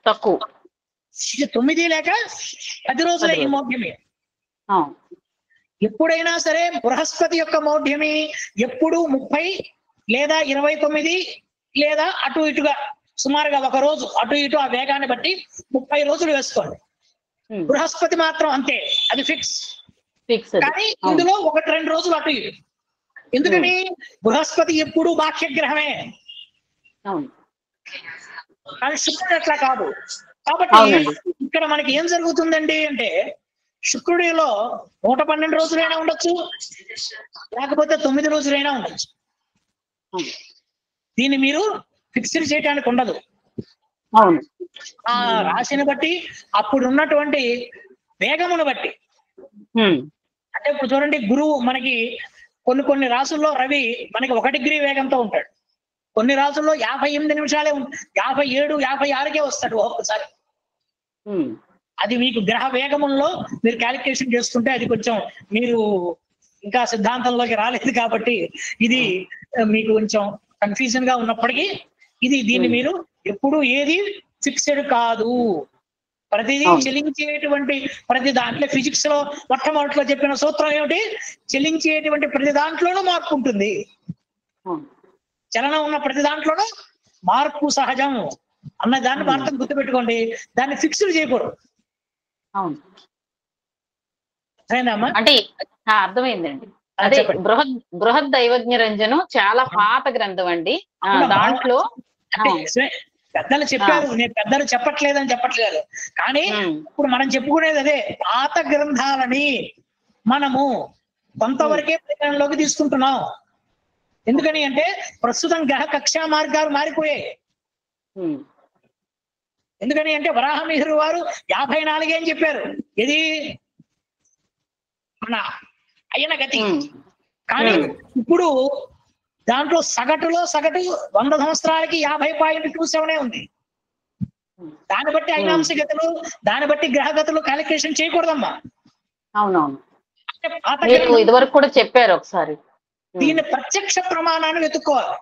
తక్కువ. ఇది 9 లేక 10 రోజులే ఈ మౌఢ్యమి. ఎప్పుడైనా సరే బృహస్పతి యొక్క మౌఢ్యమి ఎప్పుడు 30 లేదా 29 లేదా అటు ఇటుగా సుమారుగా ఒక రోజు అటు ఇటు ఆ వేగాన్ని బట్టి 30 రోజులు వేసుకోండి. బృహస్పతి మాత్రం అంతే, అది ఫిక్స్. కానీ ఇందులో 1-2 రోజులు అటు ఇటు. ఎందుకని బృహస్పతి ఎప్పుడు బాహ్యగ్రహమే, కానీ శుక్రుడు అట్లా కాదు. కాబట్టి ఇక్కడ మనకి ఏం జరుగుతుందండి అంటే శుక్రుడిలో 112 రోజులైనా ఉండొచ్చు, లేకపోతే 9 రోజులైనా ఉండొచ్చు. దీన్ని మీరు ఫిక్స్డ్ చేయడానికి ఉండదు. ఆ రాశిని బట్టి అప్పుడు ఉన్నటువంటి వేగమును బట్టి. అంటే ఇప్పుడు చూడండి, గురువు మనకి కొన్ని రాసుల్లో రవి మనకి 1 డిగ్రీ వేగంతో ఉంటాడు. కొన్ని రాసుల్లో 58 నిమిషాలే 57, 56కే వస్తాడు ఒక్కొక్కసారి. అది మీకు గ్రహ వేగముల్లో మీరు క్యాలిక్యులేషన్ చేసుకుంటే అది కొంచెం మీరు ఇంకా సిద్ధాంతంలోకి రాలేదు కాబట్టి ఇది మీకు కొంచెం కన్ఫ్యూజన్ గా ఉన్నప్పటికీ దీన్ని మీరు ఎప్పుడు ఏది ఫిక్స్డ్ కాదు. ప్రతిదీ చెలించేటువంటి ప్రతి దాంట్లో ఫిజిక్స్ లో మొట్టమొదటిలో చెప్పిన సూత్రం ఏమిటి? చెలించేటువంటి ప్రతి దాంట్లోనూ మార్పు ఉంటుంది. చలనం ఉన్న ప్రతి దాంట్లోనూ మార్పు సహజం అన్న దాన్ని భారతం గుర్తుపెట్టుకోండి. దాన్ని ఫిక్స్డ్ చేయకూడదు. అంటే అర్థమైందండి. అదే బృహద్ దైవజ్ఞ రంజనం చాలా పాత గ్రంథం అండి. దాంట్లో పెద్దలు చెప్పారు, నేను పెద్దలు చెప్పట్లేదని చెప్పట్లేదు, కానీ ఇప్పుడు మనం చెప్పుకునేది అదే. పాత గ్రంథాలని మనము కొంతవరకే పరిగణలోకి తీసుకుంటున్నాం. ఎందుకని అంటే ప్రస్తుతం గ్రహ కక్షా మార్గాలు మారిపోయాయి. ఎందుకని అంటే వరాహమిహిరు వారు 54 అని చెప్పారు. ఇది మన అయ్యన గతి. కానీ ఇప్పుడు దాంట్లో సగటు 100 సంవత్సరాలకి 50.27 ఉంది. దాన్ని బట్టి అయినాంశ గతులు, దాన్ని బట్టి గ్రహగతులు క్యాలిక్యులేషన్ చేయకూడదమ్మా. అవునవును, ఇదివరకు కూడా చెప్పారు ఒకసారి. దీన్ని ప్రత్యక్ష ప్రమాణాన్ని వెతుక్కోవాలి.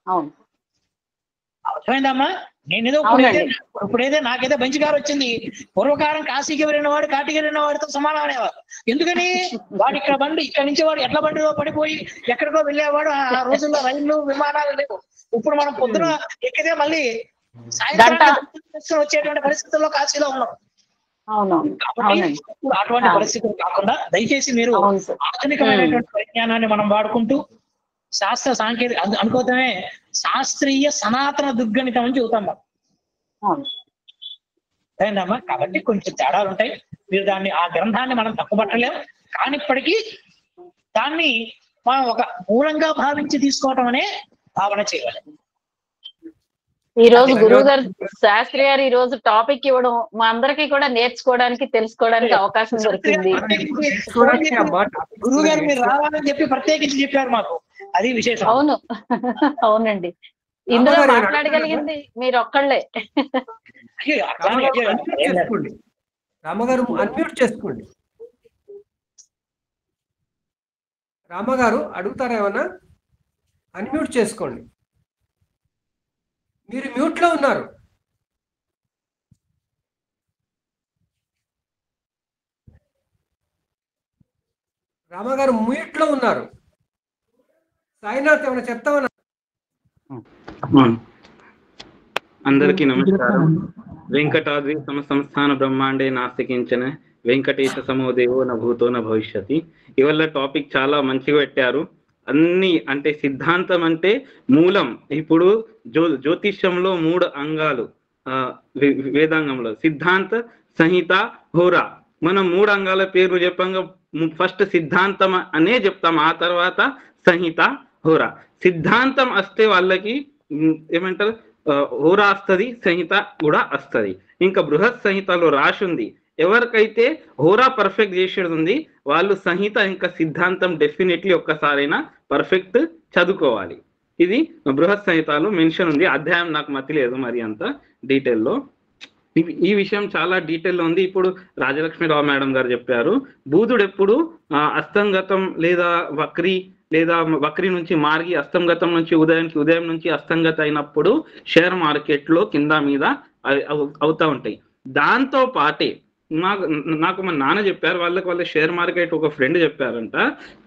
అవును, అర్థమైందమ్మా? నేనేదో ఇప్పుడేదో నాకేదో మంచి గారు వచ్చింది, పూర్వకాలం కాశీకి వెళ్ళిన వాడు కాటికి వెళ్ళిన వాడితో సమానం అనేవాడు. ఎందుకని వాడు ఇక్కడ నుంచి వాడు ఎట్ల బండిలో పడిపోయి ఎక్కడికో వెళ్ళేవాడు. ఆ రోజుల్లో రైళ్లు విమానాలు లేవు. ఇప్పుడు మనం పొద్దున ఎక్కితే మళ్ళీ సాయంత్రం వచ్చేటువంటి పరిస్థితుల్లో కాశీలో ఉన్నాం. కాబట్టి ఇప్పుడు అటువంటి పరిస్థితులు కాకుండా దయచేసి మీరు ఆధునికమైనటువంటి పరిజ్ఞానాన్ని మనం వాడుకుంటూ శాస్త్ర సాంకేతిక అనుకోవటమే శాస్త్రీయ సనాతన దుర్గణితం అని చెబుతాం మనం. అదేనమ్మా, కాబట్టి కొంచెం తేడాలు ఉంటాయి. మీరు దాన్ని ఆ గ్రంథాన్ని మనం తప్పుపట్టలేము. కానిప్పటికీ దాన్ని మనం ఒక మూలంగా భావించి తీసుకోవటం అనే భావన చేయాలి. ఈ రోజు గురువు గారు శాస్త్రి గారు ఈ రోజు టాపిక్ ఇవ్వడం మా అందరికి కూడా నేర్చుకోవడానికి తెలుసుకోవడానికి అవకాశం దొరికింది. గురువు గారు మీరు రావాలని చెప్పి ప్రత్యేకించి చెప్పారు మాకు, అది విశేషం. అవును, అవునండి. ఇందులో మాట్లాడగలిగింది మీరు ఒక్కళ్ళే. రామగారు అన్మ్యూట్ చేసుకోండి. రామగారు అడుగుతారా ఏమన్నా? అన్మ్యూట్ చేసుకోండి. మీరు మ్యూట్ లో ఉన్నారు. రామగారు మ్యూట్ లో ఉన్నారు. సాయినాథ్ ఏమైనా చెప్తామన్నా? అందరికీ నమస్కారం. వెంకటాద్రి సంస్థాన బ్రహ్మాండే నాస్తికించిన వెంకటేశ సమోదేవో న భూతో న భవిష్యతి. ఇవాళ టాపిక్ చాలా మంచిగా పెట్టారు. అన్ని అంటే సిద్ధాంతం అంటే మూలం. ఇప్పుడు జ్యోతిష్యంలో 3 అంగాలు, వేదాంగంలో సిద్ధాంత, సంహిత, హోరా. మనం 3 అంగాల పేర్లు చెప్పంగా ఫస్ట్ సిద్ధాంతం అనే చెప్తాం, ఆ తర్వాత సంహిత, హోరా. సిద్ధాంతం వస్తే వాళ్ళకి ఏమంటారు, హోరా వస్తుంది, సంహిత కూడా వస్తుంది. ఇంకా బృహత్ సంహితలో రాసి ఉంది, ఎవరికైతే హోరా పర్ఫెక్ట్ చేసేది ఉంది వాళ్ళు సంహిత ఇంకా సిద్ధాంతం డెఫినెట్లీ ఒక్కసారైనా పర్ఫెక్ట్ చదువుకోవాలి. ఇది బృహత్ సంహితలో మెన్షన్ ఉంది. అధ్యాయం నాకు మతి లేదు మరి అంత డీటెయిల్లో. ఈ విషయం చాలా డీటెయిల్లో ఉంది. ఇప్పుడు రాజలక్ష్మీరావు మేడం గారు చెప్పారు, బుధుడు ఎప్పుడు అస్తంగతం లేదా వక్రి నుంచి మార్గి అస్తంగతం నుంచి ఉదయం నుంచి అస్తంగత అయినప్పుడు షేర్ మార్కెట్ లో కింద మీద అవుతా ఉంటాయి. దాంతో పాటే నాకు మా నాన్న చెప్పారు, వాళ్ళ షేర్ మార్కెట్ ఒక ఫ్రెండ్ చెప్పారంట,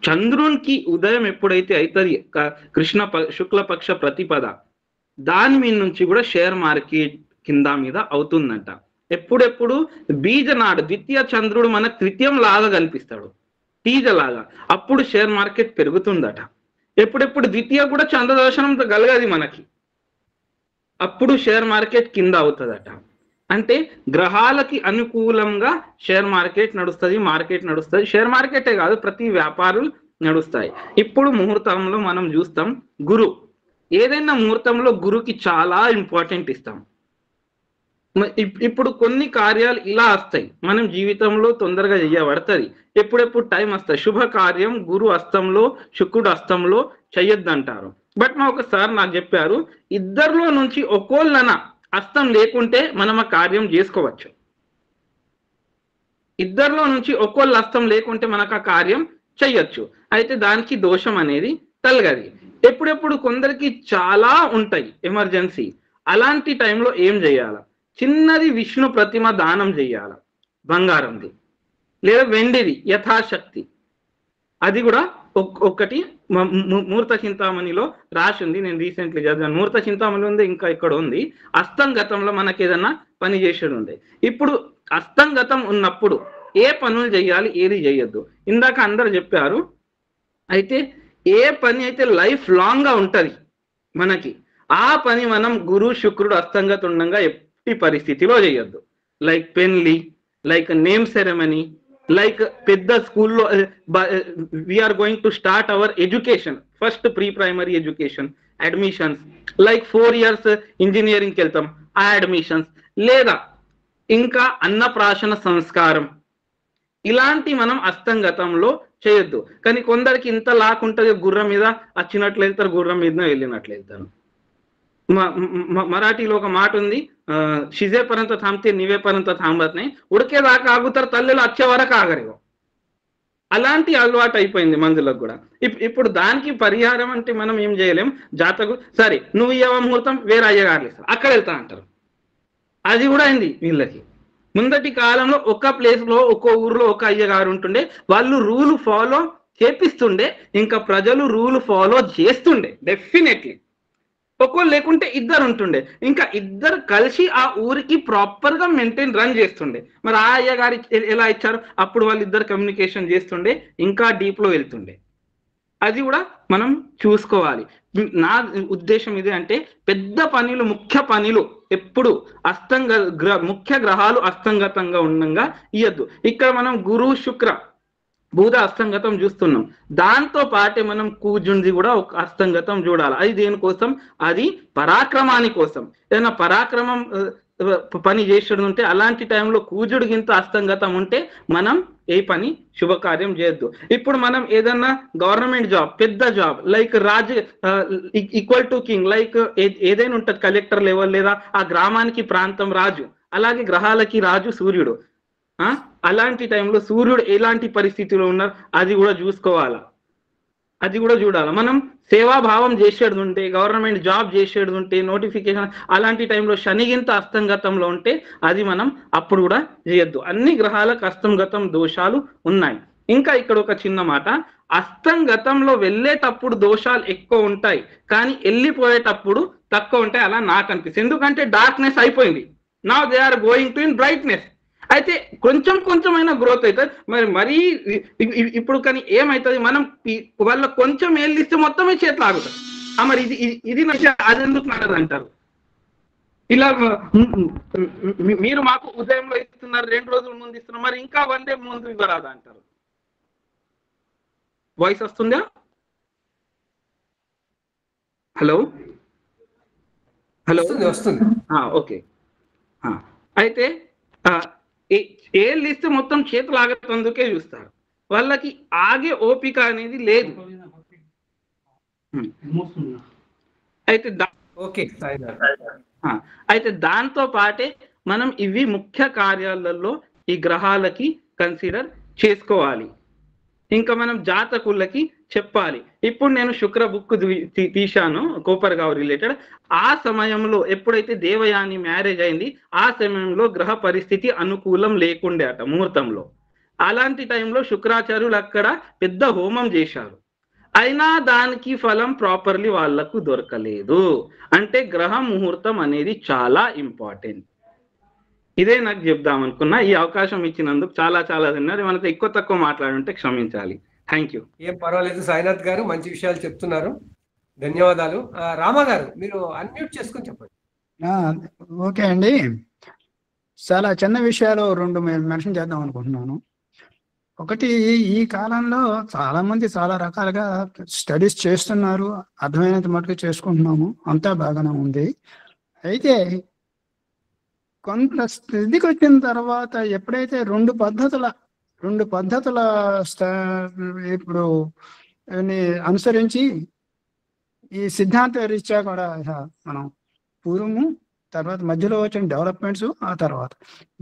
చంద్రునికి ఉదయం ఎప్పుడైతే అవుతుంది శుక్లపక్ష ప్రతిపద, దాని మీద నుంచి కూడా షేర్ మార్కెట్ కింద మీద అవుతుందంట. ఎప్పుడెప్పుడు బీజనాడు ద్వితీయ చంద్రుడు మన తృతీయం లాగా కనిపిస్తాడు, తీజలాగా, అప్పుడు షేర్ మార్కెట్ పెరుగుతుందట. ఎప్పుడెప్పుడు ద్వితీయ కూడా చంద్రదర్శనం కలగది మనకి, అప్పుడు షేర్ మార్కెట్ కింద అవుతుందట. అంటే గ్రహాలకి అనుకూలంగా షేర్ మార్కెట్ నడుస్తుంది, మార్కెట్ నడుస్తుంది. షేర్ మార్కెటే కాదు, ప్రతి వ్యాపారులు నడుస్తాయి. ఇప్పుడు ముహూర్తంలో మనం చూస్తాం గురు, ఏదైనా ముహూర్తంలో గురుకి చాలా ఇంపార్టెంట్ ఇస్తాం. ఇప్పుడు కొన్ని కార్యాలు ఇలా వస్తాయి, మనం జీవితంలో తొందరగా చేయబడుతుంది. ఎప్పుడెప్పుడు టైం వస్తాయి, శుభకార్యం గురు అస్తంలో శుక్రుడు అస్తంలో చెయ్యొద్దంటారు. బట్ మా ఒకసారి నాకు చెప్పారు, ఇద్దరిలో నుంచి ఒక్కోళ్ళన అస్తం లేకుంటే మనం ఆ కార్యం చేసుకోవచ్చు. ఇద్దరిలో నుంచి ఒక్కోళ్ళ అస్తం లేకుంటే మనకు ఆ కార్యం చెయ్యొచ్చు. అయితే దానికి దోషం అనేది తలగది. ఎప్పుడెప్పుడు కొందరికి చాలా ఉంటాయి ఎమర్జెన్సీ, అలాంటి టైంలో ఏం చేయాలి? చిన్నది విష్ణు ప్రతిమ దానం చేయాలి, బంగారంది లేదా వెండిది యథాశక్తి. అది కూడా ఒక్కటి మూర్త చింతామణిలో రాసి ఉంది, నేను రీసెంట్లీ చదివాను. మూర్త చింతామణి ఉంది, ఇంకా ఇక్కడ ఉంది. అస్తంగతంలో మనకి ఏదన్నా పని చేసేది ఉంది. ఇప్పుడు అస్తంగతం ఉన్నప్పుడు ఏ పనులు చేయాలి, ఏది చేయొద్దు, ఇందాక అందరు చెప్పారు. అయితే ఏ పని అయితే లైఫ్ లాంగ్ గా ఉంటది మనకి, ఆ పని మనం గురు శుక్రుడు అస్తంగత ఉండగా ఎట్టి పరిస్థితిలో చేయొద్దు. లైక్ పెళ్లి, లైక్ నేమ్ సెరమనీ, లైక్ పెద్ద స్కూల్లో we are going to start our education, first pre primary education admissions, like 4 years ఇంజనీరింగ్కి వెళ్తాం, ఆ అడ్మిషన్స్, లేదా ఇంకా అన్నప్రాశన సంస్కారం, ఇలాంటి మనం అస్తంగతంలో చేయొద్దు. కానీ కొందరికి ఇంత లాకుంటుంది, గుర్రం మీద వచ్చినట్లు వెళ్తారు, గుర్రం మీద వెళ్ళినట్లు వెళ్తారు. మరాఠీలో ఒక మాట ఉంది, షిజే పరంత థాంతే నీవే పరంత థాంబత్ నే, ఉడికేదాకా ఆగుతారు, తల్లిలో వచ్చే వరకు ఆగరు. అలాంటి అలవాటు అయిపోయింది మందులకు కూడా. ఇప్పుడు దానికి పరిహారం అంటే మనం ఏం చేయలేం. జాతకు సరే నువ్వు ఇవ్వ ముహూర్తం వేరే అయ్యగారులు ఇస్తారు, అక్కడ వెళ్తా అంటారు. అది కూడా అయింది వీళ్ళకి. ముందటి కాలంలో ఒక ప్లేస్ లో ఒక్కో ఊర్లో ఒక అయ్యగారు ఉంటుండే, వాళ్ళు రూల్ ఫాలో చేపిస్తుండే, ఇంకా ప్రజలు రూల్ ఫాలో చేస్తుండే. డెఫినెట్లీ ఒక్కో లేకుంటే ఇద్దరు ఉంటుండే, ఇంకా ఇద్దరు కలిసి ఆ ఊరికి ప్రాపర్ గా మెయింటైన్ రన్ చేస్తుండే. మరి ఆ అయ్యగారు ఎలా ఇచ్చారు? అప్పుడు వాళ్ళు ఇద్దరు కమ్యూనికేషన్ చేస్తుండే, ఇంకా డీప్ లో వెళ్తుండే. అది కూడా మనం చూసుకోవాలి. నా ఉద్దేశం ఇది అంటే పెద్ద పనులు, ముఖ్య పనులు ఎప్పుడు ముఖ్య గ్రహాలు అస్తంగతంగా ఉండగా ఇయ్యద్దు. ఇక్కడ మనం గురు శుక్ర బుధ అస్తంగతం చూస్తున్నాం, దాంతో పాటే మనం కూజుంది కూడా ఒక అస్తంగతం చూడాలి. అది దేనికోసం? అది పరాక్రమాని కోసం. ఏదైనా పరాక్రమం పని చేసేది ఉంటే అలాంటి టైంలో కూజుడు గింత అస్తంగతం ఉంటే మనం ఏ పని శుభకార్యం చేయొద్దు. ఇప్పుడు మనం ఏదన్నా గవర్నమెంట్ జాబ్, పెద్ద job, like Raju equal to king, like ఏదైనా ఉంటుంది కలెక్టర్ లెవెల్, లేదా ఆ గ్రామానికి ప్రాంతం రాజు, అలాగే గ్రహాలకి రాజు సూర్యుడు. అలాంటి టైంలో సూర్యుడు ఎలాంటి పరిస్థితిలో ఉన్నారు అది కూడా చూసుకోవాలా, అది కూడా చూడాలి. మనం సేవాభావం చేసేది ఉంటే, గవర్నమెంట్ జాబ్ చేసేది ఉంటే, నోటిఫికేషన్, అలాంటి టైంలో శనిగింత అస్తంగతంలో ఉంటే అది మనం అప్పుడు కూడా చేయొద్దు. అన్ని గ్రహాలకు అస్తంగతం దోషాలు ఉన్నాయి. ఇంకా ఇక్కడ ఒక చిన్న మాట, అస్తంగతంలో వెళ్ళేటప్పుడు దోషాలు ఎక్కువ ఉంటాయి, కానీ వెళ్ళిపోయేటప్పుడు తక్కువ ఉంటాయి. అలా నాకు అనిపిస్తుంది, ఎందుకంటే డార్క్నెస్ అయిపోయింది, now they are going to in brightness. అయితే కొంచెం కొంచెమైనా గ్రోత్ అవుతుంది. మరీ ఇప్పుడు కానీ ఏమవుతుంది, మనం వాళ్ళ కొంచెం ఏళ్ళిస్తే మొత్తమే చేతులు ఆగుతాయి. మరి ఇది అదెందుకు నడదు అంటారు. ఇలా మీరు మాకు ఉదయంలో ఇస్తున్నారు, 2 రోజుల ముందు ఇస్తున్నారు, మరి ఇంకా 1 day ముందు ఇవ్వరాదా అంటారు. వాయిస్ వస్తుందా? హలో హలో వస్తుంది. ఓకే. అయితే ఏళ్ళు ఇస్తే మొత్తం చేతులు ఆగేందుకే చూస్తారు, వాళ్ళకి ఆగే ఓపిక అనేది లేదు. అయితే దాంతో పాటే మనం ఇవి ముఖ్య కార్యాలలో ఈ గ్రహాలకి కన్సిడర్ చేసుకోవాలి. ఇంకా మనం జాతకులకి చెప్పాలి. ఇప్పుడు నేను శుక్ర బుక్ తీశాను కోపర్గావ్ రిలేటెడ్. ఆ సమయంలో ఎప్పుడైతే దేవయాని మ్యారేజ్ అయింది ఆ సమయంలో గ్రహ పరిస్థితి అనుకూలం లేకుండే అట ముహూర్తంలో. అలాంటి టైంలో శుక్రాచార్యులు అక్కడ పెద్ద హోమం చేశారు, అయినా దానికి ఫలం ప్రాపర్లీ వాళ్లకు దొరకలేదు. అంటే గ్రహ ముహూర్తం అనేది చాలా ఇంపార్టెంట్. ఇదే నాకు చెప్దాం అనుకున్నా. ఈ అవకాశం ఇచ్చినందుకు చాలా చాలా ధన్యవాదాలు. మనతో ఎక్కువ తక్కువ మాట్లాడుంటే క్షమించాలి. Thank you. ఏం పర్వాలేదు సాయినాథ్ గారు, మంచి విషయాలు చెప్తున్నారు, ధన్యవాదాలు. రామా గారు మీరు అన్మ్యూట్ చేసుకొని చెప్పండి. ఓకే అండి, చాలా చిన్న విషయాలు రెండు మెన్షన్ చేద్దాం అనుకుంటున్నాను. ఒకటి, ఈ కాలంలో చాలా మంది చాలా రకాలుగా స్టడీస్ చేస్తున్నారు, అర్థమైనంత మటుకు చేసుకుంటున్నాము, అంతా బాగానే ఉంది. అయితే కొంత స్థితికి వచ్చిన తర్వాత ఎప్పుడైతే రెండు పద్ధతుల ఇప్పుడు అనుసరించి ఈ సిద్ధాంత రీత్యా కూడా మనం పూర్వము తర్వాత మధ్యలో వచ్చిన డెవలప్మెంట్స్ ఆ తర్వాత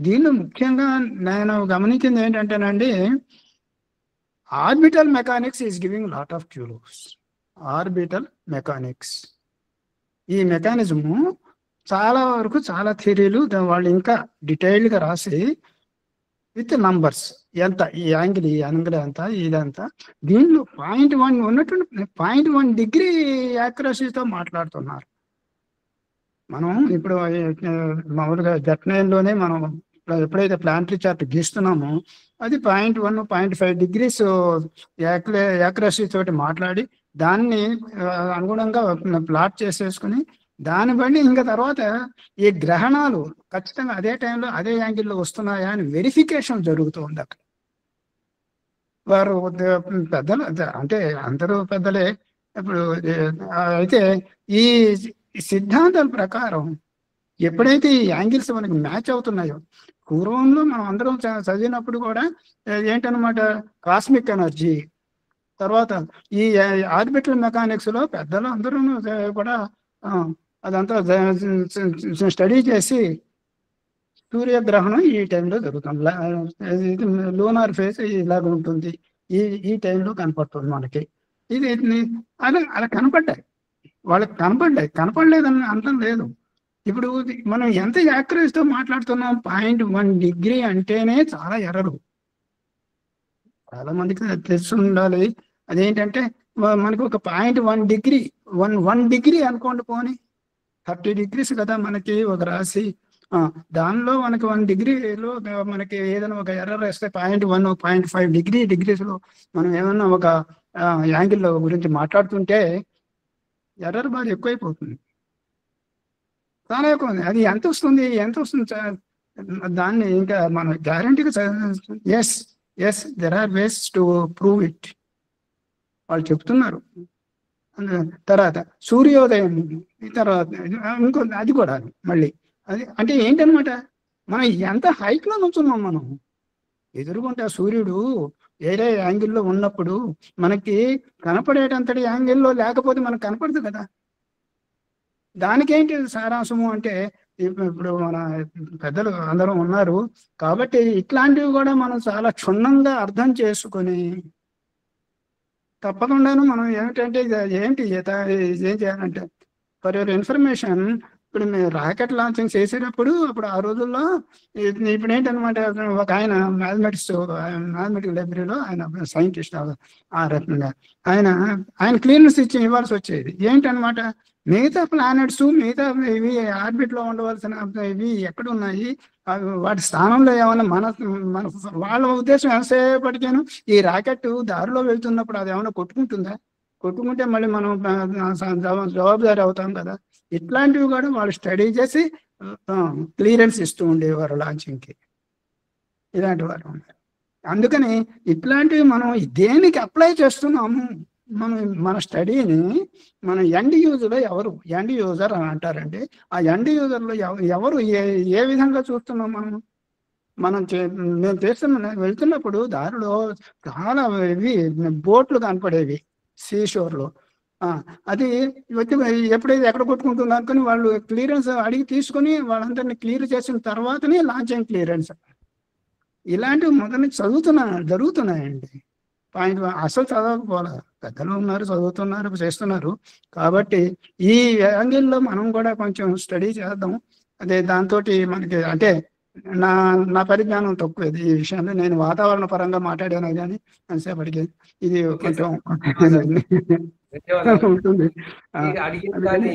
దీనిలో ముఖ్యంగా నేను గమనించింది ఏంటంటేనండి, orbital mechanics is giving lot of clues. Orbital mechanics ఈ మెకానిజము చాలా వరకు చాలా థియరీలు వాళ్ళు ఇంకా డీటెయిల్డ్గా రాసి విత్ నంబర్స్ ఎంత ఈ యాంగిల్ ఎంత ఇదంతా దీనిలో 0.1 ఉన్నట్టు 0.1 డిగ్రీ యాక్యురసీతో మాట్లాడుతున్నారు. మనం ఇప్పుడు మామూలుగా జెట్9లోనే మనం ఎప్పుడైతే ప్లానటరీ చార్ట్ గీస్తున్నామో అది 0.1 0.5 డిగ్రీస్ యాక్యురసీ తోటి మాట్లాడి దాన్ని అనుగుణంగా ప్లాట్ చేసేసుకుని దాన్ని బట్టి ఇంకా తర్వాత ఈ గ్రహణాలు ఖచ్చితంగా అదే టైంలో అదే యాంగిల్లో వస్తున్నాయా అని వెరిఫికేషన్ జరుగుతుంది అక్కడ. వారు పెద్దలు అంటే అందరూ పెద్దలే. ఇప్పుడు అయితే ఈ సిద్ధాంతాల ప్రకారం ఎప్పుడైతే ఈ యాంగిల్స్ మనకి మ్యాచ్ అవుతున్నాయో, పూర్వంలో మనం అందరం చదివినప్పుడు కూడా ఏంటనమాట కాస్మిక్ ఎనర్జీ, తర్వాత ఈ ఆర్బిటల్ మెకానిక్స్ లో పెద్దలు అందరూ కూడా అదంతా స్టడీ చేసి సూర్యగ్రహణం ఈ టైంలో జరుగుతుంది, లూనార్ ఫేజ్ ఇలాగ ఉంటుంది, ఈ టైంలో కనపడుతుంది మనకి. ఇది అలా కనపడ్డాయి, వాళ్ళకి కనపడలేదని అంతం లేదు. ఇప్పుడు మనం ఎంత యాక్యురసీతో మాట్లాడుతున్నాం, 0.1 డిగ్రీ అంటేనే చాలా ఎర్రరు. చాలా మందికి తెలిసి ఉండాలి. అదేంటంటే మనకు ఒక 0.1 డిగ్రీ 1 డిగ్రీ అనుకోండి, పోనీ 30 డిగ్రీస్ కదా మనకి ఒక రాశి. దానిలో మనకి 1 డిగ్రీలో మనకి ఏదైనా ఒక ఎర్రర్ వేస్తే 0.1 0.5 డిగ్రీస్లో మనం ఏమన్నా ఒక యాంగిల్ గురించి మాట్లాడుతుంటే ఎర్రర్ బాగా ఎక్కువైపోతుంది, చాలా ఎక్కువ. అది ఎంత వస్తుంది దాన్ని ఇంకా మనం గ్యారంటీగా as there are ways to prove it వాళ్ళు చెప్తున్నారు. తర్వాత సూర్యోదయం తర్వాత ఇంకో అది కూడా మళ్ళీ అది అంటే ఏంటనమాట, మనం ఎంత హైట్ లో నుంచున్నాం, మనం ఎదురుగుంటే సూర్యుడు వేరే యాంగిల్లో ఉన్నప్పుడు మనకి కనపడేటంతటి యాంగిల్లో లేకపోతే మనకు కనపడదు కదా. దానికేంటి సారాంశము అంటే ఇప్పుడు మన పెద్దలు అందరూ ఉన్నారు కాబట్టి ఇట్లాంటివి కూడా మనం చాలా క్షుణ్ణంగా అర్థం చేసుకొని తప్పకుండాను మనం ఏమిటంటే ఏం చేయాలంటే ఫర్ యువర్ ఇన్ఫర్మేషన్, ఇప్పుడు మేము రాకెట్ లాంచింగ్ చేసేటప్పుడు అప్పుడు ఆ రోజుల్లో ఇప్పుడు ఏంటనమాట, ఒక ఆయన మ్యాథమెటిక్ లైబ్రరీలో ఆయన సైంటిస్ట్ ఆ రకంగా ఆయన క్లియరెన్స్ ఇవ్వాల్సి వచ్చేది. ఏంటనమాట, మిగతా ప్లానెట్స్ మిగతా ఇవి ఆర్బిట్ లో ఉండవలసిన ఇవి ఎక్కడున్నాయి, వాటి స్థానంలో ఏమన్నా మన వాళ్ళ ఉద్దేశం ఎంతసేపటికేను ఈ రాకెట్ దారిలో వెళ్తున్నప్పుడు అది ఏమైనా కొట్టుకుంటే మళ్ళీ మనం జవాబుదారి అవుతాం కదా. ఇట్లాంటివి కూడా వాళ్ళు స్టడీ చేసి క్లియరెన్స్ ఇస్తూ ఉండేవారు లాంచింగ్కి, ఇలాంటి వారు ఉన్నారు. అందుకని ఇట్లాంటివి మనం దేనికి అప్లై చేస్తున్నాము, మన స్టడీని మన ఎండ్ యూజర్ అని అంటారండి. ఆ ఎండ్ యూజర్లో ఎవరు ఏ విధంగా చూస్తున్నాం మేము వెళ్తున్నప్పుడు దారిలో చాలా ఇవి బోట్లు కనపడేవి సీషోర్లో. అది వచ్చి ఎప్పుడైతే ఎక్కడ కొట్టుకుంటుంది అనుకుని వాళ్ళు క్లియరెన్స్ అడిగి తీసుకుని వాళ్ళందరినీ క్లియర్ చేసిన తర్వాతనే లాంచింగ్ క్లియరెన్స్. ఇలాంటివి మొదటి జరుగుతున్నాయండి. పాయింట్ అసలు చదవకపోలే. పెద్దలు ఉన్నారు, చదువుతున్నారు, చేస్తున్నారు. కాబట్టి ఈ యాంగిల్లో మనం కూడా కొంచెం స్టడీ చేద్దాం. అదే దాంతో మనకి అంటే నా నా పరిజ్ఞానం తక్కువ ఈ విషయంలో. నేను వాతావరణ పరంగా మాట్లాడాను కానీ అంతసేపటికి ఇది కొంచెం ధన్యవాదాలు. ఉంటుంది. మీరు అడిగిన దాని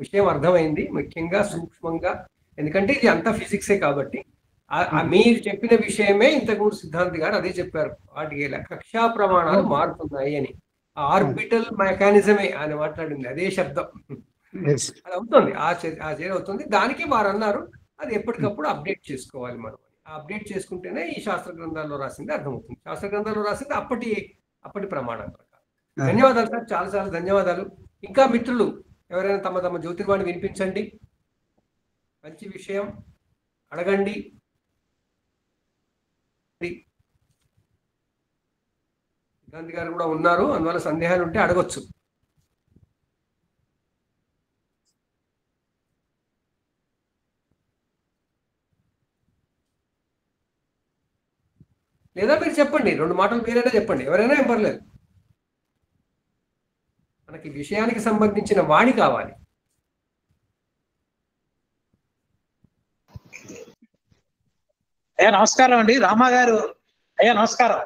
విషయం అర్థమైంది, ముఖ్యంగా సూక్ష్మంగా. ఎందుకంటే ఇది అంతా ఫిజిక్సే కాబట్టి. మీరు చెప్పిన విషయమే ఇంతకుముందు సిద్ధాంతి గారు అదే చెప్పారు. వాటికి కక్షా ప్రమాణాలు మారుతున్నాయి అని. ఆర్బిటల్ మెకానిజమే ఆయన మాట్లాడింది, అదే శబ్దం. అది అవుతుంది, ఆ చర్య అవుతుంది. దానికి వారు అన్నారు అది ఎప్పటికప్పుడు అప్డేట్ చేసుకోవాలి మనం. అప్డేట్ చేసుకుంటేనే ఈ శాస్త్ర గ్రంథాల్లో రాసింది అర్థమవుతుంది. శాస్త్ర గ్రంథాల్లో రాసింది అప్పటి ప్రమాణం ప్రకారం. ధన్యవాదాలు సార్, చాలా చాలా ధన్యవాదాలు. ఇంకా మిత్రులు ఎవరైనా తమ తమ జ్యోతిర్వాణి వినిపించండి, మంచి విషయం అడగండి. గాంధీ గారు కూడా ఉన్నారు, అందువల్ల సందేహాలు ఉంటే అడగొచ్చు. లేదా మీరు చెప్పండి, 2 మాటలు మీరైనా చెప్పండి, ఎవరైనా ఏం పర్లేదు. మనకి విషయానికి సంబంధించిన వాణి కావాలి. అయ్యా నమస్కారం అండి. రామా గారు అయ్యా నమస్కారం.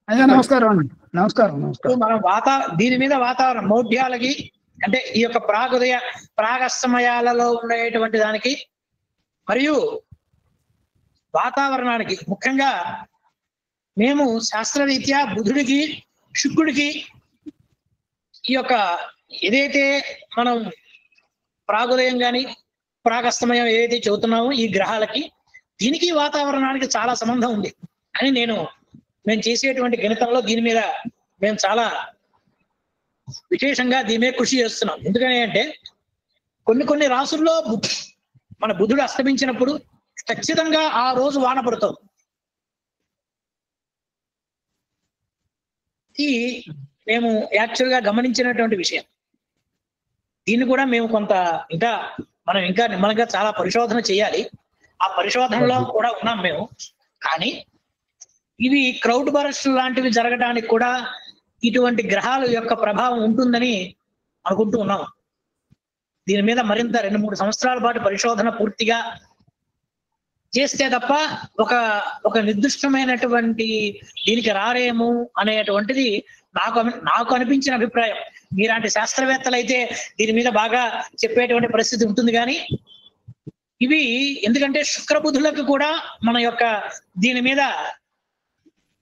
అయ్యా నమస్కారం అండి. నమస్కారం. మనం దీని మీద వాతావరణం మౌఢ్యాలకి అంటే ఈ యొక్క ప్రాగస్తమయాలలో ఉండేటువంటి దానికి మరియు వాతావరణానికి ముఖ్యంగా మేము శాస్త్రరీత్యా బుధుడికి శుక్రుడికి ఈ యొక్క ఏదైతే మనం ప్రాగుదయం కానీ ప్రాగస్తమయం ఏదైతే చెబుతున్నామో ఈ గ్రహాలకి దీనికి వాతావరణానికి చాలా సంబంధం ఉంది అని మేము చేసేటువంటి గణితంలో దీని మీద మేము చాలా విశేషంగా దీని మీద కృషి చేస్తున్నాం. ఎందుకని అంటే కొన్ని రాసుల్లో మన బుధుడు అస్తమించినప్పుడు ఖచ్చితంగా ఆ రోజు వాన పడుతుంది. ఇది మేము యాక్చువల్గా గమనించినటువంటి విషయం. దీన్ని కూడా మేము మనం ఇంకా నిమ్మలంగా చాలా పరిశోధన చేయాలి. ఆ పరిశోధనలో కూడా ఉన్నాం మేము. కానీ ఇవి క్రౌడ్ బరస్ట్ లాంటివి జరగడానికి కూడా ఇటువంటి గ్రహాల యొక్క ప్రభావం ఉంటుందని అనుకుంటూ ఉన్నాం. దీని మీద మరింత 2-3 సంవత్సరాల పాటు పరిశోధన పూర్తిగా చేస్తే తప్ప ఒక నిర్దిష్టమైనటువంటి దీనికి రారేమో అనేటువంటిది నాకు అనిపించిన అభిప్రాయం. మీలాంటి శాస్త్రవేత్తలు అయితే దీని మీద బాగా చెప్పేటువంటి పరిస్థితి ఉంటుంది. కానీ ఇవి ఎందుకంటే శుక్రబుధులకు కూడా మన యొక్క దీని మీద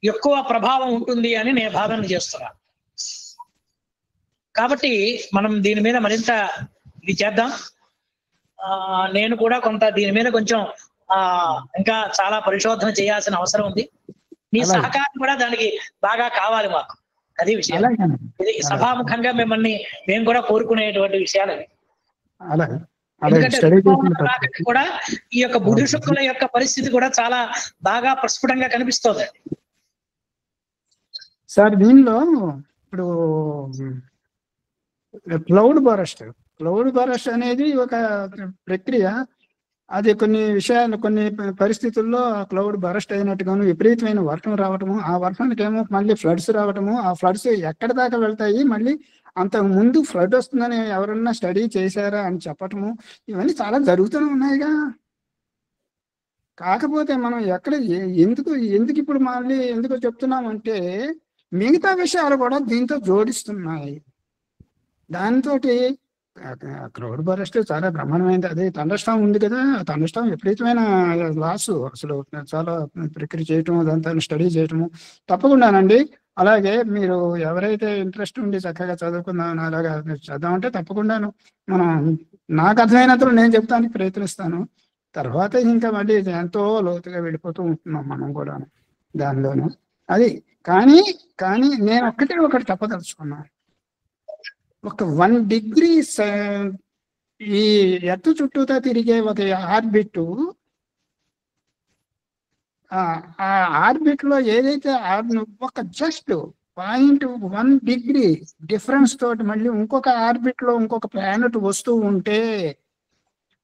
ఎక్కువ ప్రభావం ఉంటుంది అని నేను భావన చేస్తున్నాను. కాబట్టి మనం దీని మీద మరింత ఇది చేద్దాం. నేను కూడా దీని మీద కొంచెం ఇంకా చాలా పరిశోధన చేయాల్సిన అవసరం ఉంది. మీ సహకారం కూడా దానికి బాగా కావాలి మాకు. అది విషయం. ఇది సభాముఖంగా మేము కూడా కోరుకునేటువంటి విషయాలు. ఎందుకంటే కూడా ఈ యొక్క బుధ శుక్రుల యొక్క పరిస్థితి కూడా చాలా బాగా ప్రస్ఫుటంగా కనిపిస్తోంది సార్. దీనిలో ఇప్పుడు క్లౌడ్ బరస్ట్ అనేది ఒక ప్రక్రియ. అది కొన్ని పరిస్థితుల్లో క్లౌడ్ బరస్ట్ అయినట్టుగాను విపరీతమైన వర్షం రావటము, ఆ వర్షానికి ఏమో మళ్ళీ ఫ్లడ్స్ రావటము, ఆ ఫ్లడ్స్ ఎక్కడి దాకా వెళ్తాయి, మళ్ళీ అంతకు ముందు ఫ్లడ్ వస్తుందని ఎవరన్నా స్టడీ చేశారా అని చెప్పటము, ఇవన్నీ చాలా జరుగుతూనే ఉన్నాయిగా. కాకపోతే మనం ఎందుకు ఇప్పుడు మళ్ళీ ఎందుకు చెప్తున్నామంటే మిగతా విషయాలు కూడా దీంతో జోడిస్తున్నాయి. దాంతో క్రౌడ్ బరస్ట్ చాలా బ్రహ్మాండమైనది. అదే థండర్స్టార్మ్ ఉంది కదా, థండర్స్టార్మ్ విపరీతమైన లాస్. అసలు చాలా ప్రక్రియ చేయటము, దాంతో స్టడీ చేయటము తప్పకుండానండి. అలాగే మీరు ఎవరైతే ఇంట్రెస్ట్ ఉండి చక్కగా చదువుకుందామని అలాగా చదవమంటే తప్పకుండాను నాకు అర్థమైనంతలో నేను చెప్తానికి ప్రయత్నిస్తాను. తర్వాత ఇంకా మళ్ళీ ఎంతో లోతుగా వెళ్ళిపోతూ ఉంటున్నాం మనం కూడా దానిలోనూ. అది కానీ నేను ఒకటి చెప్పదలుచుకున్నాను. ఒక 1 డిగ్రీ ఈ ఎర్త్ చుట్టూతా తిరిగే ఒక ఆర్బిట్, ఆ ఆర్బిట్ లో ఏదైతే ఒక జస్ట్ 0.1 డిగ్రీ డిఫరెన్స్ తోటి మళ్ళీ ఇంకొక ఆర్బిట్ లో ఇంకొక ప్లానెట్ వస్తూ ఉంటే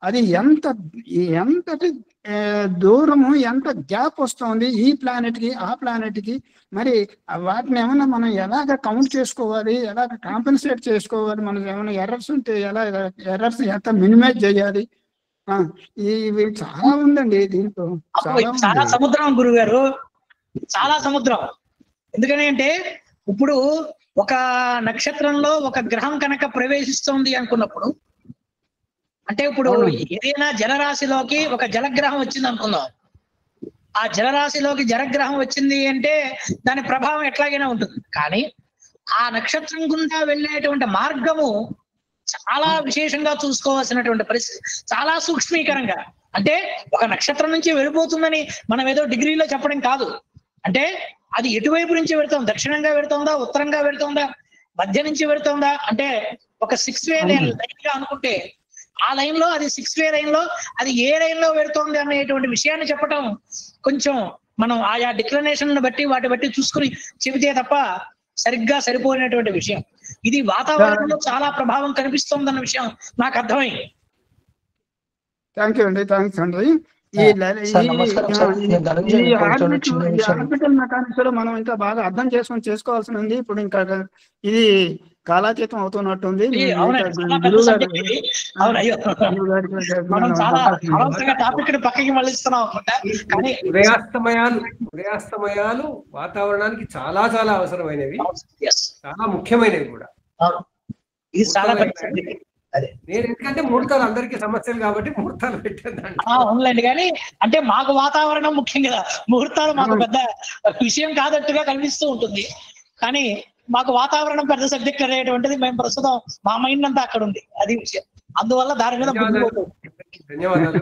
అది ఎంతటి దూరము ఎంత గ్యాప్ వస్తుంది ఈ ప్లానెట్ కి ఆ ప్లానెట్ కి, మరి వాటిని ఏమైనా మనం ఎలాగ కౌంట్ చేసుకోవాలి, ఎలాగ కాంపెన్సేట్ చేసుకోవాలి, మనకి ఏమైనా ఎర్రర్స్ ఉంటే ఎలా ఎర్రర్స్ ఎంత మినిమైజ్ చేయాలి, ఇవి చాలా ఉందండి దీంట్లో, చాలా సముద్రం గురుగారు, చాలా సముద్రం. ఎందుకని అంటే ఇప్పుడు ఒక నక్షత్రంలో ఒక గ్రహం కనుక ప్రవేశిస్తుంది అనుకున్నప్పుడు, అంటే ఇప్పుడు ఏదైనా జలరాశిలోకి ఒక జలగ్రహం వచ్చింది అనుకుందాం, ఆ జలరాశిలోకి జలగ్రహం వచ్చింది అంటే దాని ప్రభావం ఎట్లాగైనా ఉంటుంది. కానీ ఆ నక్షత్రం గుండా వెళ్ళేటువంటి మార్గము చాలా విశేషంగా చూసుకోవాల్సినటువంటి పరిస్థితి, చాలా సూక్ష్మీకరంగా. అంటే ఒక నక్షత్రం నుంచి వెళ్ళిపోతుందని మనం ఏదో డిగ్రీలో చెప్పడం కాదు. అంటే అది ఎటువైపు నుంచి వెళ్తాం, దక్షిణంగా వెళ్తుందా, ఉత్తరంగా వెళ్తుందా, మధ్య నుంచి వెళ్తుందా, అంటే ఒక 6-way లైన్ గా అనుకుంటే ఆ లైన్ లో అది 6-way లైన్ లో అది ఏ లైన్ లో వెళ్తోంది అనేటువంటి విషయాన్ని చెప్పడం కొంచెం మనం ఆయా డిక్లరేషన్ బట్టి వాటి బట్టి చూసుకుని చెబితే తప్ప సరిగ్గా సరిపోయినటువంటి విషయం. ఇది వాతావరణంలో చాలా ప్రభావం కనిపిస్తోందన్న విషయం నాకు అర్థమైంది. థ్యాంక్ యూ అండి, థ్యాంక్స్ అండి. ఈ ఆర్బిటల్ మెకానిక్స్ లో మనం ఇంకా బాగా అర్థం చేసుకోవాల్సి ఉంది. ఇప్పుడు ఇంకా ఇది కాలాతీతం అవుతున్నట్టుంది. ఉదయాస్తమయాలు వాతావరణానికి చాలా చాలా అవసరమైనవి, చాలా ముఖ్యమైనవి కూడా. నేను ఎందుకంటే ముహూర్తాలు అందరికీ సమస్యలు కాబట్టి ముహూర్తాలు పెట్టేదాన్ని. అవునులేండి, కానీ అంటే మాకు వాతావరణం ముఖ్యం కదా, ముహూర్తాలు మాకు పెద్ద విషయం కాదట్టుగా కనిపిస్తూ ఉంటుంది. కానీ మాకు వాతావరణం పెద్ద సబ్జెక్ట్ అనేటువంటిది మేము ప్రస్తుతం మా మైండ్ అంతా అక్కడ ఉంది, అది విషయం. అందువల్ల దాని మీద ధన్యవాదాలు.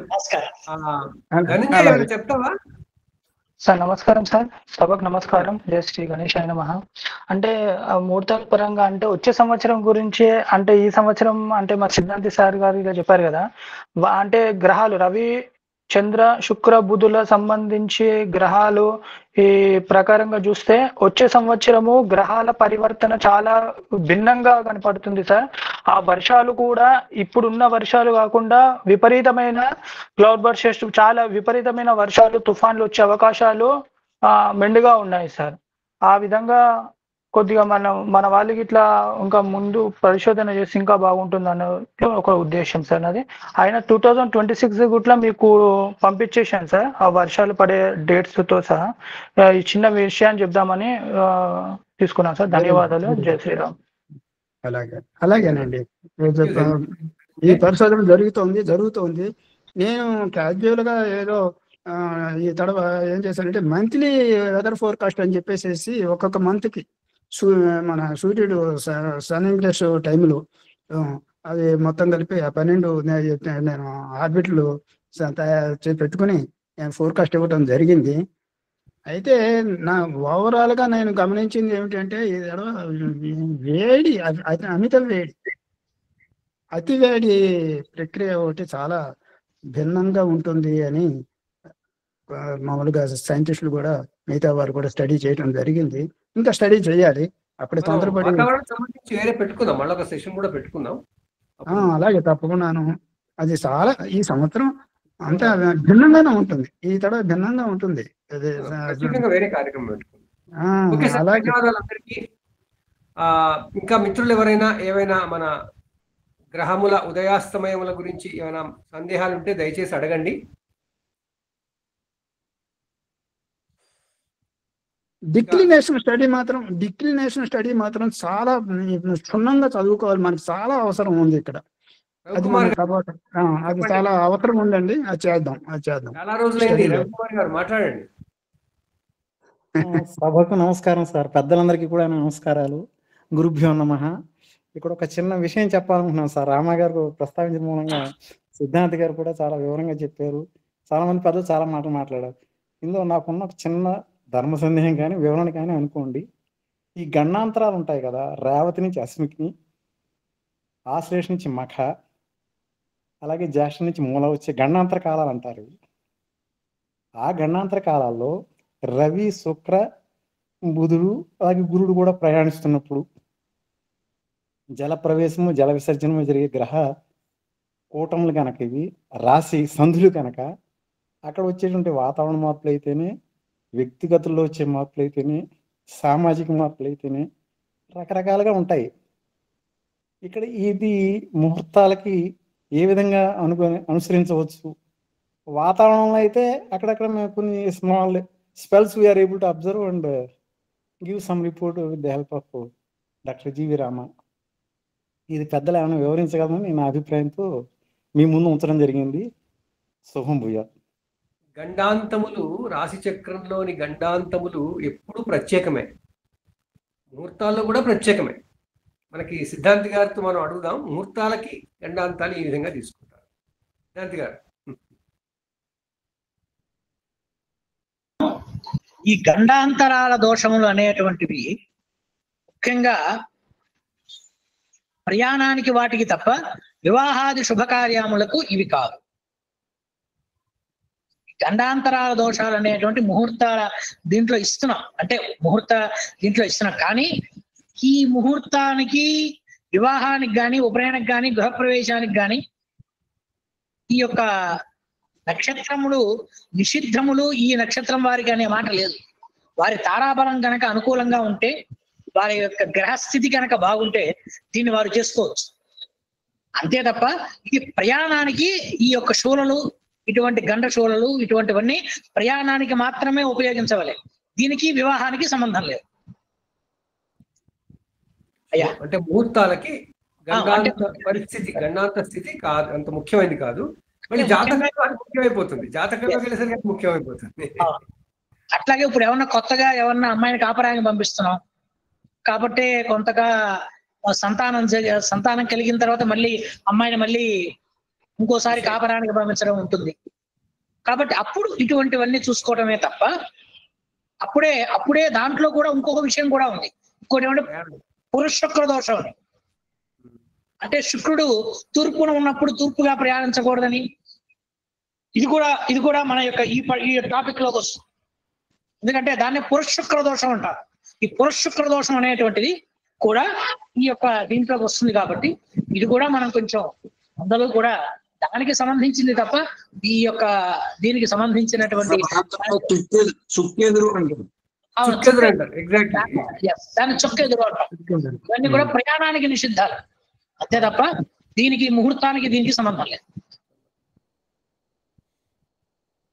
చెప్తావా సార్? నమస్కారం సార్, సభకు నమస్కారం. జయ శ్రీ గణేశాయ నమః. అంటే ముహూర్తాల పరంగా అంటే వచ్చే సంవత్సరం గురించి, అంటే ఈ సంవత్సరం అంటే మా సిద్ధాంతి సార్ గారు ఇలా చెప్పారు కదా, అంటే గ్రహాలు రవి చంద్ర శుక్ర బుధుల సంబంధించి గ్రహాలు ఈ ప్రకారంగా చూస్తే వచ్చే సంవత్సరము గ్రహాల పరివర్తన చాలా భిన్నంగా కనపడుతుంది సార్. ఆ వర్షాలు కూడా ఇప్పుడున్న వర్షాలు కాకుండా విపరీతమైన క్లౌడ్ బర్స్ట్, చాలా విపరీతమైన వర్షాలు తుఫాన్లు వచ్చే అవకాశాలు మెండుగా ఉన్నాయి సార్. ఆ విధంగా కొద్దిగా మన వాళ్ళకి ఇట్లా ఇంకా ముందు పరిశోధన చేసి ఇంకా బాగుంటుంది ఒక ఉద్దేశం సార్ అది. ఆయన 2026 గుట్లా మీకు పంపించేశాను సార్ ఆ వర్షాలు పడే డేట్స్ తో సహా. ఈ చిన్న విషయాన్ని చెప్దామని తీసుకున్నాను సార్. ధన్యవాదాలు. జై శ్రీరామ్. అలాగేనండి, ఈ పరిశోధన జరుగుతోంది. నేను క్యాజువల్ గా ఏదో ఈ తడవ ఏం చేశానంటే మంత్లీ వెదర్ ఫోర్కాస్ట్ అని చెప్పేసి ఒక్కొక్క మంత్ కి మన సూర్యుడు సన్ ఇంగ్లీష్ టైంలో అది మొత్తం కలిపి 12 నేను ఆర్బిట్లు పెట్టుకుని నేను ఫోర్కాస్ట్ ఇవ్వడం జరిగింది. అయితే నా ఓవరాల్ గా నేను గమనించింది ఏమిటంటే వేడి, అతి వేడి ప్రక్రియ ఒకటి చాలా భిన్నంగా ఉంటుంది అని మామూలుగా సైంటిస్టులు కూడా మిగతా వారు కూడా స్టడీ చేయడం జరిగింది. ఇంకా స్టడీ చేయాలి. అప్పుడే తొందరపడి పెట్టుకుందాం, మళ్ళీ ఒక సెషన్ కూడా పెట్టుకుందాం. అలాగే తప్పకుండాను. అది చాలా ఈ సంవత్సరం అంతా భిన్నంగానే ఉంటుంది, ఈ తడవ భిన్నంగా ఉంటుంది. వేరే కార్యక్రమం పెట్టుకుందాం. ధన్యవాదాలు అందరికీ. ఇంకా మిత్రులు ఎవరైనా ఏమైనా మన గ్రహముల ఉదయాస్తమయముల గురించి ఏమైనా సందేహాలు ఉంటే దయచేసి అడగండి. డిక్లినేషన్ స్టడీ మాత్రం చాలా క్షుణ్ణంగా చదువుకోవాలి, మనకి చాలా అవసరం ఉంది ఇక్కడ. అది చాలా అవసరం ఉందండి. అది చేద్దాం. చాలా రోజులైంది. రవికుమార్ గారు మాట్లాడండి. సభకు నమస్కారం సార్, పెద్దలందరికీ కూడా నమస్కారాలు. గురుభ్యో నమః. ఇక్కడ ఒక చిన్న విషయం చెప్పాలనుకుంటున్నాను సార్. రామ గారు ప్రస్తావించిన మూలంగా సిద్ధాంత్ గారు కూడా చాలా వివరంగా చెప్పారు. చాలా మంది పెద్దలు చాలా మాటలు మాట్లాడారు. ఇందులో నాకున్న ఒక చిన్న ధర్మ సందేహం కానీ వివరణ కానీ అనుకోండి. ఈ గణాంతరాలు ఉంటాయి కదా, రేవతి నుంచి అశ్విని, ఆశ్లేష నుంచి మఖ, అలాగే జ్యేష్ఠ నుంచి మూల వచ్చే గణాంతర కాలాలు అంటారు. ఆ గణాంతర కాలాల్లో రవి శుక్ర బుధుడు అలాగే గురుడు కూడా ప్రయాణిస్తున్నప్పుడు జల ప్రవేశము జల విసర్జనము జరిగే గ్రహ కూటములు కనుక, ఇవి రాశి సంధులు కనుక అక్కడ వచ్చేటువంటి వాతావరణ మార్పులు అయితేనే, వ్యక్తిగతుల్లో వచ్చే మార్పులు అయితేనే, సామాజిక మార్పులు అయితేనే రకరకాలుగా ఉంటాయి. ఇక్కడ ఇది ముహూర్తాలకి ఏ విధంగా అనుసరించవచ్చు. వాతావరణంలో అయితే అక్కడక్కడ మేము కొన్ని small spells we are able to observe and give some report with the help of doctor G V Rama. ఇది పెద్దలు ఏమైనా వివరించగలమని నా అభిప్రాయంతో మీ ముందు ఉంచడం జరిగింది. శుభం భూయా. గండాంతములు, రాశి చక్రంలోని గండాంతములు ఎప్పుడూ ప్రత్యేకమే, ముహూర్తాల్లో కూడా ప్రత్యేకమే. మనకి సిద్ధాంతి గారితో మనం అడుగుదాం, ముహూర్తాలకి గండాంతాలు ఈ విధంగా తీసుకుంటారు. సిద్ధాంతి గారు. ఈ గండాంతరాల దోషములు అనేటువంటివి ముఖ్యంగా ప్రయాణానికి వాటికి తప్ప వివాహాది శుభకార్యములకు ఇవి కాదు. గండాంతరాల దోషాలు అనేటువంటి ముహూర్తాల దీంట్లో ఇస్తున్నాం, అంటే ముహూర్త దీంట్లో ఇస్తున్నాం. కానీ ఈ ముహూర్తానికి, వివాహానికి కానీ, ఉపనయనానికి కానీ, గృహప్రవేశానికి కానీ ఈ యొక్క నక్షత్రములు నిషిద్ధములు ఈ నక్షత్రం వారికి అనే మాట లేదు. వారి తారాబలం కనుక అనుకూలంగా ఉంటే, వారి యొక్క గ్రహస్థితి కనుక బాగుంటే దీన్ని వారు చేసుకోవచ్చు. అంతే తప్ప ఇది ప్రయాణానికి ఈ యొక్క శూలలు, ఇటువంటి గండ శూలలు, ఇటువంటివన్నీ ప్రయాణానికి మాత్రమే ఉపయోగించవలే. దీనికి వివాహానికి సంబంధం లేదు. అయ్యా, అంటే ముహూర్తాలకి గండాంత పరిస్థితి, గండాంత స్థితి కాదు, అంత ముఖ్యమైనది కాదు. మళ్ళీ జాతకంలో ముఖ్యమైపోతుంది, జాతకంలో వెళ్ళేసరికి ముఖ్యమైపోతుంది. అట్లాగే ఇప్పుడు ఏమన్నా కొత్తగా ఎవరన్నా అమ్మాయిని కాపరానికి పంపిస్తున్నాం కాబట్టి కొంతగా సంతానం కలిగిన తర్వాత మళ్ళీ అమ్మాయిని మళ్ళీ ఇంకోసారి కాపరానికి పంపించడం ఉంటుంది. కాబట్టి అప్పుడు ఇటువంటివన్నీ చూసుకోవడమే తప్ప అప్పుడే దాంట్లో కూడా ఇంకొక విషయం కూడా ఉంది. ఇంకోటి ఏమంటే పురుషుక్ర దోషం అని, అంటే శుక్రుడు తూర్పున ఉన్నప్పుడు తూర్పుగా ప్రయాణించకూడదని. ఇది కూడా మన యొక్క ఈ టాపిక్ లోకి వస్తుంది. ఎందుకంటే దాన్ని పురుషుక్ర దోషం అంటారు. ఈ పురుషుక్ర దోషం అనేటువంటిది కూడా ఈ యొక్క దీంట్లోకి వస్తుంది. కాబట్టి ఇది కూడా మనం కొంచెం అందరూ కూడా దానికి సంబంధించింది తప్ప ఈ యొక్క దీనికి సంబంధించినటువంటి దాన్ని చొక్కెదురు అంటారు. ఇవన్నీ కూడా ప్రయాణానికి నిషిద్ధాలు, అంతే తప్ప దీనికి ముహూర్తానికి దీనికి సంబంధం లేదు.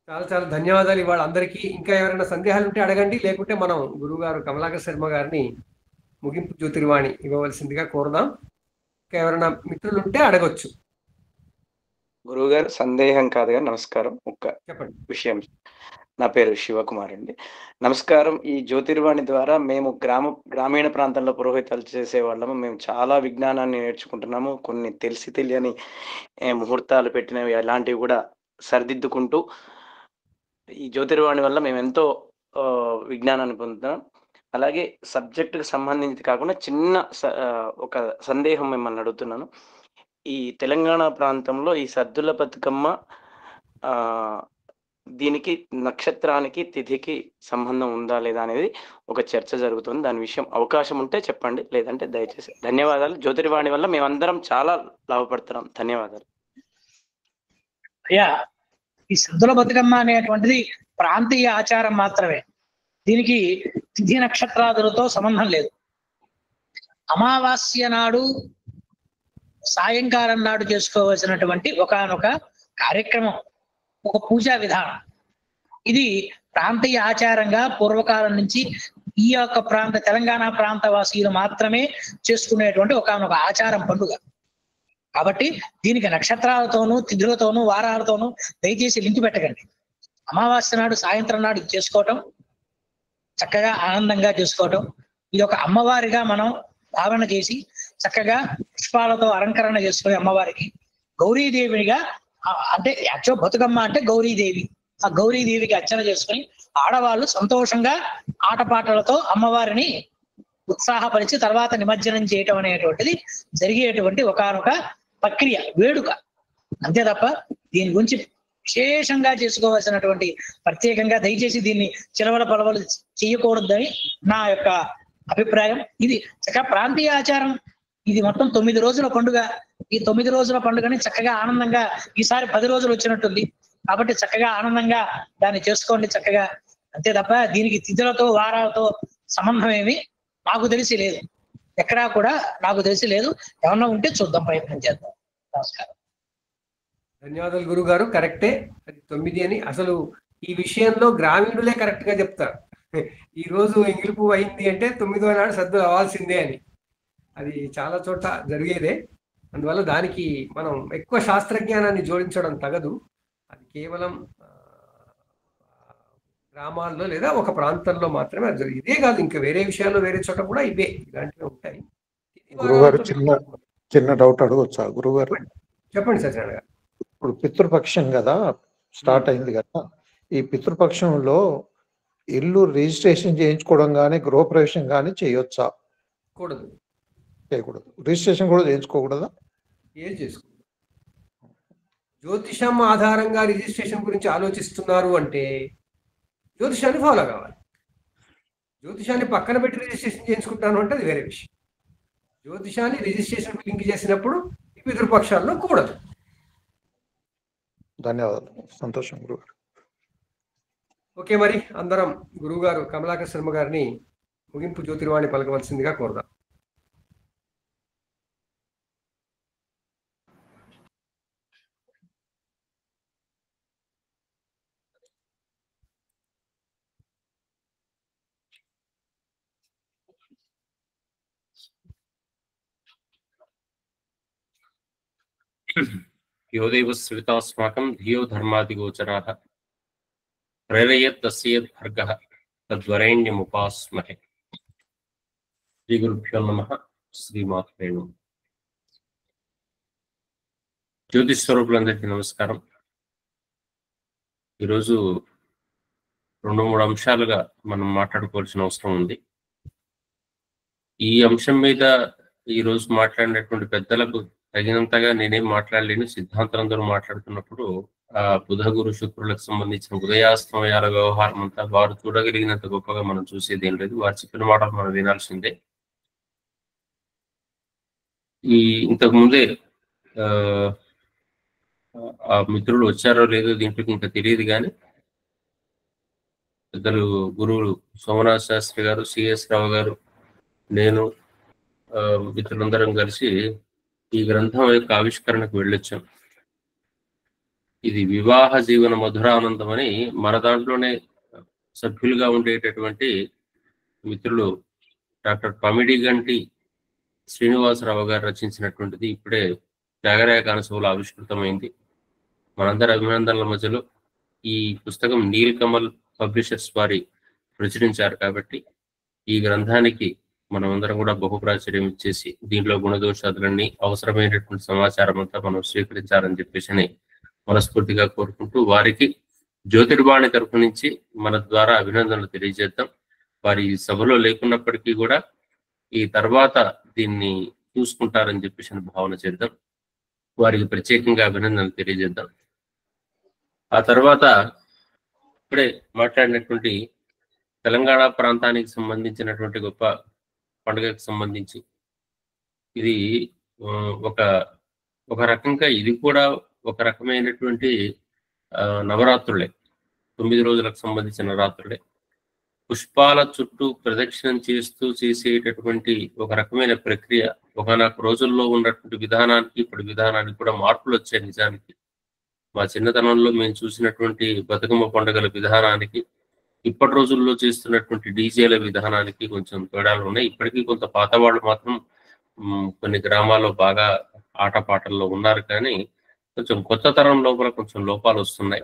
చాలా చాలా ధన్యవాదాలు ఇవాళ అందరికీ. ఇంకా ఎవరైనా సందేహాలు ఉంటే అడగండి, లేకుంటే మనం గురువు గారు కమలాకర్ శర్మ గారిని ముగింపు జ్యోతిర్వాణి ఇవ్వవలసిందిగా కోరుదాం. ఇంకా ఎవరైనా మిత్రులు ఉంటే అడగొచ్చు. గురువు గారు, సందేహం కాదు కానీ నమస్కారం. ఒక్క విషయం, నా పేరు శివకుమార్ అండి. నమస్కారం. ఈ జ్యోతిర్వాణి ద్వారా మేము గ్రామీణ ప్రాంతంలో పురోహితాలు చేసేవాళ్ళము. మేము చాలా విజ్ఞానాన్ని నేర్చుకుంటున్నాము. కొన్ని తెలియని ముహూర్తాలు పెట్టినవి అలాంటివి కూడా సరిదిద్దుకుంటూ ఈ జ్యోతిర్వాణి వల్ల మేము ఎంతో విజ్ఞానాన్ని పొందుతున్నాం. అలాగే సబ్జెక్టుకు సంబంధించి కాకుండా చిన్న ఒక సందేహం మిమ్మల్ని అడుగుతున్నాను. ఈ తెలంగాణ ప్రాంతంలో ఈ సద్దుల బతుకమ్మ దీనికి నక్షత్రానికి తిథికి సంబంధం ఉందా లేదా అనేది ఒక చర్చ జరుగుతుంది. దాని విషయం అవకాశం ఉంటే చెప్పండి, లేదంటే దయచేసి. ధన్యవాదాలు. జ్యోతిర్వాణి వల్ల మేమందరం చాలా లాభపడుతున్నాం. ధన్యవాదాలు. అయ్యా, ఈ సద్దుల బతుకమ్మ అనేటువంటిది ప్రాంతీయ ఆచారం మాత్రమే. దీనికి తిథి నక్షత్రాదులతో సంబంధం లేదు. అమావాస్య నాడు సాయంకాలం నాడు చేసుకోవాల్సినటువంటి ఒకానొక కార్యక్రమం, ఒక పూజా విధానం. ఇది ప్రాంతీయ ఆచారంగా పూర్వకాలం నుంచి ఈ యొక్క తెలంగాణ ప్రాంత వాసీలు మాత్రమే చేసుకునేటువంటి ఒకానొక ఆచారం, పండుగ. కాబట్టి దీనికి నక్షత్రాలతోనూ, తిథులతోనూ, వారాలతోనూ దయచేసి లింక్ పెట్టకండి. అమావాస్య నాడు సాయంత్రం నాడు చేసుకోవటం, చక్కగా ఆనందంగా చేసుకోవటం, ఇది ఒక అమ్మవారిగా మనం భావన చేసి చక్కగా పుష్పాలతో అలంకరణ చేసుకుని అమ్మవారికి గౌరీదేవిగా, అంటే యాక్చువల్ బతుకమ్మ అంటే గౌరీదేవి, ఆ గౌరీదేవికి అర్చన చేసుకుని ఆడవాళ్ళు సంతోషంగా ఆటపాటలతో అమ్మవారిని ఉత్సాహపరిచి తర్వాత నిమజ్జనం చేయటం అనేటువంటిది జరిగేటువంటి ఒకానొక ప్రక్రియ, వేడుక, అంతే తప్ప దీని గురించి విశేషంగా చేసుకోవాల్సినటువంటి ప్రత్యేకంగా దయచేసి దీన్ని చిలవల పలవలు చేయకూడదని నా యొక్క అభిప్రాయం. ఇది చక్కగా ప్రాంతీయ ఆచారం. ఇది మొత్తం 9 రోజుల పండుగ. ఈ 9 రోజుల పండుగని చక్కగా ఆనందంగా ఈసారి 10 రోజులు వచ్చినట్టుంది. కాబట్టి చక్కగా ఆనందంగా దాన్ని చేసుకోండి చక్కగా, అంతే తప్ప దీనికి తిథులతో వారాలతో సంబంధం ఏమి నాకు తెలిసి లేదు, ఎక్కడా కూడా నాకు తెలిసి లేదు. ఏమన్నా ఉంటే చూద్దాం, ప్రయత్నం చేద్దాం. నమస్కారం. ధన్యవాదాలు గురువు గారు. కరెక్టే, అది 9 అని. అసలు ఈ విషయంలో గ్రామీణులే కరెక్ట్ గా చెప్తారు. ఈ రోజు ఎంగిలి పువ్వు అయింది అంటే 9వ నాడు సద్దు అవ్వాల్సిందే అని. అది చాలా చోట జరిగేదే. అందువల్ల దానికి మనం ఎక్కువ శాస్త్రజ్ఞానాన్ని జోడించడం తగదు. అది కేవలం గ్రామాల్లో లేదా ఒక ప్రాంతంలో మాత్రమే అది జరిగింది. ఇదే కాదు, ఇంకా వేరే విషయాల్లో వేరే చోట కూడా ఇవే ఇలాంటివి ఉంటాయి. గురుగారు చిన్న డౌట్ అడగొచ్చా గురుగారు? చెప్పండి సత్యనారాయణ గారు. ఇప్పుడు పితృపక్షం కదా స్టార్ట్ అయింది కదా, ఈ పితృపక్షంలో ఇల్లు రిజిస్ట్రేషన్ చేయించుకోవడం కానీ గృహప్రవేశం కానీ చేయొచ్చా? కూడదు. చేయకూడదు. రిజిస్ట్రేషన్ కూడా చేయించుకోకూడదా? ఏం చేసుకో. జ్యోతిషం ఆధారంగా రిజిస్ట్రేషన్ గురించి ఆలోచిస్తున్నారు అంటే జ్యోతిషాన్ని ఫాలో కావాలి. జ్యోతిషాన్ని పక్కన పెట్టి రిజిస్ట్రేషన్ చేయించుకుంటాను అంటే అది వేరే విషయం. జ్యోతిషాన్ని రిజిస్ట్రేషన్ లింక్ చేసినప్పుడు పితృపక్షాల్లో కూడదు. ధన్యవాదాలు, సంతోషం గురుగారు. ఓకే, మరి అందరం గురువుగారు కమలాకర్ శర్మ గారిని ముగింపు జ్యోతిర్వాణి పలకవలసిందిగా కోరుదాం. यो देव स्मृतास्माकं धियो धर्मादिगोचराः प्रेरयेत् तस्य यद्भर्गः तद्वरेण्यमुपास्महे। श्री गुरुभ्यो नमः। శ్రీమాత్రే నమః. జ్యోతిష్ స్వరూపులందరికీ నమస్కారం. ఈరోజు 2-3 అంశాలుగా మనం మాట్లాడుకోవాల్సిన అవసరం ఉంది. ఈ అంశం మీద ఈరోజు మాట్లాడినటువంటి పెద్దలకు తగినంతగా నేనేం మాట్లాడలేను. సిద్ధాంతరందరూ మాట్లాడుతున్నప్పుడు ఆ బుధ గురు శుక్రులకు సంబంధించిన ఉదయాస్తమయాల వ్యవహారం అంతా వారు చూడగలిగినంత గొప్పగా మనం చూసేది ఏం లేదు. వారు చెప్పిన మాటలు మనం వినాల్సిందే. ఇంతకు ముందే ఆ మిత్రులు వచ్చారో లేదో దీంట్లోకి ఇంకా తెలియదు, కానీ పెద్దలు గురువులు సోమనాథ్ శాస్త్రి గారు, సిఎస్ రావు గారు, నేను మిత్రులందరం కలిసి ఈ గ్రంథం యొక్క ఆవిష్కరణకు వెళ్ళొచ్చాం. ఇది వివాహ జీవన మధురానందం అని మన దాంట్లోనే సభ్యులుగా ఉండేటటువంటి మిత్రులు డాక్టర్ పమిడిగంటి శ్రీనివాసరావు గారు రచించినటువంటిది ఇప్పుడే త్యాగరాయకానసభలో ఆవిష్కృతమైంది. మనందరి అభినందనల మధ్యలో ఈ పుస్తకం నీల్ కమల్ పబ్లిషర్స్ వారి ప్రచురించారు. కాబట్టి ఈ గ్రంథానికి మనమందరం కూడా బహుప్రాచుర్యం ఇచ్చేసి దీంట్లో గుణదోషాదులన్నీ అవసరమైనటువంటి సమాచారం అంతా మనం స్వీకరించాలని చెప్పేసి మనస్ఫూర్తిగా కోరుకుంటూ వారికి జ్యోతిర్వాణి తరఫు నుంచి మన ద్వారా అభినందనలు తెలియజేద్దాం. వారి సభలో లేకున్నప్పటికీ కూడా ఈ తర్వాత దీన్ని చూసుకుంటారని చెప్పేసి భావన చేద్దాం. వారికి ప్రత్యేకంగా అభినందనలు తెలియజేద్దాం. ఆ తర్వాత ఇప్పుడే మాట్లాడినటువంటి తెలంగాణ ప్రాంతానికి సంబంధించినటువంటి గొప్ప పండుగకు సంబంధించి ఇది ఒక రకంగా ఇది కూడా ఒక రకమైనటువంటి నవరాత్రులే, 9 రోజులకు సంబంధించిన రాత్రులే. పుష్పాల చుట్టూ ప్రదక్షిణం చేస్తూ చేసేటటువంటి ఒక రకమైన ప్రక్రియ. ఒకనొక రోజుల్లో ఉన్నటువంటి విధానానికి ఇప్పుడు విధానానికి కూడా మార్పులు వచ్చాయి. నిజానికి మా చిన్నతనంలో మేము చూసినటువంటి బతుకమ్మ పండుగల విధానానికి ఇప్పటి రోజుల్లో చేస్తున్నటువంటి డీజేల విధానానికి కొంచెం తేడాలు ఉన్నాయి. ఇప్పటికీ కొంత పాత వాళ్ళు మాత్రం కొన్ని గ్రామాల్లో బాగా ఆటపాటల్లో ఉన్నారు, కానీ కొంచెం కొత్త తరం లోపల కొంచెం లోపాలు వస్తున్నాయి.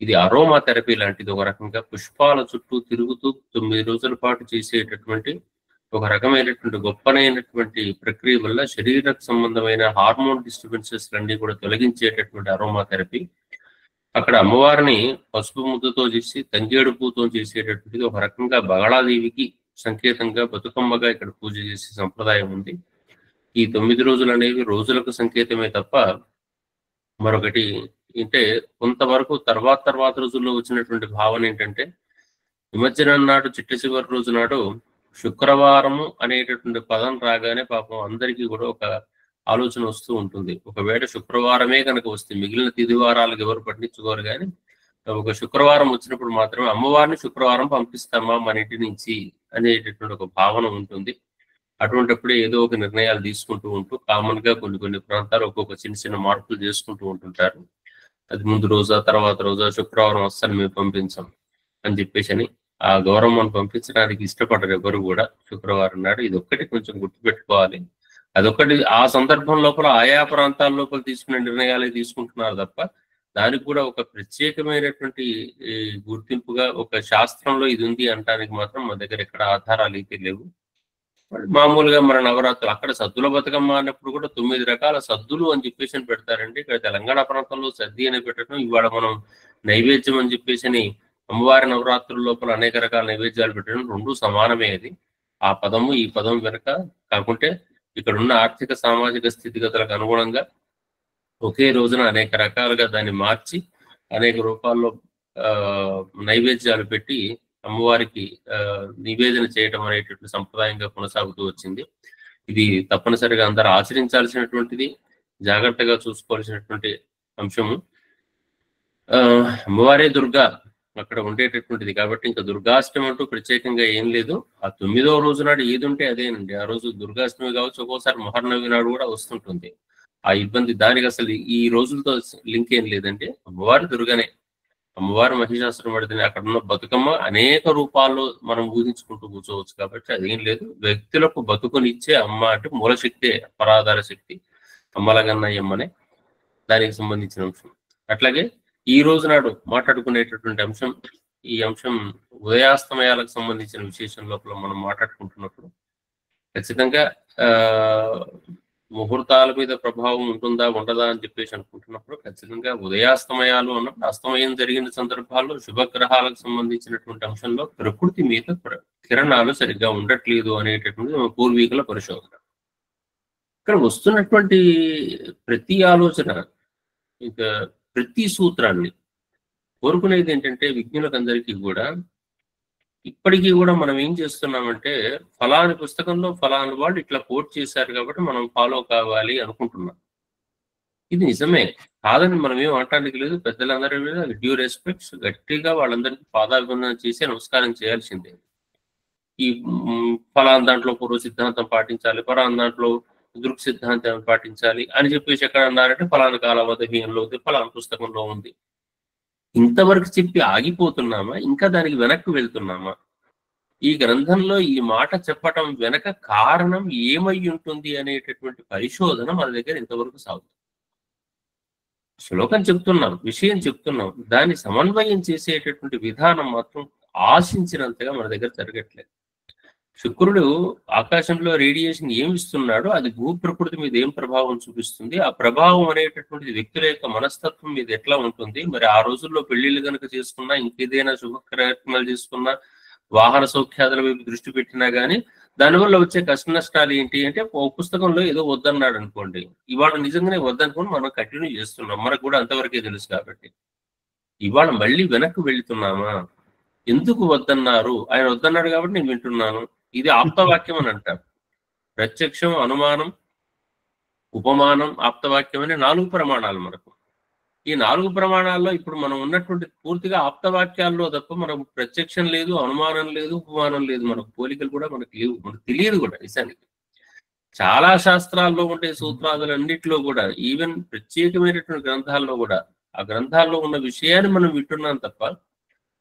ఇది అరోమా థెరపీ లాంటిది. ఒక రకంగా పుష్పాల చుట్టూ తిరుగుతూ 9 రోజుల పాటు చేసేటటువంటి ఒక రకమైనటువంటి గొప్పనైనటువంటి ప్రక్రియ వల్ల శరీరకు సంబంధమైన హార్మోన్ డిస్టర్బెన్సెస్ అన్ని కూడా తొలగించేటటువంటి అరోమా థెరపీ. అక్కడ అమ్మవారిని పసుపు ముద్దతో చేసి తంగేడు పూతో చేసేటటువంటిది. ఒక రకంగా బగళాదేవికి సంకేతంగా బతుకమ్మగా ఇక్కడ పూజ చేసే సంప్రదాయం ఉంది. ఈ 9 రోజులు అనేవి రోజులకు సంకేతమే తప్ప మరొకటి అంటే కొంతవరకు తర్వాత రోజుల్లో వచ్చినటువంటి భావన ఏంటంటే నిమజ్జనం నాడు చిట్ట చివరి రోజు నాడు శుక్రవారము అనేటటువంటి పదం రాగానే పాపం అందరికీ కూడా ఒక ఆలోచన వస్తూ ఉంటుంది. ఒకవేళ శుక్రవారమే కనుక వస్తే మిగిలిన తిథి వారాలకు ఎవరు పట్టించుకోరు, కానీ ఒక శుక్రవారం వచ్చినప్పుడు మాత్రమే అమ్మవారిని శుక్రవారం పంపిస్తామా మన ఇంటి నుంచి అనేటటువంటి ఒక భావన ఉంటుంది. అటువంటిప్పుడే ఏదో ఒక నిర్ణయాలు తీసుకుంటూ ఉంటూ కామన్ గా కొన్ని ప్రాంతాలు ఒక్కొక్క చిన్న చిన్న మార్పులు చేసుకుంటూ ఉంటుంటారు. అది ముందు రోజా తర్వాత రోజా శుక్రవారం వస్తాను మేము పంపించాం అని చెప్పేసి ఆ గౌరమ్మను పంపించడానికి ఇష్టపడరు ఎవరు కూడా శుక్రవారం నాడు. ఇది ఒక్కటి కొంచెం గుర్తుపెట్టుకోవాలి. అదొకటి ఆ సందర్భం లోపల ఆయా ప్రాంతాల లోపల తీసుకునే నిర్ణయాలే తీసుకుంటున్నారు తప్ప దానికి కూడా ఒక ప్రత్యేకమైనటువంటి గుర్తింపుగా ఒక శాస్త్రంలో ఇది ఉంది అనడానికి మాత్రం మా దగ్గర ఎక్కడ ఆధారాలు అయితే లేవు. మామూలుగా మన నవరాత్రులు అక్కడ సద్దుల బతుకమ్మ అన్నప్పుడు కూడా 9 రకాల సద్దులు అని చెప్పేసి పెడతారండి. ఇక్కడ తెలంగాణ ప్రాంతంలో సద్ది అని పెట్టడం, ఇవాళ మనం నైవేద్యం అని చెప్పేసి అమ్మవారి నవరాత్రుల లోపల అనేక రకాల నైవేద్యాలు పెట్టడం రెండు సమానమే. అది ఆ పదము ఈ పదం వెనక కాకుంటే ఇక్కడ ఉన్న ఆర్థిక సామాజిక స్థితిగతులకు అనుగుణంగా ఒకే రోజున అనేక రకాలుగా దాన్ని మార్చి అనేక రూపాల్లో నైవేద్యాలు పెట్టి అమ్మవారికి నివేదన చేయడం అనేటువంటి సంప్రదాయంగా కొనసాగుతూ వచ్చింది. ఇది తప్పనిసరిగా అందరూ ఆచరించాల్సినటువంటిది, జాగ్రత్తగా చూసుకోవాల్సినటువంటి అంశము. అమ్మవారే దుర్గా అక్కడ ఉండేటటువంటిది కాబట్టి ఇంకా దుర్గాష్టమి అంటూ ప్రత్యేకంగా ఏం లేదు. ఆ 9వ రోజు నాడు ఏది ఉంటే అదేనండి. ఆ రోజు దుర్గాష్టమి కావచ్చు, ఒక్కోసారి మహర్నవి నాడు కూడా వస్తుంటుంది. ఆ ఇబ్బంది దానికి అసలు ఈ రోజులతో లింక్ ఏం లేదండి. అమ్మవారి దుర్గనే, అమ్మవారి మహిషాసురమర్దిని, అక్కడ ఉన్న బతుకమ్మ అనేక రూపాల్లో మనం ఊహించుకుంటూ కూర్చోవచ్చు కాబట్టి అదేం లేదు. వ్యక్తులకు బతుకునిచ్చే అమ్మ అంటే మూలశక్తి, పరాధార శక్తి అమ్మలగన్నయ్యమ్మనే దానికి సంబంధించిన అంశం. అట్లాగే ఈ రోజు నాడు మాట్లాడుకునేటటువంటి అంశం, ఈ అంశం ఉదయాస్తమయాలకు సంబంధించిన విశేషం లోపల మనం మాట్లాడుకుంటున్నప్పుడు ఖచ్చితంగా ముహూర్తాల మీద ప్రభావం ఉంటుందా ఉండదా అని చెప్పేసి అనుకుంటున్నప్పుడు ఖచ్చితంగా ఉదయాస్తమయాలు అన్నప్పుడు అస్తమయం జరిగిన సందర్భాల్లో శుభగ్రహాలకు సంబంధించినటువంటి అంశంలో ప్రకృతి మీద కిరణాలు సరిగ్గా ఉండట్లేదు అనేటటువంటి పూర్వీకుల పరిశోధన. ఇక్కడ వస్తున్నటువంటి ప్రతి ఆలోచన, ఇంకా ప్రతి సూత్రాన్ని కోరుకునేది ఏంటంటే విజ్ఞులకు అందరికీ కూడా ఇప్పటికీ కూడా మనం ఏం చేస్తున్నామంటే ఫలాని పుస్తకంలో ఫలాని వాళ్ళు ఇట్లా కోట్ చేశారు కాబట్టి మనం ఫాలో కావాలి అనుకుంటున్నాం. ఇది నిజమే కాదని మనం ఏం అనటానికి లేదు. పెద్దలందరి మీద డ్యూ రెస్పెక్ట్స్ గట్టిగా వాళ్ళందరికీ పాదాభివందనం చేసి నమస్కారం చేయాల్సిందే. ఈ ఫలాని దాంట్లో పూర్వ సిద్ధాంతం పాటించాలి, ఫలాని దాంట్లో దృక్ సిద్ధాంతం పాటించాలి అని చెప్పేసి ఎక్కడ అన్నారంటే ఫలాని కాలవదహీయంలో ఉంది, ఫలాని పుస్తకంలో ఉంది. ఇంతవరకు చెప్పి ఆగిపోతున్నామా, ఇంకా దానికి వెనక్కి వెళ్తున్నామా? ఈ గ్రంథంలో ఈ మాట చెప్పటం వెనక కారణం ఏమై ఉంటుంది అనేటటువంటి పరిశోధన మన దగ్గర ఇంతవరకు సాగుతుంది. శ్లోకం చెప్తున్నాం, విషయం చెప్తున్నాం, దాన్ని సమన్వయం చేసేటటువంటి విధానం మాత్రం ఆశించినంతగా మన దగ్గర జరగట్లేదు. శుక్రుడు ఆకాశంలో రేడియేషన్ ఏమి ఇస్తున్నాడో అది భూ ప్రకృతి మీద ఏం ప్రభావం చూపిస్తుంది, ఆ ప్రభావం అనేటటువంటిది వ్యక్తుల యొక్క మనస్తత్వం మీద ఎట్లా ఉంటుంది. మరి ఆ రోజుల్లో పెళ్లిళ్ళు కనుక చేసుకున్నా, ఇంకేదైనా శుభకార్యక్రమాలు చేసుకున్నా, వాహన సౌఖ్యాదుల వైపు దృష్టి పెట్టినా కానీ దానివల్ల వచ్చే కష్ట నష్టాలు ఏంటి అంటే ఒక పుస్తకంలో ఏదో వద్దన్నాడు అనుకోండి, ఇవాళ నిజంగానే వద్దనుకోండి మనం కంటిన్యూ చేస్తున్నాం, మనకు కూడా అంతవరకే తెలుసు. కాబట్టి ఇవాళ మళ్ళీ వెనక్కి వెళుతున్నామా? ఎందుకు వద్దన్నారు? ఆయన వద్దన్నాడు కాబట్టి నేను వింటున్నాను. ఇది ఆప్తవాక్యం అని అంటారు. ప్రత్యక్షం, అనుమానం, ఉపమానం, ఆప్తవాక్యం అనే 4 ప్రమాణాలు మనకు. ఈ 4 ప్రమాణాల్లో ఇప్పుడు మనం ఉన్నటువంటి పూర్తిగా ఆప్తవాక్యాల్లో తప్ప మనకు ప్రత్యక్షం లేదు, అనుమానం లేదు, ఉపమానం లేదు. మనకు పోలికలు కూడా మనకు లేవు, మనకు తెలియదు కూడా. నిజానికి చాలా శాస్త్రాల్లో ఉండే సూత్రాదులన్నింటిలో కూడా, ఈవెన్ ప్రత్యేకమైనటువంటి గ్రంథాల్లో కూడా ఆ గ్రంథాల్లో ఉన్న విషయాన్ని మనం వింటున్నాం తప్ప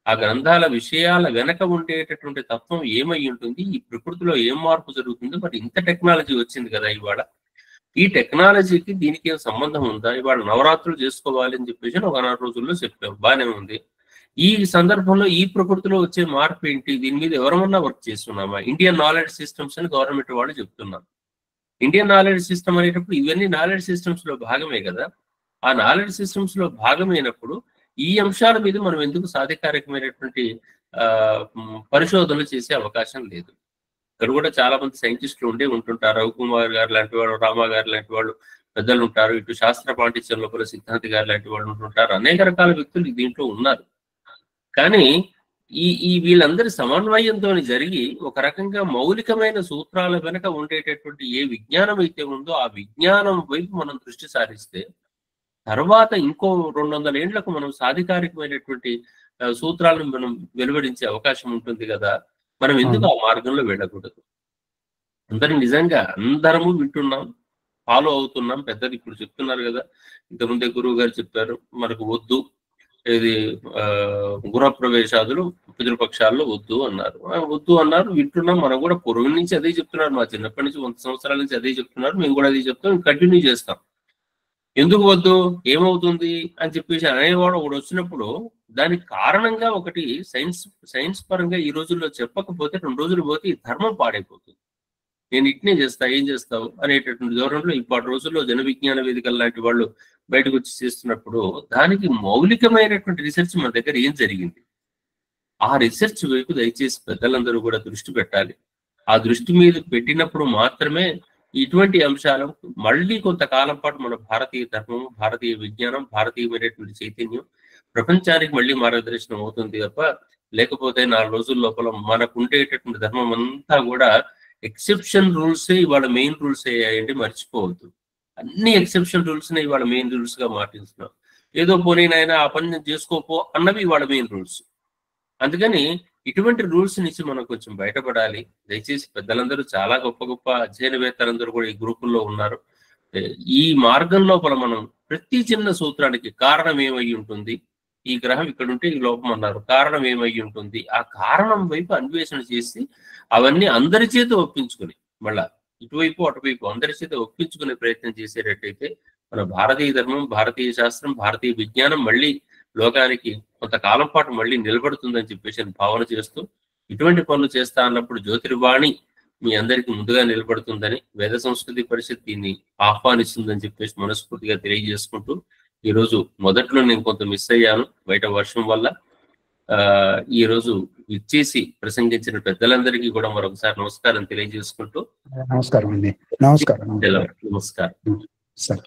ఆ గ్రంథాల విషయాల వెనక ఉండేటటువంటి తత్వం ఏమై ఉంటుంది, ఈ ప్రకృతిలో ఏం మార్పు జరుగుతుంది. మరి ఇంత టెక్నాలజీ వచ్చింది కదా ఇవాళ, ఈ టెక్నాలజీకి దీనికి ఏం సంబంధం ఉందా? ఇవాళ నవరాత్రులు చేసుకోవాలి అని చెప్పేసి ఒక 4 రోజుల్లో చెప్పాం, బాగానే ఉంది. ఈ సందర్భంలో ఈ ప్రకృతిలో వచ్చే మార్పు ఏంటి? దీని మీద ఎవరమన్నా వర్క్ చేస్తున్నామా? ఇండియన్ నాలెడ్జ్ సిస్టమ్స్ అని గవర్నమెంట్ వాళ్ళు చెప్తున్నారు. ఇండియన్ నాలెడ్జ్ సిస్టమ్ అనేటప్పుడు ఇవన్నీ నాలెడ్జ్ సిస్టమ్స్ లో భాగమే కదా. ఆ నాలెడ్జ్ సిస్టమ్స్ లో భాగమైనప్పుడు ఈ అంశాల మీద మనం ఎందుకు సాధికారికమైనటువంటి పరిశోధనలు చేసే అవకాశం లేదు? ఇక్కడ కూడా చాలా మంది సైంటిస్టులు ఉంటుంటారు. రవికుమార్ గారు లాంటి వాళ్ళు, రామా గారు లాంటి వాళ్ళు పెద్దలు ఉంటారు. ఇటు శాస్త్ర పాండిత్యం లోపల సిద్ధాంతి గారు లాంటి వాళ్ళు ఉంటుంటారు. అనేక రకాల వ్యక్తులు దీంట్లో ఉన్నారు. కానీ ఈ వీళ్ళందరి సమన్వయంతో జరిగి ఒక రకంగా మౌలికమైన సూత్రాల వెనక ఉండేటటువంటి ఏ విజ్ఞానం అయితే ఉందో ఆ విజ్ఞానం వైపు మనం దృష్టి సారిస్తే తర్వాత ఇంకో 200 ఏళ్లకు మనం సాధికారికమైనటువంటి సూత్రాలను మనం వెలువడించే అవకాశం ఉంటుంది కదా. మనం ఎందుకు ఆ మార్గంలో వెళ్ళకూడదు? అందరం నిజంగా అందరము వింటున్నాం, ఫాలో అవుతున్నాం. పెద్దలు ఇప్పుడు చెప్తున్నారు కదా, ఇంతకుముందే గురువు గారు చెప్పారు మనకు వద్దు, ఇది గృహప్రవేశాదులు పితృపక్షాల్లో వద్దు అన్నారు. వద్దు అన్నారు, వింటున్నాం. మనం కూడా పూర్వం నుంచి అదే చెప్తున్నారు, మా చిన్నప్పటి నుంచి 100 సంవత్సరాల నుంచి అదే చెప్తున్నారు, మేము కూడా అదే చెప్తాం, కంటిన్యూ చేస్తాం. ఎందుకు వద్దు, ఏమవుతుంది అని చెప్పేసి అనేవాడు ఒకడు వచ్చినప్పుడు దానికి కారణంగా ఒకటి సైన్స్ పరంగా ఈ రోజుల్లో చెప్పకపోతే 2 రోజులు పోతే ఈ ధర్మం పాడైపోతుంది. నేను ఇట్నే చేస్తా, ఏం చేస్తావు అనేటటువంటి ధోరణిలో ఇప్పటి రోజుల్లో జన విజ్ఞాన వేదికల లాంటి వాళ్ళు బయటకు వచ్చి చేస్తున్నప్పుడు దానికి మౌలికమైనటువంటి రీసెర్చ్ మన దగ్గర ఏం జరిగింది, ఆ రీసెర్చ్ వైపు దయచేసి పెద్దలందరూ కూడా దృష్టి పెట్టాలి. ఆ దృష్టి మీద పెట్టినప్పుడు మాత్రమే ఇటువంటి అంశాలు మళ్ళీ కొంతకాలం పాటు మన భారతీయ ధర్మం, భారతీయ విజ్ఞానం, భారతీయమైనటువంటి చైతన్యం ప్రపంచానికి మళ్ళీ మార్గదర్శనం అవుతుంది తప్ప, లేకపోతే 4 రోజుల లోపల మనకు ఉండేటటువంటి ధర్మం అంతా కూడా ఎక్సెప్షన్ రూల్సే ఇవాళ మెయిన్ రూల్స్ అయ్యాయండి, మర్చిపోవద్దు. అన్ని ఎక్సెప్షన్ రూల్స్ ని ఇవాళ మెయిన్ రూల్స్ గా మార్టిస్తున్నాం. ఏదో పోనీనైనా ఆ పని చేసుకోపో అన్నవి ఇవాళ మెయిన్ రూల్స్. అందుకని ఇటువంటి రూల్స్ నుంచి మనం కొంచెం బయటపడాలి. దయచేసి పెద్దలందరూ చాలా గొప్ప గొప్ప అధ్యయనవేత్తలందరూ కూడా ఈ గ్రూపుల్లో ఉన్నారు. ఈ మార్గం లోపల మనం ప్రతి చిన్న సూత్రానికి కారణం ఏమై ఉంటుంది, ఈ గ్రహం ఇక్కడ ఉంటే ఈ లోపం అన్నారు, కారణం ఏమై ఉంటుంది, ఆ కారణం వైపు అన్వేషణ చేసి అవన్నీ అందరి చేత ఒప్పించుకుని, మళ్ళా ఇటువైపు అటువైపు అందరి చేత ఒప్పించుకునే ప్రయత్నం చేసేటట్టయితే మన భారతీయ ధర్మం, భారతీయ శాస్త్రం, భారతీయ విజ్ఞానం మళ్ళీ లోకానికి కొంతకాలం పాటు మళ్ళీ నిలబడుతుందని చెప్పేసి భావన చేస్తూ, ఇటువంటి పనులు చేస్తా అన్నప్పుడు జ్యోతిర్వాణి మీ అందరికీ ముందుగా నిలబడుతుందని, వేద సంస్కృతి పరిషత్ దీన్ని ఆహ్వానిస్తుందని చెప్పేసి మనస్ఫూర్తిగా తెలియజేసుకుంటూ, ఈ రోజు మొదట్లో నేను కొంత మిస్ అయ్యాను బయట వర్షం వల్ల. ఈ రోజు ఇచ్చేసి ప్రసంగించిన పెద్దలందరికీ కూడా మరొకసారి నమస్కారం తెలియజేసుకుంటూ నమస్కారం అండి. నమస్కారం. నమస్కారం. సరే.